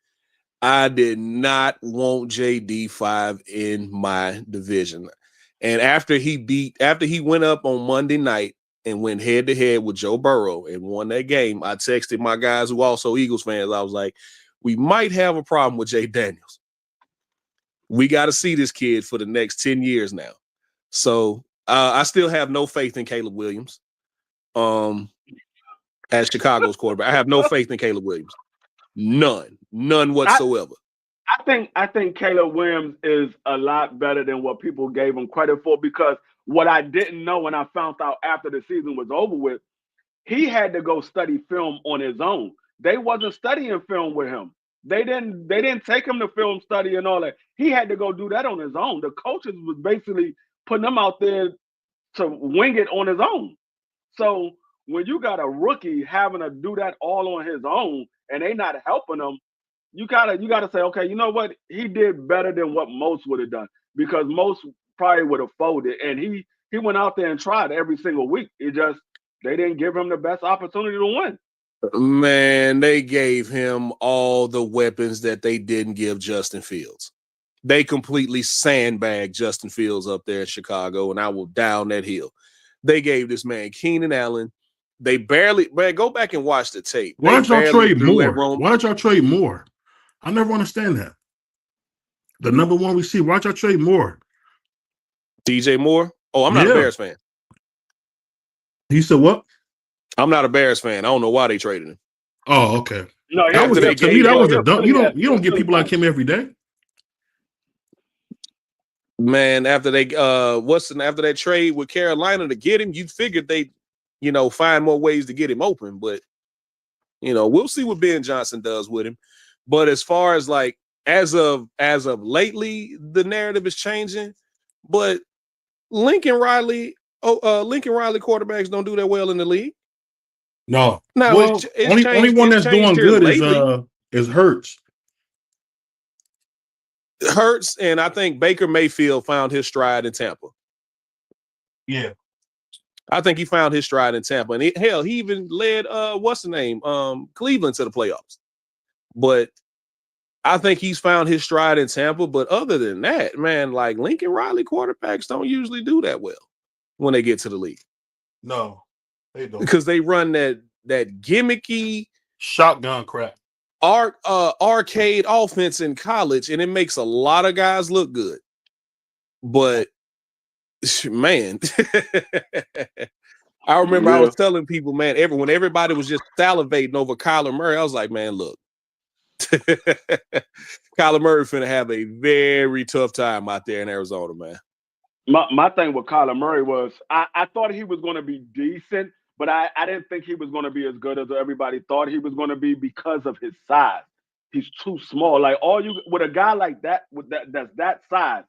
[SPEAKER 6] I did not want JD5 in my division. And after he went up on Monday night and went head to head with Joe Burrow and won that game, I texted my guys who also Eagles fans. I was like, we might have a problem with Jay Daniels. We got to see this kid for the next 10 years now. So I still have no faith in Caleb Williams as Chicago's quarterback. I have no faith in Caleb Williams. None whatsoever.
[SPEAKER 4] I think Caleb Williams is a lot better than what people gave him credit for, because what I didn't know when I found out after the season was over with, he had to go study film on his own. They wasn't studying film with him. They didn't take him to film study and all that. He had to go do that on his own. The coaches was basically putting him out there to wing it on his own. So when you got a rookie having to do that all on his own and they not helping him, you gotta say, okay, you know what? He did better than what most would have done, because most probably would have folded. And he went out there and tried every single week. It just, they didn't give him the best opportunity to win.
[SPEAKER 6] Man, they gave him all the weapons that they didn't give Justin Fields. They completely sandbagged Justin Fields up there in Chicago, and I will down that hill. They gave this man Keenan Allen. They barely, man, go back and watch the tape.
[SPEAKER 7] Why don't y'all trade more? Why don't y'all trade more? I never understand that. The number one receiver, why don't y'all trade more?
[SPEAKER 6] DJ Moore? Oh, I'm not a Bears fan.
[SPEAKER 7] You said what?
[SPEAKER 6] I'm not a Bears fan. I don't know why they traded him.
[SPEAKER 7] Oh, okay.
[SPEAKER 4] No,
[SPEAKER 7] that was to me. That was a dumb. You don't get people like him every day.
[SPEAKER 6] Man, after they after that trade with Carolina to get him, you figured they, find more ways to get him open. But we'll see what Ben Johnson does with him. But as far as like as of lately, the narrative is changing. But Lincoln Riley quarterbacks don't do that well in the league.
[SPEAKER 7] No,
[SPEAKER 6] well,
[SPEAKER 7] only one that's doing good is Hurts.
[SPEAKER 6] Hurts, and I think Baker Mayfield found his stride in Tampa.
[SPEAKER 7] Yeah,
[SPEAKER 6] I think he found his stride in Tampa, and he even led Cleveland to the playoffs. But I think he's found his stride in Tampa. But other than that, man, like Lincoln Riley quarterbacks don't usually do that well when they get to the league.
[SPEAKER 7] No, they don't,
[SPEAKER 6] because they run that gimmicky
[SPEAKER 7] shotgun crap,
[SPEAKER 6] arcade offense in college, and it makes a lot of guys look good. But man, I remember I was telling people, man, when everybody was just salivating over Kyler Murray, I was like, man, look, Kyler Murray finna have a very tough time out there in Arizona, man.
[SPEAKER 4] My thing with Kyler Murray was I thought he was going to be decent, but I didn't think he was going to be as good as everybody thought he was going to be because of his size. He's too small. Like with a guy like that, that's that size,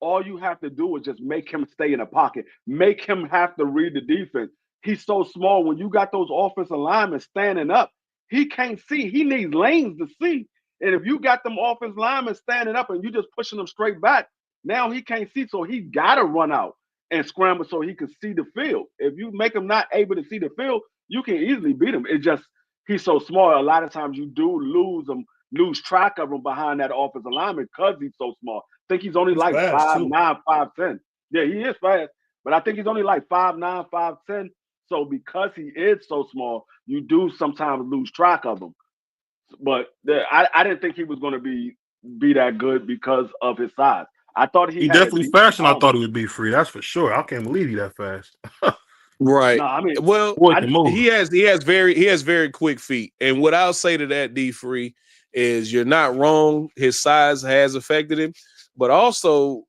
[SPEAKER 4] all you have to do is just make him stay in the pocket, make him have to read the defense. He's so small. When you got those offensive linemen standing up, he can't see. He needs lanes to see. And if you got them offensive linemen standing up and you just pushing them straight back, now he can't see, so he got to run out and scramble so he can see the field. If you make him not able to see the field, you can easily beat him. It's just he's so small. A lot of times you do lose track of him behind that offensive lineman because he's so small. I think he's only like 5'9", 5'10". Yeah, he is fast, but I think he's only like 5'9", 5'10". So because he is so small, you do sometimes lose track of him. But I didn't think he was going to be that good because of his size. I thought he
[SPEAKER 7] definitely fast, and I thought he would be free. That's for sure. I can't believe he that fast.
[SPEAKER 6] Right.
[SPEAKER 4] No, I mean,
[SPEAKER 6] well, he has very quick feet. And what I'll say to that, D Free, is you're not wrong. His size has affected him, but also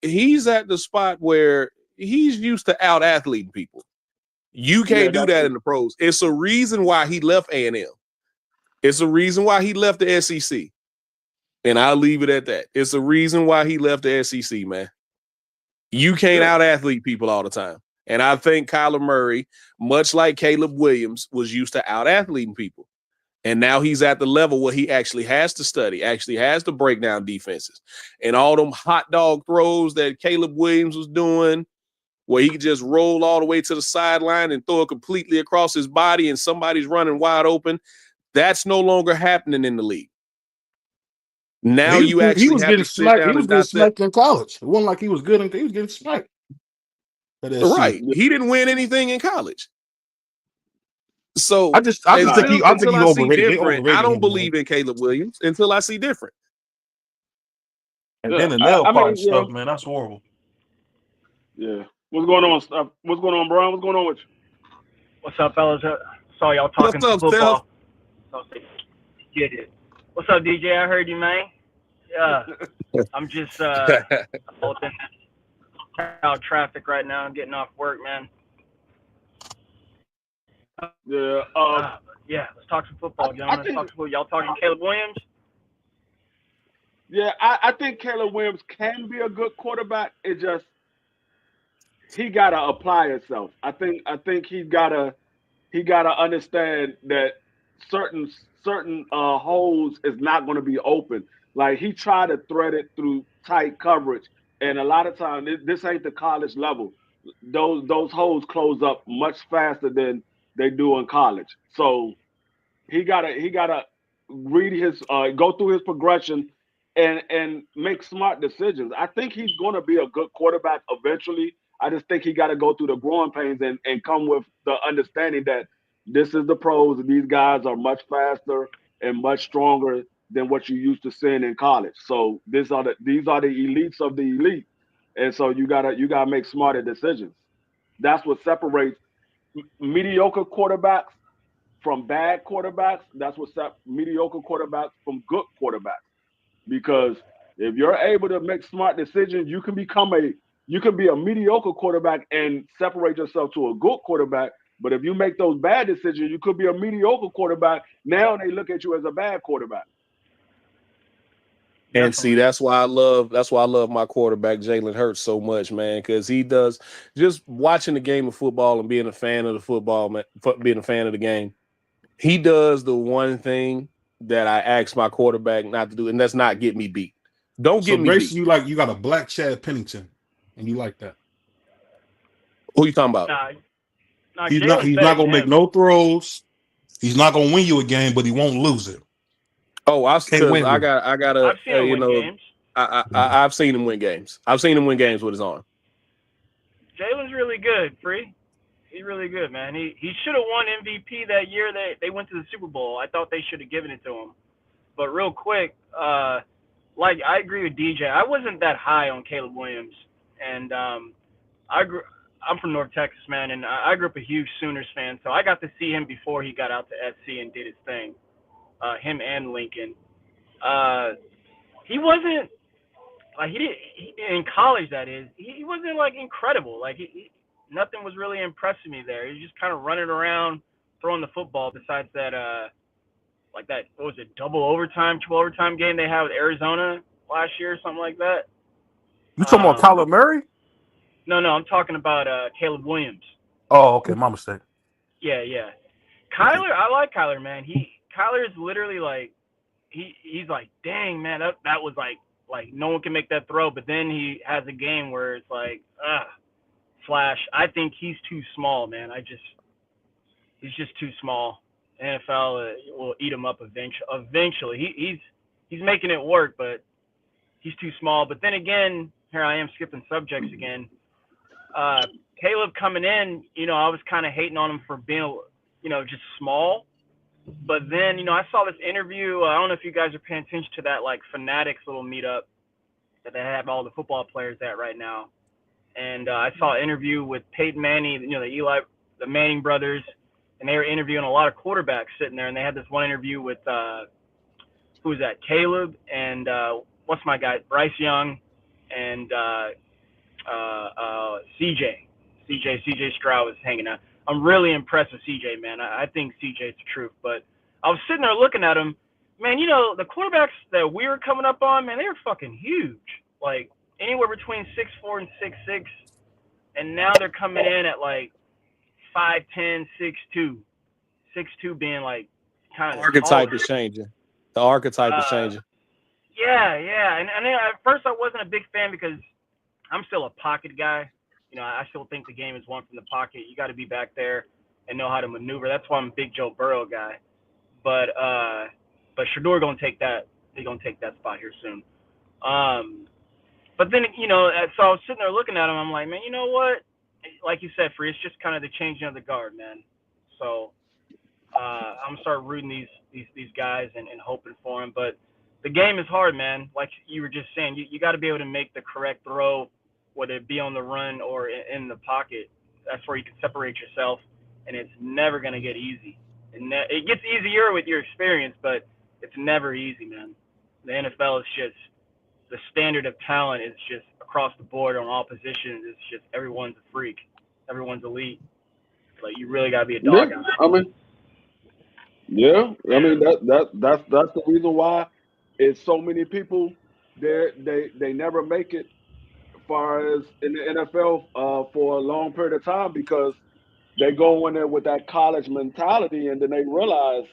[SPEAKER 6] he's at the spot where he's used to out athleting people. You can't do that in the pros. It's a reason why he left A&M. It's a reason why he left the SEC. And I'll leave it at that. It's a reason why he left the SEC, man. You can't out-athlete people all the time. And I think Kyler Murray, much like Caleb Williams, was used to out-athleting people. And now he's at the level where he actually has to study, actually has to break down defenses. And all them hot dog throws that Caleb Williams was doing, where he could just roll all the way to the sideline and throw it completely across his body and somebody's running wide open, that's no longer happening in the league. Now
[SPEAKER 7] he was getting smacked. He was getting smacked in college. It wasn't like he was good. He was getting smacked.
[SPEAKER 6] Right. He didn't win anything in college. So
[SPEAKER 7] I think he overrated.
[SPEAKER 6] I don't believe in Caleb Williams until I see different.
[SPEAKER 7] And then the nail polish stuff, man, that's horrible.
[SPEAKER 4] Yeah. What's going on? What's going on, Brian? What's going on with you?
[SPEAKER 8] What's up, fellas? Saw y'all talking football. Get it. What's up, DJ? I heard you, man. Yeah. I'm just holding out traffic right now. I'm getting off work, man.
[SPEAKER 4] Yeah.
[SPEAKER 8] Yeah. Let's talk some football, gentlemen. Let's talk some football. Y'all talking Caleb Williams?
[SPEAKER 4] Yeah, I think Caleb Williams can be a good quarterback. It just he gotta apply himself. I think he gotta understand that certain holes is not going to be open. Like he tried to thread it through tight coverage, and a lot of times this ain't the college level. Those holes close up much faster than they do in college. So he gotta read his go through his progression and make smart decisions. I think he's going to be a good quarterback eventually. I just think he got to go through the growing pains and come with the understanding that this is the pros and these guys are much faster and much stronger than what you used to seeing in college. So these are the elites of the elite, and so you gotta make smarter decisions. That's what separates mediocre quarterbacks from bad quarterbacks. That's what mediocre quarterbacks from good quarterbacks. Because if you're able to make smart decisions, you can be a mediocre quarterback and separate yourself to a good quarterback. But if you make those bad decisions, you could be a mediocre quarterback. Now they look at you as a bad quarterback.
[SPEAKER 6] And see, that's why I love my quarterback Jalen Hurts so much, man, because he does just watching the game of football and being a fan of the football, man, being a fan of the game. He does the one thing that I ask my quarterback not to do, and that's not get me beat. Don't get me beat.
[SPEAKER 7] You got a black Chad Pennington, and you like that.
[SPEAKER 6] Who you talking about?
[SPEAKER 7] He's not gonna make no throws. He's not gonna win you a game, but he won't lose it.
[SPEAKER 6] Oh, I've seen him win games. I've seen him win games with his arm.
[SPEAKER 8] Jalen's really good, Free. He's really good, man. He should have won MVP that year they went to the Super Bowl. I thought they should have given it to him. But real quick, I agree with DJ. I wasn't that high on Caleb Williams, and I'm from North Texas, man, and I grew up a huge Sooners fan, so I got to see him before he got out to SC and did his thing. Him and Lincoln. He wasn't like in college. That is, he wasn't like incredible. Like nothing was really impressing me there. He was just kind of running around, throwing the football. Besides that, what was it, double overtime, 2 overtime game they had with Arizona last year, or something like that.
[SPEAKER 7] You talking about Kyler Murray?
[SPEAKER 8] No, I'm talking about Caleb Williams.
[SPEAKER 7] Oh, okay, my mistake.
[SPEAKER 8] Yeah. Kyler, I like Kyler, man. Kyler is literally like, he's like, dang, man, that was like no one can make that throw. But then he has a game where it's like, Flash. I think he's too small, man. He's just too small. NFL will eat him up eventually. He's making it work, but he's too small. But then again, here I am skipping subjects again. Caleb coming in, I was kind of hating on him for being, just small. But then, I saw this interview. I don't know if you guys are paying attention to that, like, Fanatics little meetup that they have all the football players at right now. And I saw an interview with Peyton Manning, the Manning brothers, and they were interviewing a lot of quarterbacks sitting there. And they had this one interview with, who was that? Caleb and what's my guy? Bryce Young and CJ Stroud was hanging out. I'm really impressed with CJ, man. I think CJ's the truth. But I was sitting there looking at him. Man, the quarterbacks that we were coming up on, man, they were fucking huge. Like, anywhere between 6'4" and 6'6". And now they're coming in at, like, 5'10", 6'2". 6'2" being, like, kind of
[SPEAKER 6] archetype is changing. The archetype is changing.
[SPEAKER 8] Yeah, and then at first I wasn't a big fan because I'm still a pocket guy. You know, I still think the game is won from the pocket. You got to be back there and know how to maneuver. That's why I'm a big Joe Burrow guy. But Shador gonna take that. He's gonna take that spot here soon. But then, you know, so I was sitting there looking at him. I'm like, man, you know what? Like you said, Free, it's just kind of the changing of the guard, man. So I'm gonna start rooting these guys and hoping for them. But the game is hard, man. Like you were just saying, you got to be able to make the correct throw, whether it be on the run or in the pocket. That's where you can separate yourself, and it's never gonna get easy. And it gets easier with your experience, but it's never easy, man. The NFL is just, the standard of talent is just across the board on all positions. It's just everyone's a freak, everyone's elite. Like you really gotta be a dog.
[SPEAKER 4] Yeah, I mean, that's the reason why it's so many people they never make it as far as in the NFL for a long period of time because they go in there with that college mentality and then they realize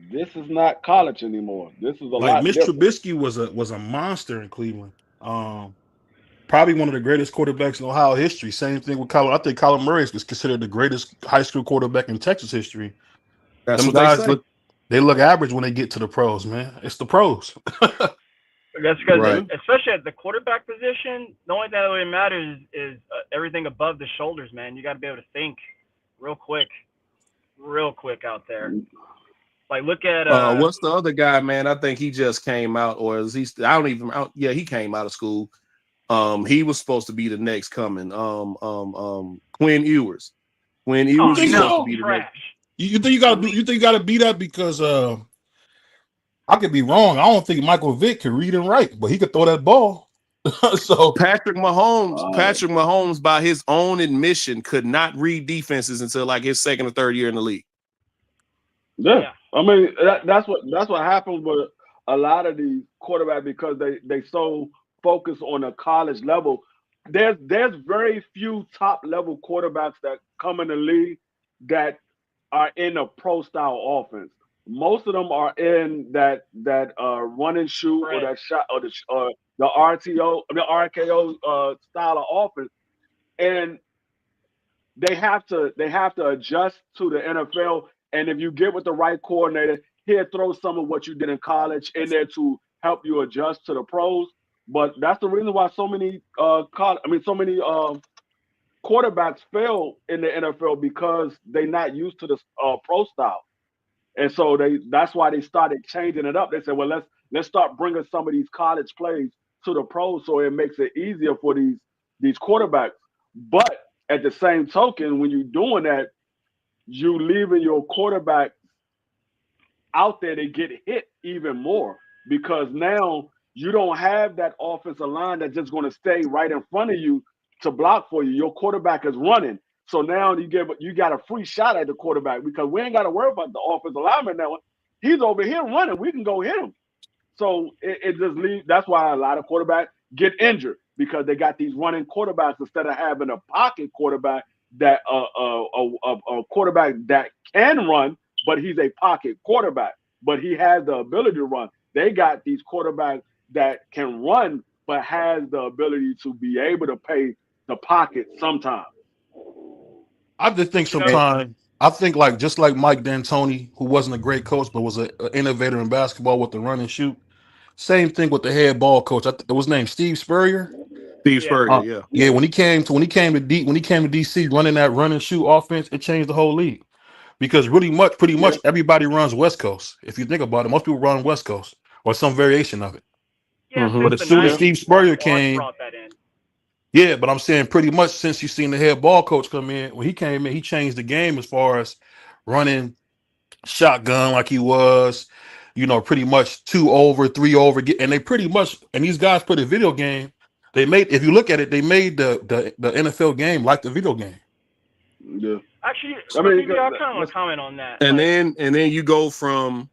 [SPEAKER 4] this is not college anymore. This is a
[SPEAKER 7] like
[SPEAKER 4] lot
[SPEAKER 7] Mitch
[SPEAKER 4] different.
[SPEAKER 7] Trubisky was a monster in Cleveland. Probably one of the greatest quarterbacks in Ohio history. Same thing with Kyler. I think Kyler Murray is considered the greatest high school quarterback in Texas history.
[SPEAKER 6] That's
[SPEAKER 7] Them
[SPEAKER 6] what
[SPEAKER 7] guys
[SPEAKER 6] they say.
[SPEAKER 7] look average when they get to the pros, man. It's the pros.
[SPEAKER 8] That's because,
[SPEAKER 6] Right.
[SPEAKER 8] especially at the quarterback position, the only thing that really matters is everything above the shoulders, man. You got to be able to think real quick out there. Like, look at
[SPEAKER 6] What's the other guy, man? I think he just came out, or is he? I don't even. Yeah, he came out of school. He was supposed to be the next coming. Quinn Ewers. Quinn Ewers was supposed to be the next.
[SPEAKER 7] You think you got to be that because I could be wrong. I don't think Michael Vick can read and write, but he could throw that ball. So
[SPEAKER 6] Patrick Mahomes, by his own admission, could not read defenses until like his second or third year in the league.
[SPEAKER 4] Yeah. I mean that's what happens with a lot of these quarterbacks because they so focus on a college level. There's very few top level quarterbacks that come in the league that are in a pro style offense. Most of them are in that run and shoot or that shot or the RKO style of offense, and they have to adjust to the NFL. And if you get with the right coordinator, he'll throw some of what you did in college in there to help you adjust to the pros. But that's the reason why so many quarterbacks fail in the NFL because they're not used to the pro style. And so that's why they started changing it up. They said, well, let's start bringing some of these college plays to the pros so it makes it easier for these quarterbacks. But at the same token, when you're doing that, you leaving your quarterback out there to get hit even more because now you don't have that offensive line that's just going to stay right in front of you to block for you. Your quarterback is running. So now you got a free shot at the quarterback because we ain't got to worry about the offensive lineman now. He's over here running. We can go hit him. So it just leaves. That's why a lot of quarterbacks get injured because they got these running quarterbacks instead of having a pocket quarterback that a quarterback that can run, but he's a pocket quarterback, but he has the ability to run. They got these quarterbacks that can run, but has the ability to be able to pay the pocket sometimes.
[SPEAKER 7] I just think sometimes I think like just like Mike D'Antoni, who wasn't a great coach but was an innovator in basketball with the run and shoot. Same thing with the head ball coach. It was named Steve Spurrier.
[SPEAKER 6] Steve Spurrier,
[SPEAKER 7] yeah. When he came to DC running that run and shoot offense, it changed the whole league because pretty much everybody runs West Coast. If you think about it, most people run West Coast or some variation of it.
[SPEAKER 8] Yeah,
[SPEAKER 7] But as soon as Steve Spurrier came. Yeah, but I'm saying pretty much since you've seen the head ball coach come in, when he came in, he changed the game as far as running shotgun like he was, pretty much 2 over, 3 over. And they pretty much, and these guys put a video game. They made, if you look at it, they made the NFL game like the video game.
[SPEAKER 4] Yeah.
[SPEAKER 8] Actually, I kind of want to comment on that.
[SPEAKER 6] And then you go from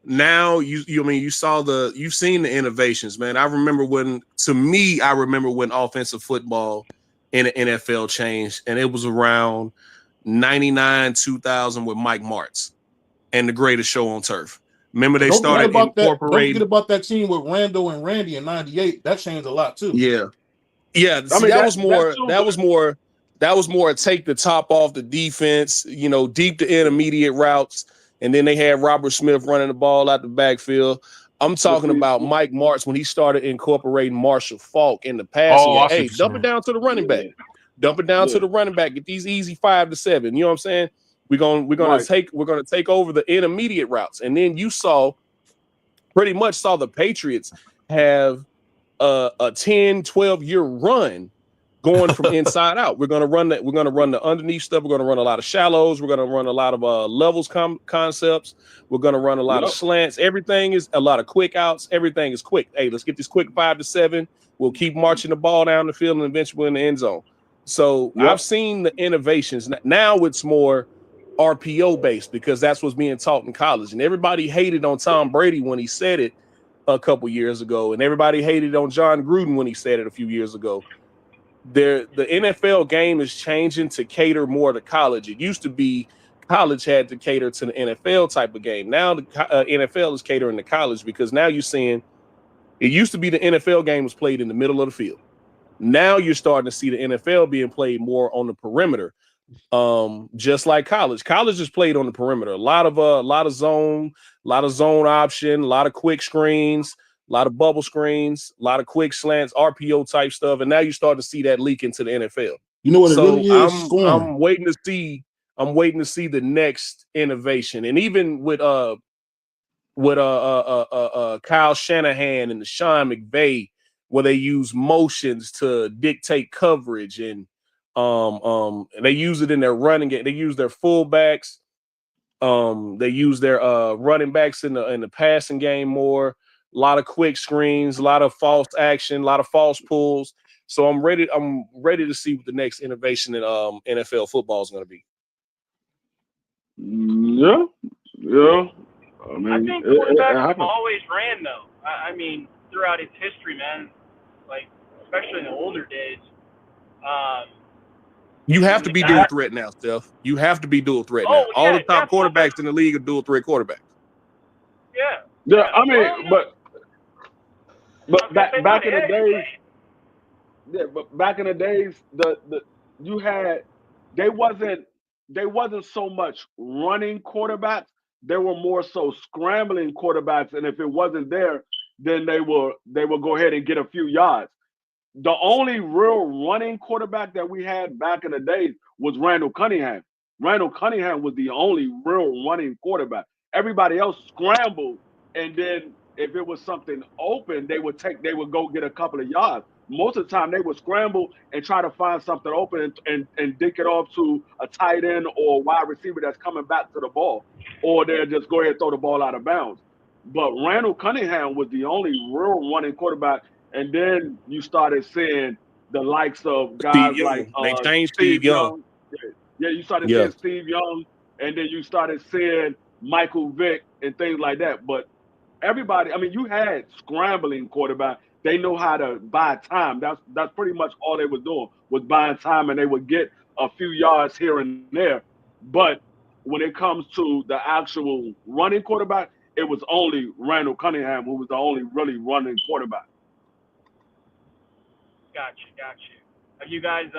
[SPEAKER 6] now you've seen the innovations, man. I remember when offensive football in the NFL changed, and it was around 99, 2000 with Mike Martz. and the greatest show on turf. Remember, they
[SPEAKER 7] Don't forget
[SPEAKER 6] started
[SPEAKER 7] about that. Don't
[SPEAKER 6] incorporating.
[SPEAKER 7] forget about that team with Randall and Randy in '98. That changed a lot too.
[SPEAKER 6] Yeah. See,
[SPEAKER 2] mean,
[SPEAKER 6] that was more take the top off the defense, deep to intermediate routes, and then they had Robert Smith running the ball out the backfield. I'm talking about Mike Martz when he started incorporating Marshall Faulk in the passing game. Hey, dump it down to the running back. Dump it down to the running back. Get these easy 5 to 7. You know what I'm saying? We're gonna take over the intermediate routes, and then you pretty much saw the Patriots have a 10, 12-year run going from inside out. We're gonna run that. We're gonna run the underneath stuff. We're gonna run a lot of shallows. We're gonna run a lot of levels concepts. We're gonna run a lot of slants. Everything is a lot of quick outs. Everything is quick. Hey, let's get this quick 5 to 7. We'll keep marching the ball down the field and eventually in the end zone. So I've seen the innovations. Now it's more RPO based because that's what's being taught in college. And everybody hated on Tom Brady when he said it a couple years ago, and everybody hated on John Gruden when he said it a few years ago. The NFL game is changing to cater more to college. It used to be college had to cater to the NFL type of game. Now the NFL is catering to college because now you're seeing it used to be the NFL game was played in the middle of the field. Now you're starting to see the NFL being played more on the perimeter, just like college. College is played on the perimeter. A lot of zone option, a lot of quick screens, a lot of bubble screens, a lot of quick slants, RPO type stuff, and now you start to see that leak into the NFL.
[SPEAKER 7] You know what it really is?
[SPEAKER 6] I'm waiting to see the next innovation, and even with Kyle Shanahan and the Sean McVay, where they use motions to dictate coverage, and they use it in their running game. They use their fullbacks. They use their running backs in the passing game more. A lot of quick screens, a lot of false action, a lot of false pulls. So I'm ready to see what the next innovation in NFL football is going to be.
[SPEAKER 2] Yeah. I
[SPEAKER 8] think quarterbacks have always ran though. I mean, throughout its history, man. Like especially in the older days.
[SPEAKER 6] You have to be dual threat now, Steph. You have to be dual threat now. All the top quarterbacks in the league are dual threat quarterbacks.
[SPEAKER 2] Yeah. I mean, but back in the days, but back in the days, they wasn't so much running quarterbacks. They were more so scrambling quarterbacks, and if it wasn't there, then they will go ahead and get a few yards. The only real running quarterback that we had back in the days was Randall Cunningham. Randall Cunningham was the only real running quarterback. Everybody else scrambled, and then if it was something open, they would go get a couple of yards. Most of the time, they would scramble and try to find something open and dick it off to a tight end or a wide receiver that's coming back to the ball, or they'll just go ahead and throw the ball out of bounds. But Randall Cunningham was the only real running quarterback. And then you started seeing the likes of guys like Steve Young. Yeah, you started seeing Steve Young, and then you started seeing Michael Vick and things like that. But everybody, I mean, you had scrambling quarterbacks. They know how to buy time. That's pretty much all they were doing was buying time, and they would get a few yards here and there. But when it comes to the actual running quarterback, it was only Randall Cunningham who was the only really running quarterback.
[SPEAKER 8] Gotcha. Have you guys?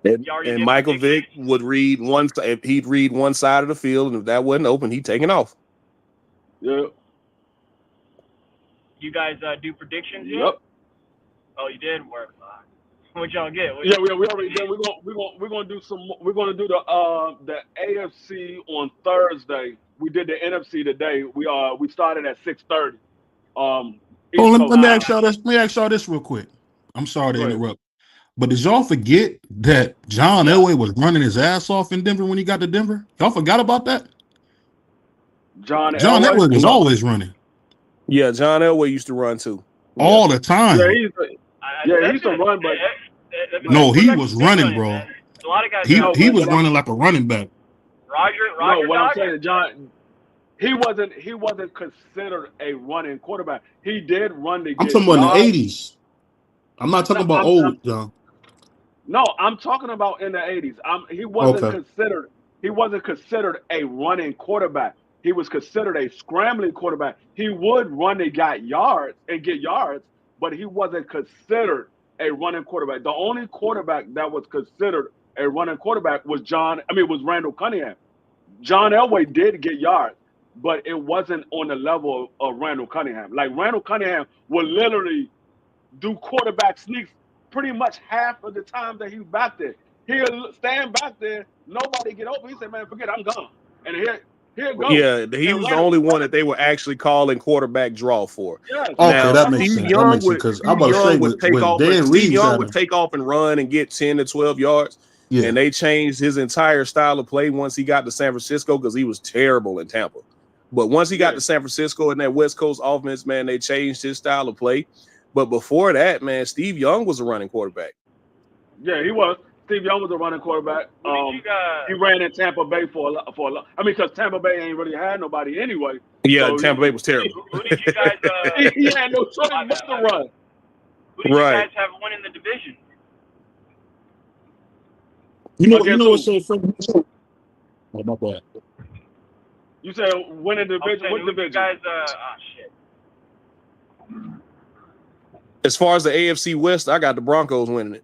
[SPEAKER 6] And Michael Vick would read one. He'd read one side of the field, and if that wasn't open, he'd take it off.
[SPEAKER 2] Yeah.
[SPEAKER 8] You guys do predictions yet?
[SPEAKER 2] Yep.
[SPEAKER 8] Oh, you did work. What y'all get?
[SPEAKER 2] We already did. We're gonna do some. We're gonna do the AFC on Thursday. We did the NFC today. We started at 6:30.
[SPEAKER 7] Let me ask y'all this real quick. I'm sorry to interrupt, but did y'all forget that John Elway was running his ass off in Denver when he got to Denver? Y'all forgot about that?
[SPEAKER 2] John
[SPEAKER 7] Elway was always running.
[SPEAKER 6] Yeah, John Elway used to run too.
[SPEAKER 7] All the time.
[SPEAKER 2] Yeah, he used to run, but
[SPEAKER 7] no, he was running, bro.
[SPEAKER 8] A lot of guys
[SPEAKER 7] he was running like a running back.
[SPEAKER 8] Roger.
[SPEAKER 2] No, what I'm saying, John, he wasn't considered a running quarterback. He did run to get
[SPEAKER 7] I'm talking about in the 80s. I'm not talking about old John.
[SPEAKER 2] No, I'm talking about in the 80s. He wasn't considered a running quarterback.
[SPEAKER 4] he was considered a scrambling quarterback. He would run and get yards, but he wasn't considered a running quarterback. The only quarterback that was considered a running quarterback was Randall Cunningham. John Elway did get yards, but it wasn't on the level of Randall Cunningham. Like Randall Cunningham would literally do quarterback sneaks pretty much half of the time that he was back there. He'll stand back there, nobody get open. He said, "Man, forget it, I'm gone." And here it goes.
[SPEAKER 6] Yeah, he
[SPEAKER 4] And
[SPEAKER 6] was the only one that they were actually calling quarterback draw for.
[SPEAKER 4] Yes.
[SPEAKER 7] Okay,
[SPEAKER 6] Now,
[SPEAKER 7] that makes
[SPEAKER 6] Steve
[SPEAKER 7] sense.
[SPEAKER 6] Young
[SPEAKER 7] That makes sense
[SPEAKER 6] would
[SPEAKER 7] because
[SPEAKER 6] Steve
[SPEAKER 7] I'm about to say
[SPEAKER 6] Young would
[SPEAKER 7] with
[SPEAKER 6] take off,
[SPEAKER 7] Dan
[SPEAKER 6] and Steve
[SPEAKER 7] Reeves
[SPEAKER 6] Young
[SPEAKER 7] had
[SPEAKER 6] would
[SPEAKER 7] him.
[SPEAKER 6] take off and run and get 10 to 12 yards.
[SPEAKER 7] Yeah.
[SPEAKER 6] And they changed his entire style of play once he got to San Francisco because he was terrible in Tampa. But once he got to San Francisco and that West Coast offense, man, they changed his style of play. But before that, man, Steve Young was a running quarterback.
[SPEAKER 4] Yeah, he was. Steve Young was a running quarterback. He ran in Tampa Bay for a lot. I mean, because Tampa Bay ain't really had nobody anyway.
[SPEAKER 6] Yeah,
[SPEAKER 4] so
[SPEAKER 6] Tampa Bay was terrible.
[SPEAKER 8] Who did you guys?
[SPEAKER 4] He had no choice but to run.
[SPEAKER 8] Who did you guys have win in the division?
[SPEAKER 7] You know what's so funny? Oh, my bad.
[SPEAKER 4] You said win in the division. What division?
[SPEAKER 8] You guys, shit.
[SPEAKER 6] As far as the AFC West, I got the Broncos winning it.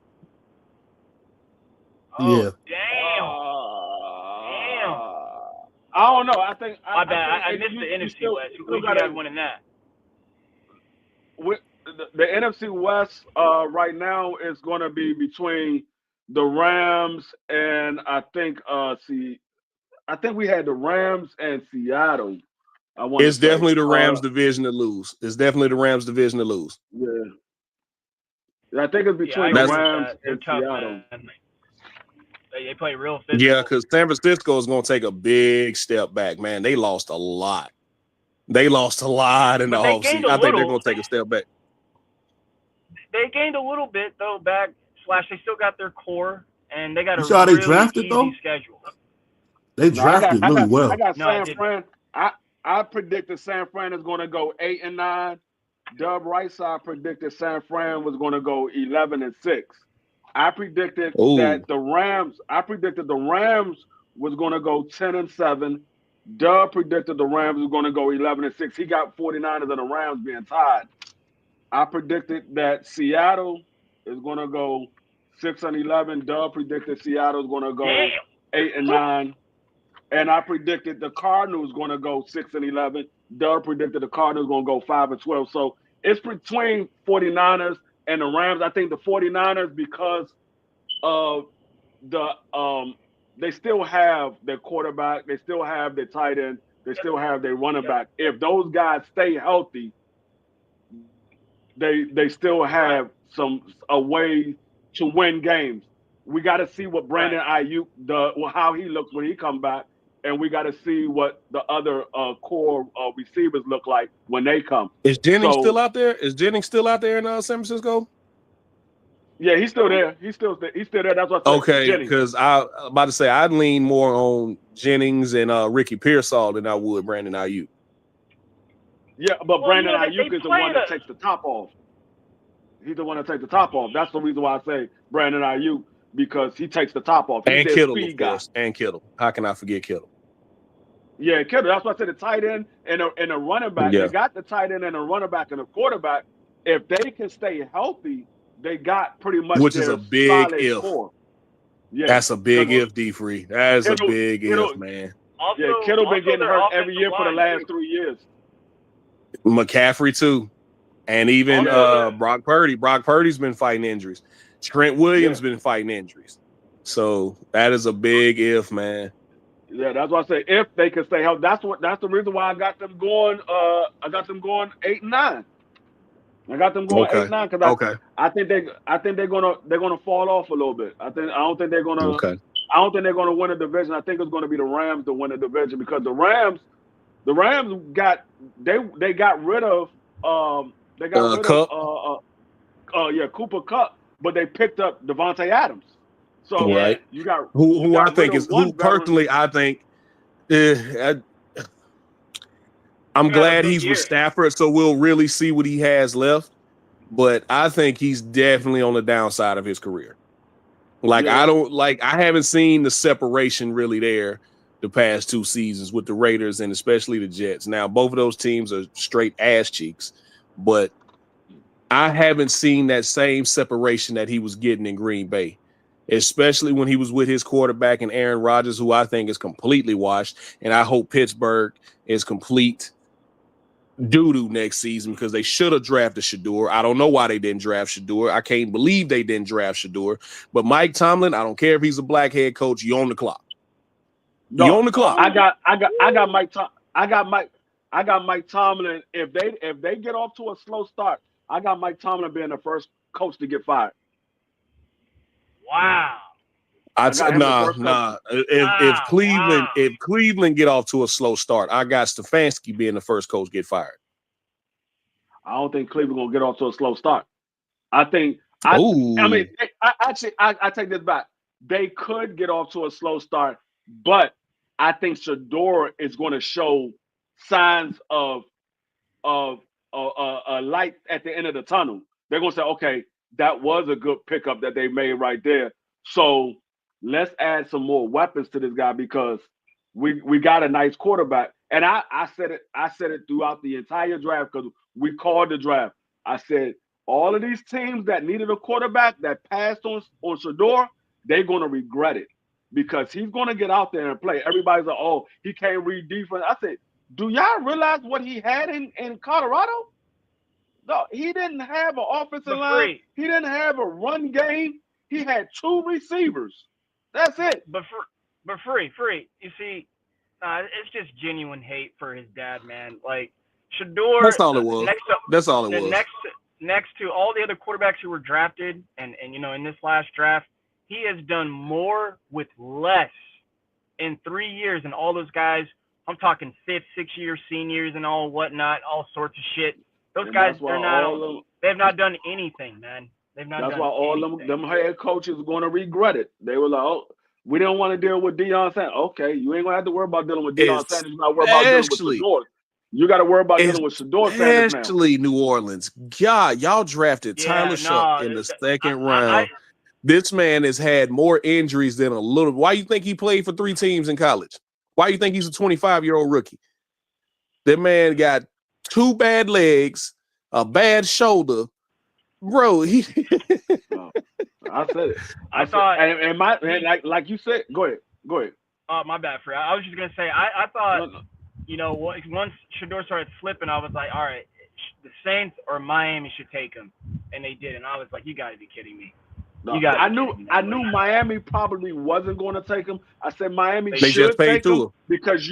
[SPEAKER 8] Oh,
[SPEAKER 7] Yeah.
[SPEAKER 8] Damn.
[SPEAKER 4] I don't know. I think
[SPEAKER 8] My bad. I missed the NFC West. Who you guys winning that?
[SPEAKER 4] The NFC West right now is going to be between the Rams and I think we had the Rams and Seattle.
[SPEAKER 6] It's definitely the Rams division to lose. It's definitely the Rams division to lose.
[SPEAKER 4] Yeah. I think it's between the Rams and Seattle.
[SPEAKER 8] They play real physical.
[SPEAKER 6] Yeah, because San Francisco is going to take a big step back, man. They lost a lot. They lost a lot in the offseason. I think they're going to take a step back.
[SPEAKER 8] They gained a little bit, though, back / they still got their core, and they got a
[SPEAKER 7] really
[SPEAKER 8] they drafted, easy schedule.
[SPEAKER 7] They drafted really well.
[SPEAKER 4] I got San Fran. I predicted San Fran is going to go 8-9. Dub Right Side predicted San Fran was going to go 11-6. I predicted that the Rams. I predicted the Rams was going to go 10-7. Dub predicted the Rams was going to go 11-6. He got 49ers and the Rams being tied. I predicted that Seattle is going to go 6-11. Dub predicted Seattle is going to go 8-9. And I predicted the Cardinals going to go 6-11. Dub predicted the Cardinals going to go 5-12. So it's between 49ers and the Rams. I think the 49ers, because of they still have their quarterback, they still have their tight end, they still have their running back. If those guys stay healthy, they still have a way to win games. We got to see what Brandon Ayuk how he looks when he comes back, and we got to see what the other core receivers look like when they come.
[SPEAKER 6] Is Jennings still out there? Is Jennings still out there in San Francisco?
[SPEAKER 4] Yeah, he's still there. He's still there. That's what.
[SPEAKER 6] Okay, because I'm about to say I'd lean more on Jennings and Ricky Pearsall than I would Brandon Ayuk.
[SPEAKER 4] Yeah, but Brandon Ayuk is the one that takes the top off. He's the one that takes the top off. That's the reason why I say Brandon Ayuk, because he takes the top off.
[SPEAKER 6] And Kittle, of course. And Kittle. How can I forget Kittle?
[SPEAKER 4] Yeah, Kittle. That's why I said the tight end and a running back. Yeah. They got the tight end and a running back and a quarterback. If they can stay healthy, they got pretty much
[SPEAKER 6] which is a big if.
[SPEAKER 4] Core. Yeah,
[SPEAKER 6] that's a big if, D-Free. That is a big if, man.
[SPEAKER 8] Also,
[SPEAKER 4] yeah, Kittle been getting hurt every year for the last 3 years.
[SPEAKER 6] McCaffrey too, and even Brock Purdy. Brock Purdy's been fighting injuries. Trent Williams been fighting injuries. So that is a big if, man.
[SPEAKER 4] Yeah, that's why I say if they can stay healthy. That's the reason why I got them going. I got them going 8-9. I got them going 8-9 because I think they're gonna fall off a little bit. I don't think they're gonna win the division. I think it's gonna be the Rams to win the division because the Rams got rid of Cooper Kupp, but they picked up Devontae Adams. So you got
[SPEAKER 6] who I think I'm glad he's with Stafford, so we'll really see what he has left. But I think he's definitely on the downside of his career. I haven't seen the separation really there the past 2 seasons with the Raiders and especially the Jets. Now, both of those teams are straight ass cheeks, but I haven't seen that same separation that he was getting in Green Bay, especially when he was with his quarterback and Aaron Rodgers, who I think is completely washed. And I hope Pittsburgh is complete doo-doo next season because they should have drafted Shador. I don't know why they didn't draft Shador. I can't believe they didn't draft Shador. But Mike Tomlin, I don't care if he's a black head coach, you on the clock.
[SPEAKER 4] No,
[SPEAKER 6] you on the clock.
[SPEAKER 4] I got Mike Tomlin. If they get off to a slow start, I got Mike Tomlin being the first coach to get fired.
[SPEAKER 8] Wow.
[SPEAKER 6] If Cleveland get off to a slow start, I got Stefanski being the first coach get fired.
[SPEAKER 4] I don't think Cleveland gonna get off to a slow start. I take this back. They could get off to a slow start, but I think Shador is going to show signs of a light at the end of the tunnel. They're going to say, okay, that was a good pickup that they made right there. So let's add some more weapons to this guy because we got a nice quarterback. And I said it throughout the entire draft because we called the draft. I said all of these teams that needed a quarterback that passed on Shador, they're going to regret it. Because he's going to get out there and play. Everybody's like, oh, he can't read defense. I said, do y'all realize what he had in Colorado? No, he didn't have an offensive line. He didn't have a run game. He had 2 receivers. That's it.
[SPEAKER 8] But free. You see, it's just genuine hate for his dad, man. Like, Shador.
[SPEAKER 6] That's all it was. That's all it was.
[SPEAKER 8] Next to all the other quarterbacks who were drafted and in this last draft, he has done more with less in 3 years than all those guys. I'm talking 5th, 6-year seniors and all whatnot, all sorts of shit. Those guys, they've not done anything, man. They've not.
[SPEAKER 4] That's
[SPEAKER 8] done
[SPEAKER 4] why all
[SPEAKER 8] anything.
[SPEAKER 4] them head coaches are going to regret it. They were like, oh, we don't want to deal with Deion Sanders. Okay, you ain't going to have to worry about dealing with Deion Sanders. You got to worry about dealing with Shador. You got to worry about dealing with Shador Sanders now.
[SPEAKER 6] Especially New Orleans. God, y'all drafted Tyler Shuck in the second round. This man has had more injuries than a little. Why you think he played for 3 teams in college? Why you think he's a 25-year-old rookie? That man got 2 bad legs, a bad shoulder. Bro,
[SPEAKER 4] I said it. I thought, like you said, go ahead.
[SPEAKER 8] My bad, Fred. I was just gonna say, I thought, once Shador started slipping, I was like, all right, the Saints or Miami should take him, and they did, and I was like, you gotta be kidding me.
[SPEAKER 4] No, I knew Miami probably wasn't going to take him. I said Miami should take him because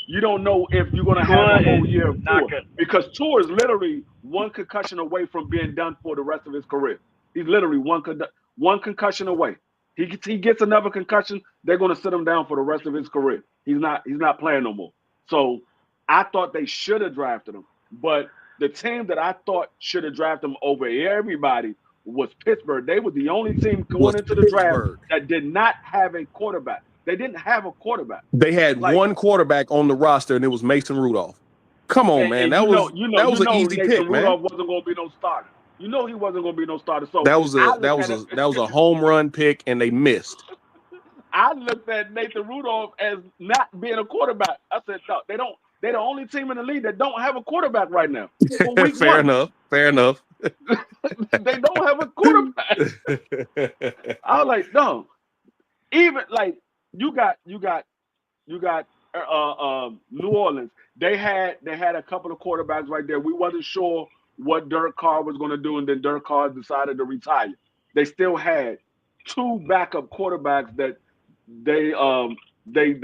[SPEAKER 4] you don't know if you're going to have a whole year of tour. Because Tour is literally 1 concussion away from being done for the rest of his career. He's literally one concussion away. He gets another concussion, they're going to sit him down for the rest of his career. He's not playing no more. So I thought they should have drafted him. But the team that I thought should have drafted him over everybody was Pittsburgh. They were the only team going into the draft that did not have a quarterback. They didn't have a quarterback.
[SPEAKER 6] They had one quarterback on the roster, and it was Mason Rudolph. Come on, man. That was an easy pick, man.
[SPEAKER 4] Rudolph wasn't going to be no starter. You know he wasn't going to be no starter. So
[SPEAKER 6] that was a home run pick, and they missed.
[SPEAKER 4] I looked at Nathan Rudolph as not being a quarterback. I said, no, they're the only team in the league that don't have a quarterback right now.
[SPEAKER 6] Fair enough.
[SPEAKER 4] They don't have a quarterback. I was like, no. Even like you got New Orleans. They had a couple of quarterbacks right there. We wasn't sure what Derek Carr was going to do, and then Derek Carr decided to retire. They still had 2 backup quarterbacks that they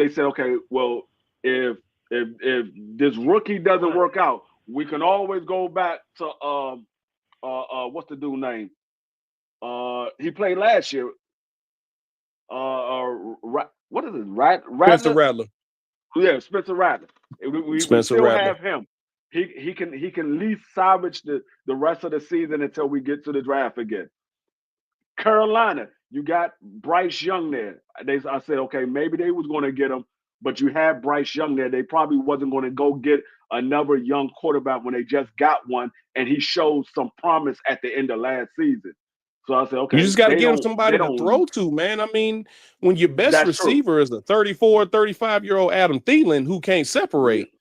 [SPEAKER 4] said, okay, well, if this rookie doesn't work out, we can always go back to what's the dude's name? He played last year. What is it?
[SPEAKER 6] Spencer Rattler.
[SPEAKER 4] Yeah, Spencer Rattler. We still have him. He can at least salvage the rest of the season until we get to the draft again. Carolina, you got Bryce Young there. I said, okay, maybe they was going to get him, but you have Bryce Young there. They probably wasn't going to go get another young quarterback when they just got one, and he showed some promise at the end of last season. So I said, okay,
[SPEAKER 6] You just got to get him somebody to throw to, man. I mean, when your best receiver is a 34, 35-year-old Adam Thielen who can't separate,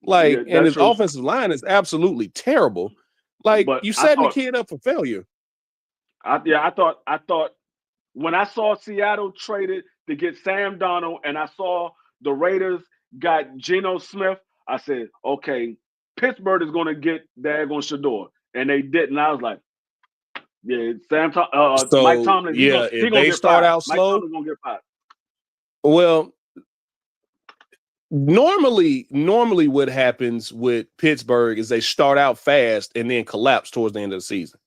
[SPEAKER 6] and his offensive line is absolutely terrible.
[SPEAKER 4] But
[SPEAKER 6] you setting the kid up for failure.
[SPEAKER 4] I thought when I saw Seattle traded to get Sam Darnold and I saw the Raiders got Geno Smith, I said, okay, Pittsburgh is going to get daggone Shador. And they didn't. I was like, yeah, Mike Tomlin.
[SPEAKER 6] If they start out slow,
[SPEAKER 4] Mike Tomlin's gonna get fired.
[SPEAKER 6] Well, normally what happens with Pittsburgh is they start out fast and then collapse towards the end of the season.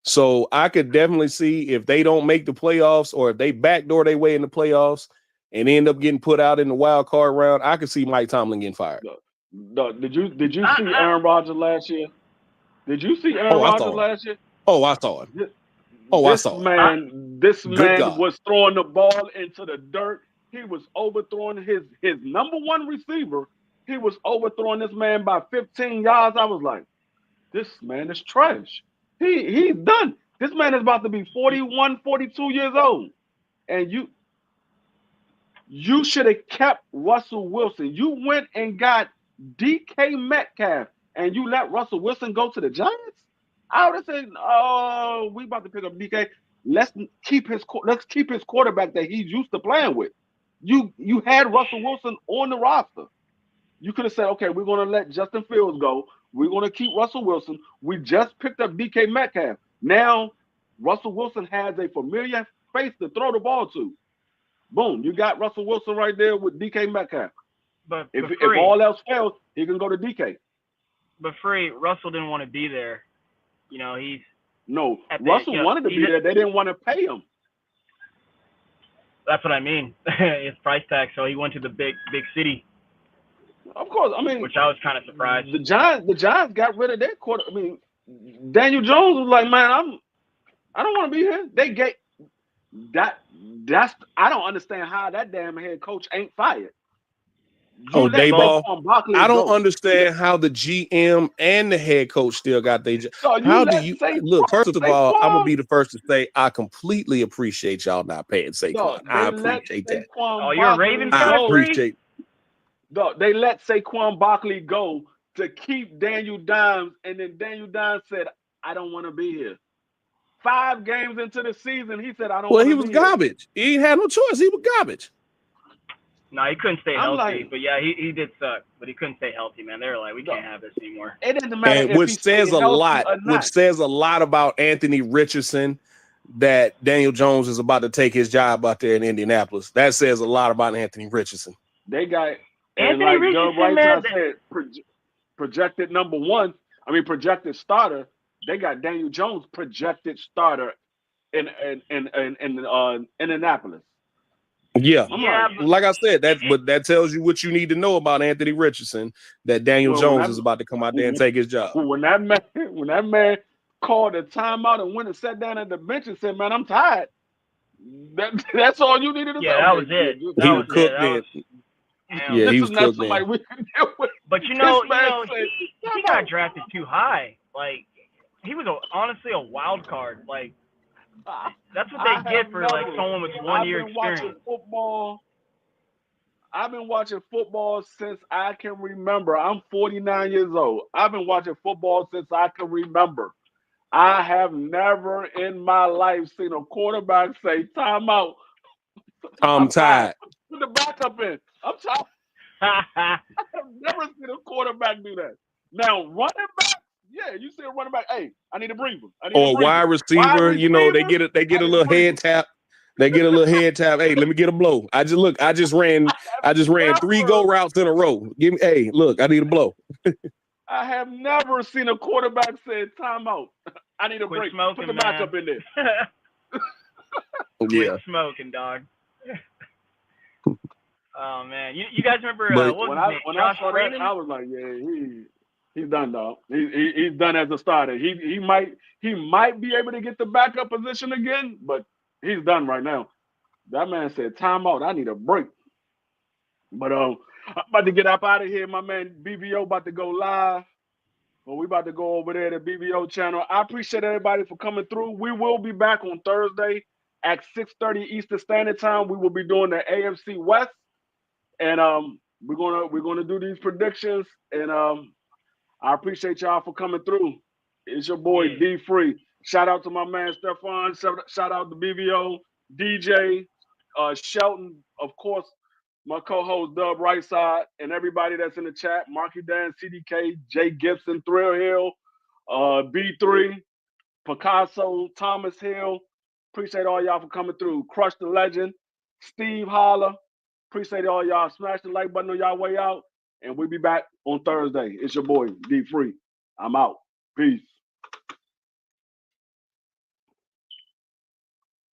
[SPEAKER 6] So I could definitely see if they don't make the playoffs or if they backdoor their way in the playoffs and end up getting put out in the wild card round, I could see Mike Tomlin getting fired.
[SPEAKER 4] Did you see Aaron Rodgers last year? Did you see Aaron Rodgers last year?
[SPEAKER 6] Oh, I saw it.
[SPEAKER 4] This man was throwing the ball into the dirt. He was overthrowing his number one receiver. He was overthrowing this man by 15 yards. I was like, this man is trash. He's done. This man is about to be 41, 42 years old. And you should have kept Russell Wilson. You went and got DK Metcalf and you let Russell Wilson go to the Giants? I would have said, "Oh, we about to pick up DK. Let's keep his quarterback that he's used to playing with." You had Russell Wilson on the roster. You could have said, "Okay, we're going to let Justin Fields go. We're going to keep Russell Wilson. We just picked up DK Metcalf. Now Russell Wilson has a familiar face to throw the ball to. Boom, you got Russell Wilson right there with DK Metcalf.
[SPEAKER 8] But
[SPEAKER 4] if all else fails, he can go to DK.
[SPEAKER 8] But Russell didn't want to be there. You know,
[SPEAKER 4] Russell wanted to be there. They didn't want to pay him.
[SPEAKER 8] That's what I mean. His price tag. So he went to the big city.
[SPEAKER 4] Of course, I mean,
[SPEAKER 8] which I was kind of surprised.
[SPEAKER 4] The Giants got rid of their quarter. I mean, Daniel Jones was like, man, I don't want to be here. They get that's I don't understand how that damn head coach ain't fired.
[SPEAKER 6] Dayball. I don't understand how the GM and the head coach still got their job. How do you look? First of all, I'm gonna be the first to say I completely appreciate y'all not paying Saquon. I appreciate that.
[SPEAKER 8] Oh, you're a Ravens fan?
[SPEAKER 6] I appreciate.
[SPEAKER 4] They let Saquon Barkley go to keep Daniel Dimes, and then Daniel Dimes said, "I don't want to be here." 5 games into the season, he said, "I don't."
[SPEAKER 6] Well, he was garbage. He had no choice. He was garbage.
[SPEAKER 8] No, he couldn't stay healthy. But yeah, he did suck. But he couldn't stay healthy, man. They were like, we can't have this anymore.
[SPEAKER 4] It doesn't matter.
[SPEAKER 6] And which says a lot. Which says a lot about Anthony Richardson. That Daniel Jones is about to take his job out there in Indianapolis. That says a lot about Anthony Richardson.
[SPEAKER 4] They got
[SPEAKER 8] Anthony Richardson, man.
[SPEAKER 4] Said, projected number one. I mean, projected starter. They got Daniel Jones projected starter in Indianapolis.
[SPEAKER 6] Yeah. Like I said, that tells you what you need to know about Anthony Richardson. That Daniel Jones is about to come out there and take his job.
[SPEAKER 4] When that man called a timeout and went and sat down at the bench and said, "Man, I'm tired." That's all you needed to say.
[SPEAKER 8] Yeah, that was it.
[SPEAKER 6] He was cooked in. Yeah, he was cooked in.
[SPEAKER 8] But he got drafted too high. Like, he was honestly a wild card. Like, that's what they get for like someone with 1 year experience.
[SPEAKER 4] I've been watching football since I can remember. I'm 49 years old. I've been watching football since I can remember. I have never in my life seen a quarterback say, "Timeout.
[SPEAKER 6] I'm tired.
[SPEAKER 4] Put the backup in. I'm tired." I have never seen a quarterback do that. Now, running back, yeah, you see a running back, "Hey, I need a breather."
[SPEAKER 6] Or wide receiver, you know, they get a little head tap. They get a little head tap. "Hey, let me get a blow." I just ran 3 go routes in a row. Give me, "Hey, look, I need a blow."
[SPEAKER 4] I have never seen a quarterback say, "Timeout. I need a break. Put the backup in there."
[SPEAKER 6] Yeah.
[SPEAKER 8] Quit smoking, dog. Oh man, you guys remember
[SPEAKER 4] when I saw that, I was like, "Yeah, he's done, dog. He's done as a starter. He might be able to get the backup position again, but he's done right now." That man said, "Timeout. I need a break." But I'm about to get up out of here. My man BBO about to go live.
[SPEAKER 2] But we about to go over there to BBO channel. I appreciate everybody for coming through. We will be back on Thursday at 6:30 Eastern Standard Time. We will be doing the AFC West, and we're gonna do these predictions. And I appreciate y'all for coming through. It's your boy D Free. Shout out to my man Stefan. Shout out to BBO, DJ, Shelton, of course, my co-host Dub Right Side, and everybody that's in the chat. Marky Dan, CDK, Jay Gibson, Thrill Hill, B3, Picasso, Thomas Hill. Appreciate all y'all for coming through. Crush the Legend, Steve Holler. Appreciate all y'all. Smash the like button on y'all way out. And we'll be back on Thursday. It's your boy, D Free. I'm out. Peace.